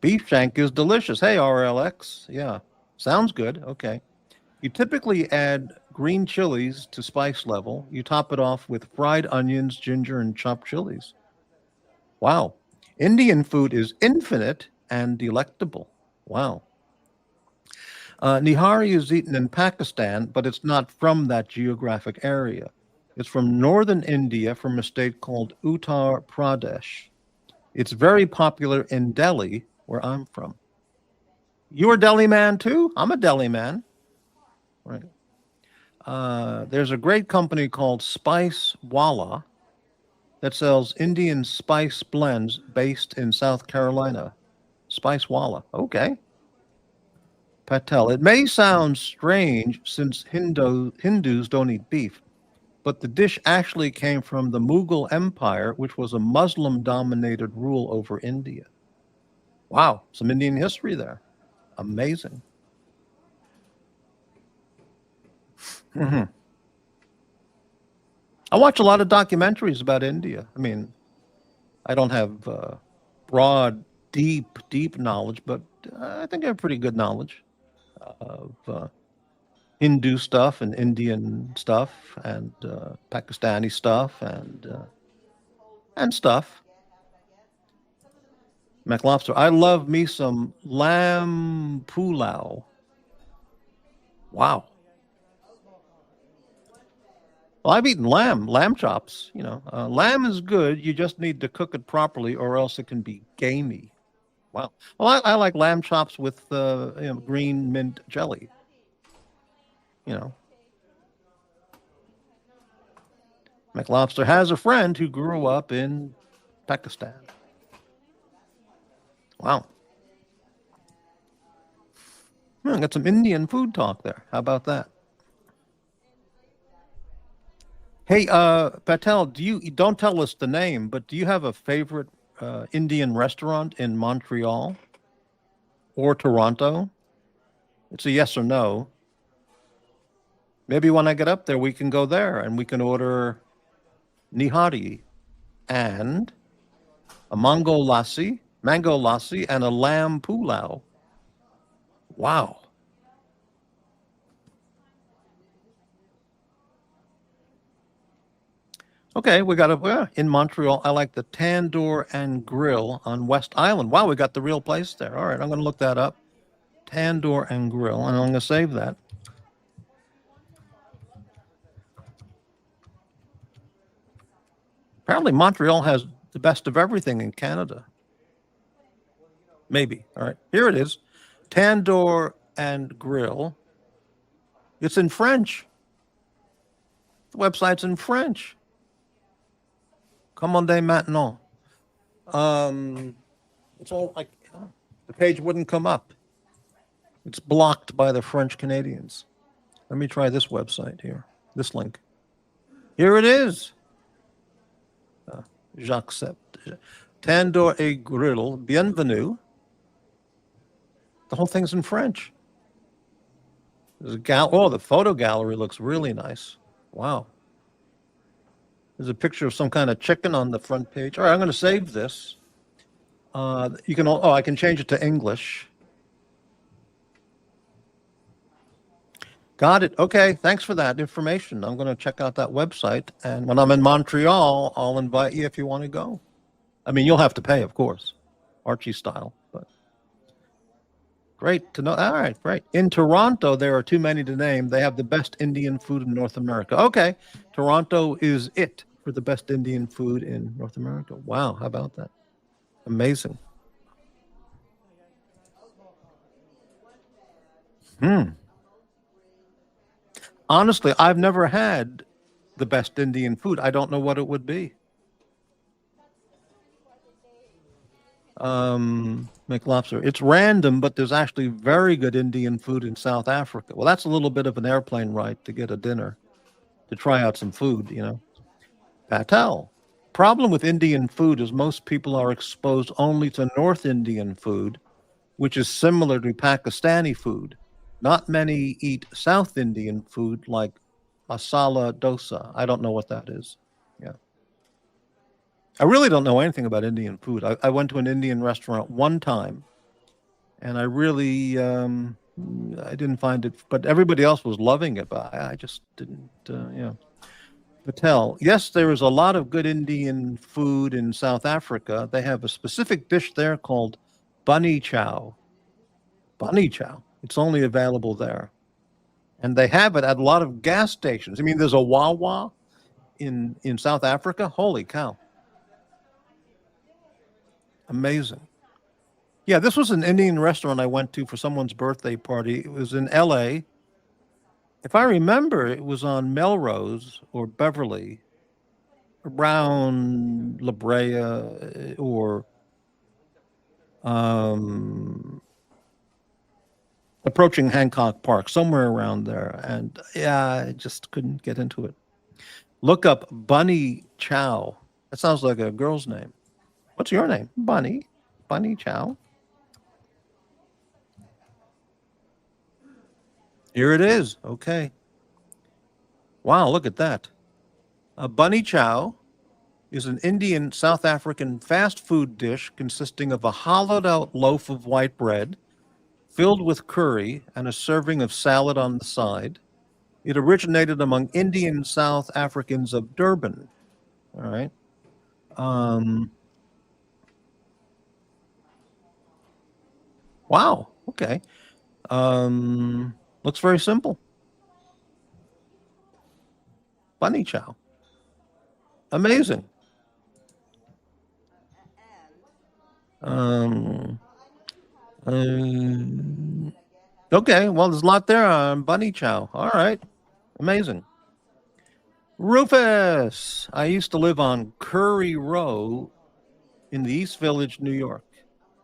Beef shank is delicious. Hey, RLX. Yeah. Sounds good. Okay. You typically add green chilies to spice level. You top it off with fried onions, ginger, and chopped chilies. Wow. Indian food is infinite and delectable. Wow. Nihari is eaten in Pakistan, but it's not from that geographic area. It's from northern India, from a state called Uttar Pradesh. It's very popular in Delhi, where I'm from. You're a Delhi man too? I'm a Delhi man. Right. There's a great company called Spice Walla that sells Indian spice blends based in South Carolina. Spice Walla. Okay. Patel. It may sound strange since Hindus don't eat beef, but the dish actually came from the Mughal Empire, which was a Muslim dominated rule over India. Wow, some Indian history there. Amazing. Hmm. I watch a lot of documentaries about India. I mean, I don't have broad, deep knowledge, but I think I have pretty good knowledge of Hindu stuff and Indian stuff and Pakistani stuff and stuff. McLobster. I love me some lamb pulao. Wow. Well, I've eaten lamb chops. You know, lamb is good. You just need to cook it properly, or else it can be gamey. Wow. Well, I like lamb chops with green mint jelly. You know, McLobster has a friend who grew up in Pakistan. Wow. Got some Indian food talk there. How about that? Hey, Patel, don't tell us the name, but do you have a favorite Indian restaurant in Montreal or Toronto? It's a yes or no. Maybe when I get up there, we can go there and we can order nihari and a mango lassi, and a lamb pulao. Wow. Okay, we got in Montreal. I like the Tandoor and Grill on West Island. Wow, we got the real place there. All right, I'm going to look that up. Tandoor and Grill, and I'm going to save that. Apparently, Montreal has the best of everything in Canada. Maybe. All right, here it is. Tandoor and Grill. It's in French. The website's in French. Commandez maintenant. It's all like the page wouldn't come up. It's blocked by the French Canadians. Let me try this website here. This link. Here it is. J'accepte. Tandoor et Grill. Bienvenue. The whole thing's in French. There's a the photo gallery looks really nice. Wow. There's a picture of some kind of chicken on the front page. All right, I'm going to save this. You can. I can change it to English. Got it. Okay, thanks for that information. I'm going to check out that website, and when I'm in Montreal, I'll invite you if you want to go. I mean, you'll have to pay, of course, Archie style, but great to know. All right, great. In Toronto, there are too many to name. They have the best Indian food in North America. Okay, Toronto is it for the best Indian food in North America. Wow, how about that? Amazing. Honestly, I've never had the best Indian food. I don't know what it would be. McLobster. It's random, but there's actually very good Indian food in South Africa. Well, that's a little bit of an airplane ride to get a dinner, to try out some food, you know. Patel. Problem with Indian food is most people are exposed only to North Indian food, which is similar to Pakistani food. Not many eat South Indian food like masala dosa. I don't know what that is. Yeah. I really don't know anything about Indian food. I went to an Indian restaurant one time, and I really I didn't find it, but everybody else was loving it. But I just didn't, Patel. Yes, there is a lot of good Indian food in South Africa. They have a specific dish there called bunny chow. Bunny chow. It's only available there. And they have it at a lot of gas stations. I mean, there's a Wawa in South Africa. Holy cow. Amazing. Yeah, this was an Indian restaurant I went to for someone's birthday party. It was in LA. If I remember, it was on Melrose or Beverly, around La Brea or approaching Hancock Park, somewhere around there. And yeah, I just couldn't get into it. Look up Bunny Chow. That sounds like a girl's name. What's your name? Bunny. Bunny Chow. Here it is. Okay. Wow, look at that. A bunny chow is an Indian South African fast food dish consisting of a hollowed out loaf of white bread filled with curry and a serving of salad on the side. It originated among Indian South Africans of Durban. All right. Wow. Okay. Looks very simple. Bunny chow. Amazing. Okay, well, there's a lot there on bunny chow. All right. Amazing. Rufus, I used to live on Curry Row in the East Village, New York.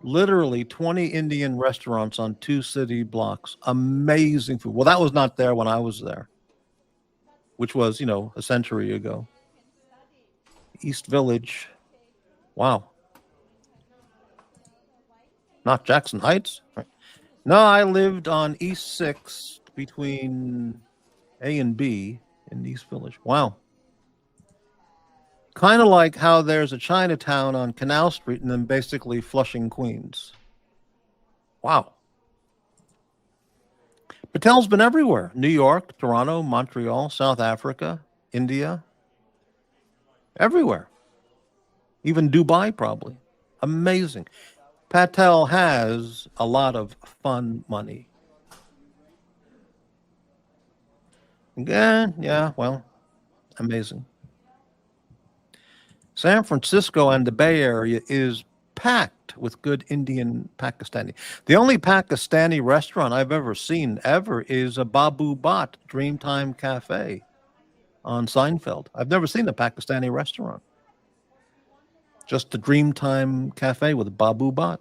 Literally 20 Indian restaurants on 2 city blocks. Amazing food. Well, that was not there when I was there, which was, a century ago. East Village. Wow. Not Jackson Heights? Right. No, I lived on East 6th between A and B in East Village. Wow. Kind of like how there's a Chinatown on Canal Street and then basically Flushing, Queens. Wow. Patel's been everywhere. New York, Toronto, Montreal, South Africa, India. Everywhere. Even Dubai, probably. Amazing. Patel has a lot of fun money. Again, yeah, well, amazing. San Francisco and the Bay Area is packed with good Indian Pakistani. The only Pakistani restaurant I've ever seen is a Babu Bhat Dreamtime Cafe on Seinfeld. I've never seen a Pakistani restaurant. Just the Dreamtime Cafe with Babu Bhat.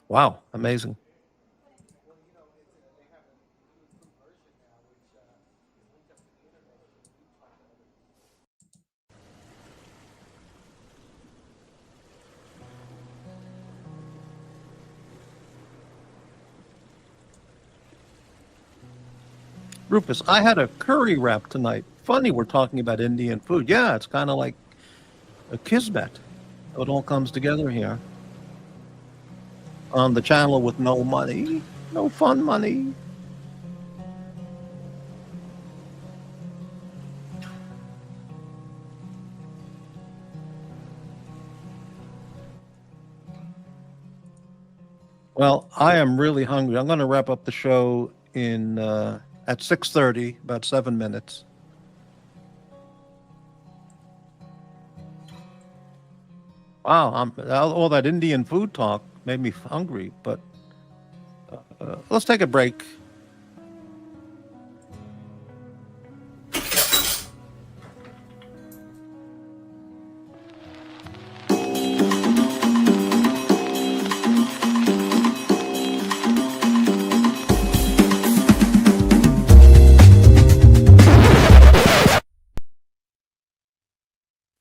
Wow, amazing. Rufus, I had a curry wrap tonight. Funny we're talking about Indian food. Yeah, it's kind of like a kismet. It all comes together here. On the channel with no money, no fun money. Well, I am really hungry. I'm going to wrap up the show at 6:30, about 7 minutes. Wow, all that Indian food talk made me hungry, but let's take a break.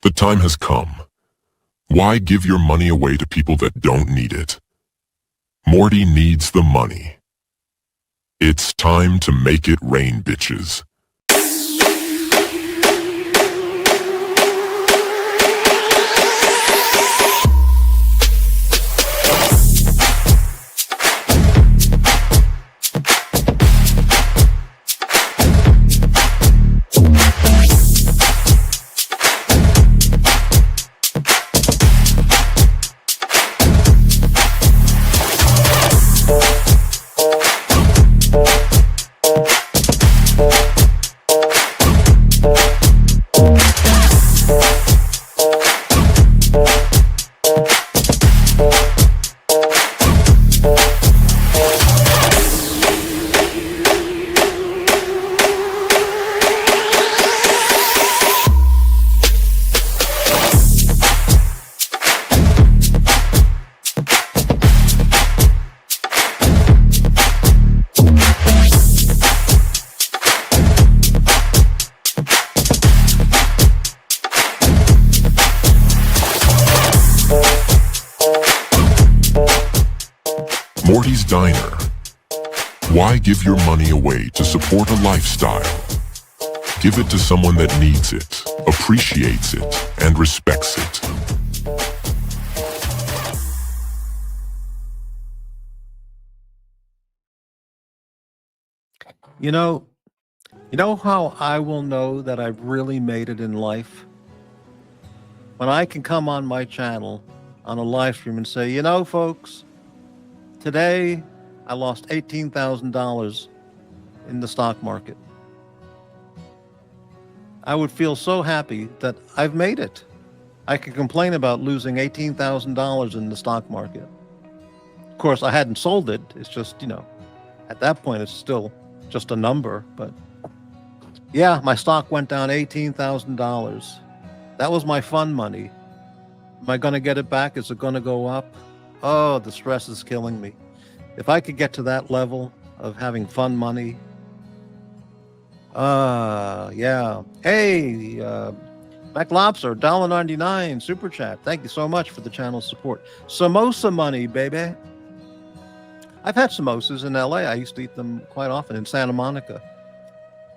The time has come. Why give your money away to people that don't need it? Morty needs the money. It's time to make it rain, bitches. Morty's Diner. Why give your money away to support a lifestyle? Give it to someone that needs it, appreciates it, and respects it. You know how I will know that I've really made it in life? When I can come on my channel on a live stream and say, you know, folks, today I lost $18,000 in the stock market. I would feel so happy that I've made it. I could complain about losing $18,000 in the stock market. Of course, I hadn't sold it. It's just, at that point, it's still just a number. But yeah, my stock went down $18,000. That was my fun money. Am I going to get it back? Is it going to go up? Oh, the stress is killing me. If I could get to that level of having fun money. Yeah. Hey, Mac Lobster, $1.99 super chat. Thank you so much for the channel support. Samosa money, baby. I've had samosas in LA. I used to eat them quite often in Santa Monica.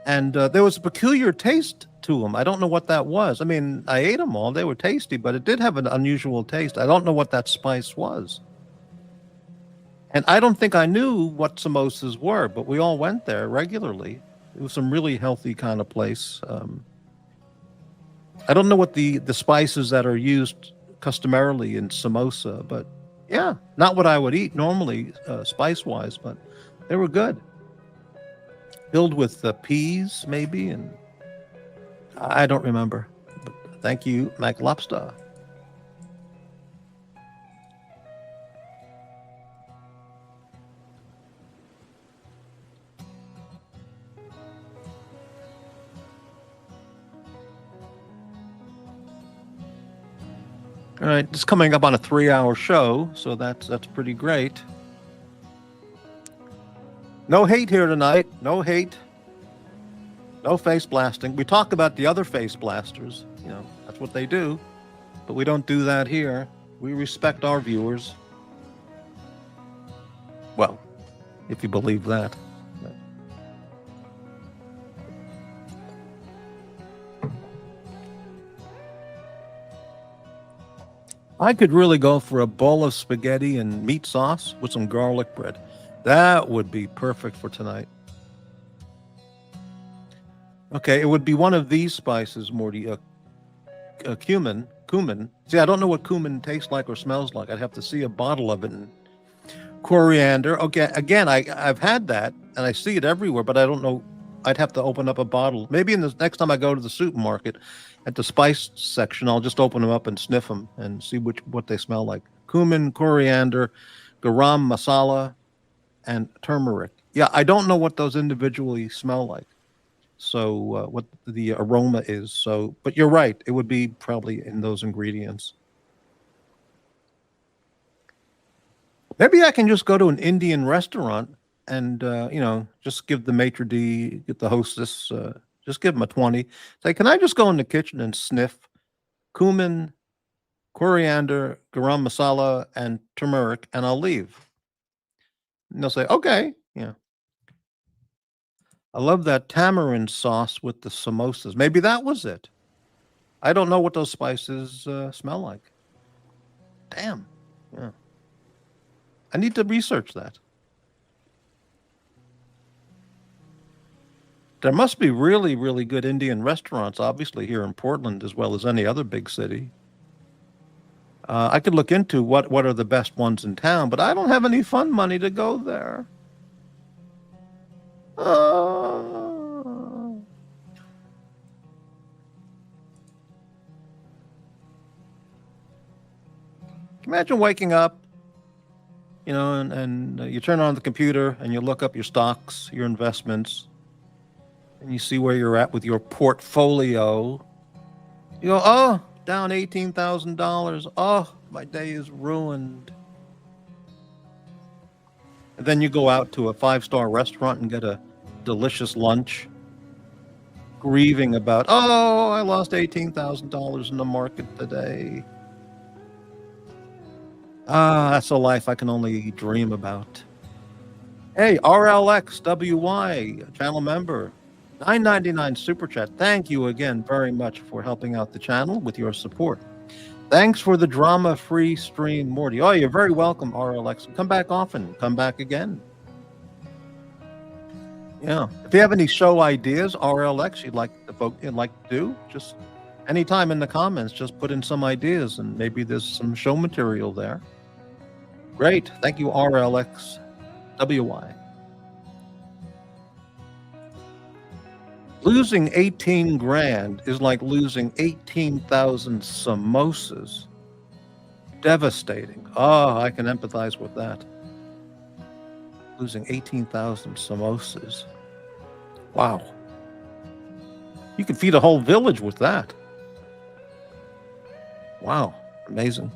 And there was a peculiar taste to them. I don't know what that was. I mean, I ate them all. They were tasty, but it did have an unusual taste. I don't know what that spice was. And I don't think I knew what samosas were, but we all went there regularly. It was some really healthy kind of place. I don't know what the spices that are used customarily in samosa, but yeah, not what I would eat normally spice-wise, but they were good. Filled with peas, maybe, and I don't remember. But thank you, Mac Lobster. All right, it's coming up on a 3-hour show, so that's pretty great. No hate here tonight. No hate. No face blasting. We talk about the other face blasters. That's what they do. But we don't do that here. We respect our viewers. Well, if you believe that. I could really go for a bowl of spaghetti and meat sauce with some garlic bread. That would be perfect for tonight. Okay, it would be one of these spices, Morty. Cumin. See, I don't know what cumin tastes like or smells like. I'd have to see a bottle of it. And coriander. Okay, again, I've had that, and I see it everywhere, but I don't know. I'd have to open up a bottle. Maybe in the next time I go to the supermarket, at the spice section, I'll just open them up and sniff them and see what they smell like. Cumin, coriander, garam masala, and turmeric. Yeah, I don't know what those individually smell like. So what the aroma is. So, but you're right. It would be probably in those ingredients. Maybe I can just go to an Indian restaurant and, just give the maitre d', get the hostess, just give them a 20. Say, can I just go in the kitchen and sniff cumin, coriander, garam masala, and turmeric, and I'll leave. And they'll say, okay. Yeah. I love that tamarind sauce with the samosas. Maybe that was it. I don't know what those spices smell like. Damn. Yeah. I need to research that. There must be really, really good Indian restaurants, obviously, here in Portland, as well as any other big city. I could look into what are the best ones in town, but I don't have any fun money to go there. Imagine waking up, and you turn on the computer and you look up your stocks, your investments, and you see where you're at with your portfolio. You go, oh, down $18,000. Oh, my day is ruined. And then you go out to a 5-star restaurant and get a delicious lunch, grieving about, oh, I lost $18,000 in the market today. That's a life I can only dream about. Hey, RLXWY, channel member, 9.99 super chat. Thank you again very much for helping out the channel with your support. Thanks for the drama-free stream, Morty. Oh, you're very welcome, RLX. Come back often. Come back again. Yeah. If you have any show ideas, RLX, you'd like to do, just anytime in the comments, just put in some ideas, and maybe there's some show material there. Great. Thank you, RLXWY. Losing 18 grand is like losing 18,000 samosas. Devastating. Oh, I can empathize with that. Losing 18,000 samosas. Wow. You could feed a whole village with that. Wow. Amazing.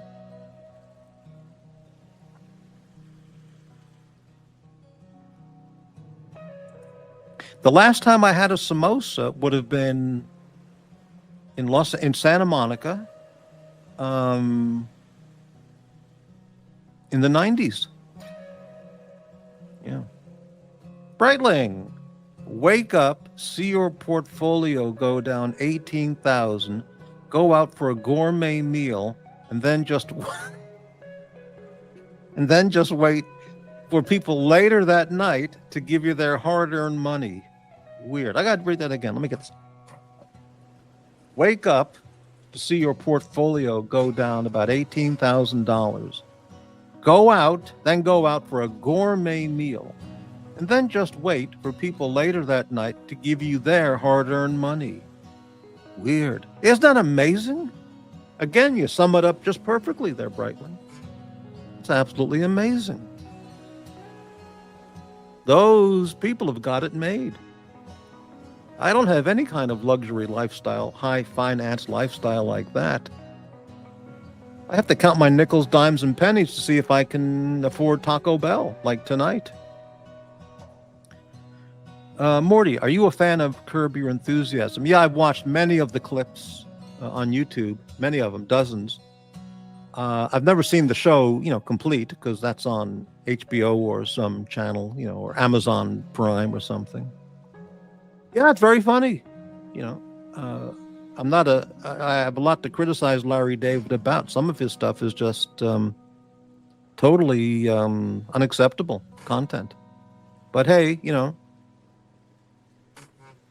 The last time I had a samosa would have been in Santa Monica, in the 90s. Yeah. Breitling, wake up, see your portfolio go down 18,000, go out for a gourmet meal, and then just wait for people later that night to give you their hard-earned money. Weird. I got to read that again. Let me get this. Wake up to see your portfolio go down about $18,000. Go out for a gourmet meal, and then just wait for people later that night to give you their hard-earned money. Weird. Isn't that amazing? Again, you sum it up just perfectly there, Brightling. It's absolutely amazing. Those people have got it made. I don't have any kind of luxury lifestyle, high finance lifestyle like that. I have to count my nickels, dimes, and pennies to see if I can afford Taco Bell, like tonight. Morty, are you a fan of Curb Your Enthusiasm? Yeah, I've watched many of the clips on YouTube, many of them, dozens. I've never seen the show, complete, because that's on HBO or some channel, or Amazon Prime or something. Yeah, it's very funny. I have a lot to criticize Larry David about. Some of his stuff is just totally unacceptable content. But hey,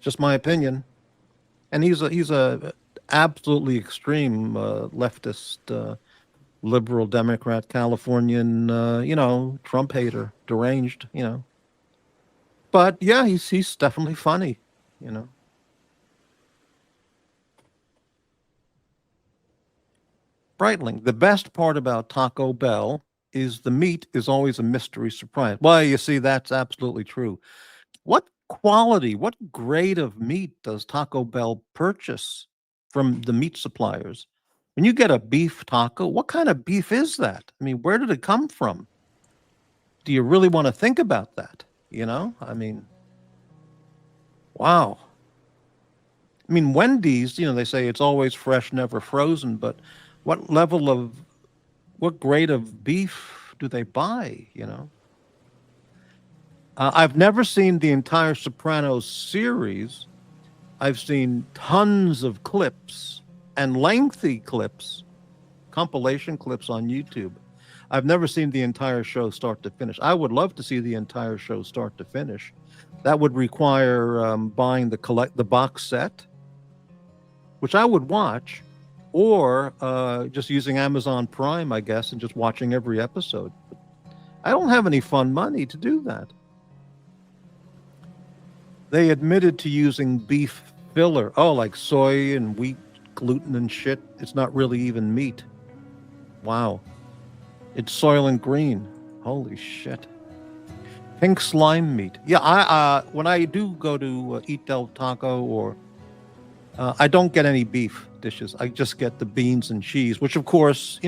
just my opinion. And he's a absolutely extreme leftist, liberal Democrat, Californian, Trump hater, deranged, But yeah, he's definitely funny, Breitling, the best part about Taco Bell is the meat is always a mystery surprise. Well, you see, that's absolutely true. What quality, what grade of meat does Taco Bell purchase from the meat suppliers? When you get a beef taco, what kind of beef is that? I mean, where did it come from? Do you really want to think about that? Wow. I mean, Wendy's, they say it's always fresh, never frozen, but what grade of beef do they buy, I've never seen the entire Sopranos series. I've seen tons of clips and lengthy clips, compilation clips on YouTube. I've never seen the entire show start to finish. I would love to see the entire show start to finish. That would require buying the box set, which I would watch, or just using Amazon Prime, I guess, and just watching every episode. I don't have any fun money to do that. They admitted to using beef filler. Oh, like soy and wheat, gluten and shit. It's not really even meat. Wow. It's Soylent Green. Holy shit. Pink slime meat. Yeah, when I do go to Eat Del Taco, or I don't get any beef dishes. I just get the beans and cheese, which of course,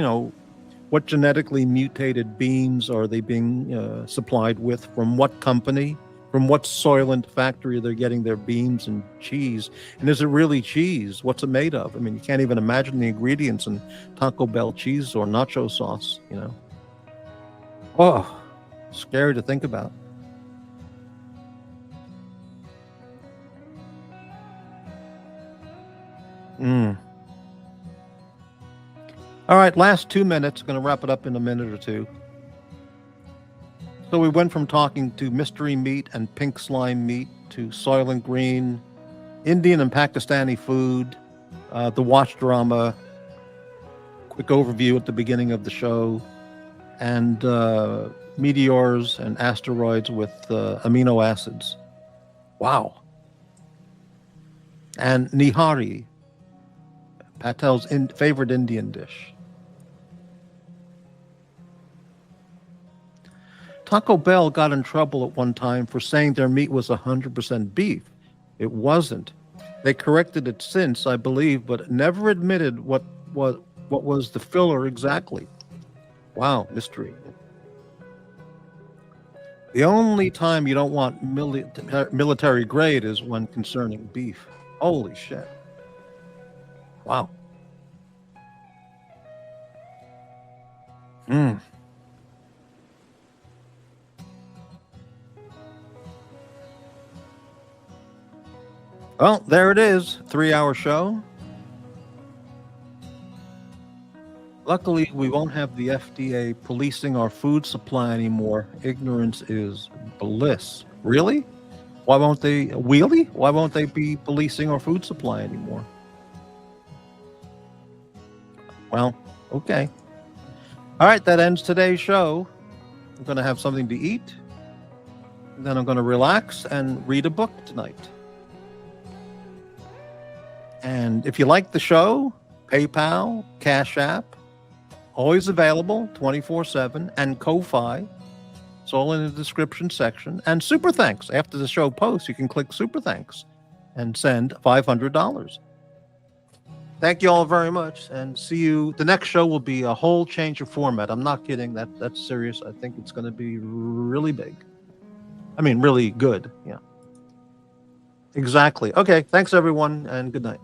what genetically mutated beans are they being supplied with? From what company? From what Soylent factory they're getting their beans and cheese? And is it really cheese? What's it made of? I mean, you can't even imagine the ingredients in Taco Bell cheese or nacho sauce, Oh, scary to think about. Mm. All right, last 2 minutes. Going to wrap it up in a minute or two. So we went from talking to mystery meat and pink slime meat to Soylent Green, Indian and Pakistani food, the watch drama, quick overview at the beginning of the show, and meteors and asteroids with amino acids. Wow. And nihari, Patel's favorite Indian dish. Taco Bell got in trouble at one time for saying their meat was 100% beef. It wasn't. They corrected it since, I believe, but never admitted what was the filler exactly. Wow, mystery. The only time you don't want military grade is when concerning beef. Holy shit. Wow. Mm. Well, there it is. 3-hour show. Luckily, we won't have the FDA policing our food supply anymore. Ignorance is bliss. Really? Why won't they, really? Why won't they be policing our food supply anymore? Well, okay. All right, that ends today's show. I'm going to have something to eat. Then I'm going to relax and read a book tonight. And if you like the show, PayPal, Cash App, always available 24/7, and Ko-Fi. It's all in the description section. And Super Thanks. After the show posts, you can click Super Thanks and send $500. Thank you all very much, and see you. The next show will be a whole change of format. I'm not kidding. That's serious. I think it's going to be really big. I mean, really good. Yeah. Exactly. Okay. Thanks, everyone, and good night.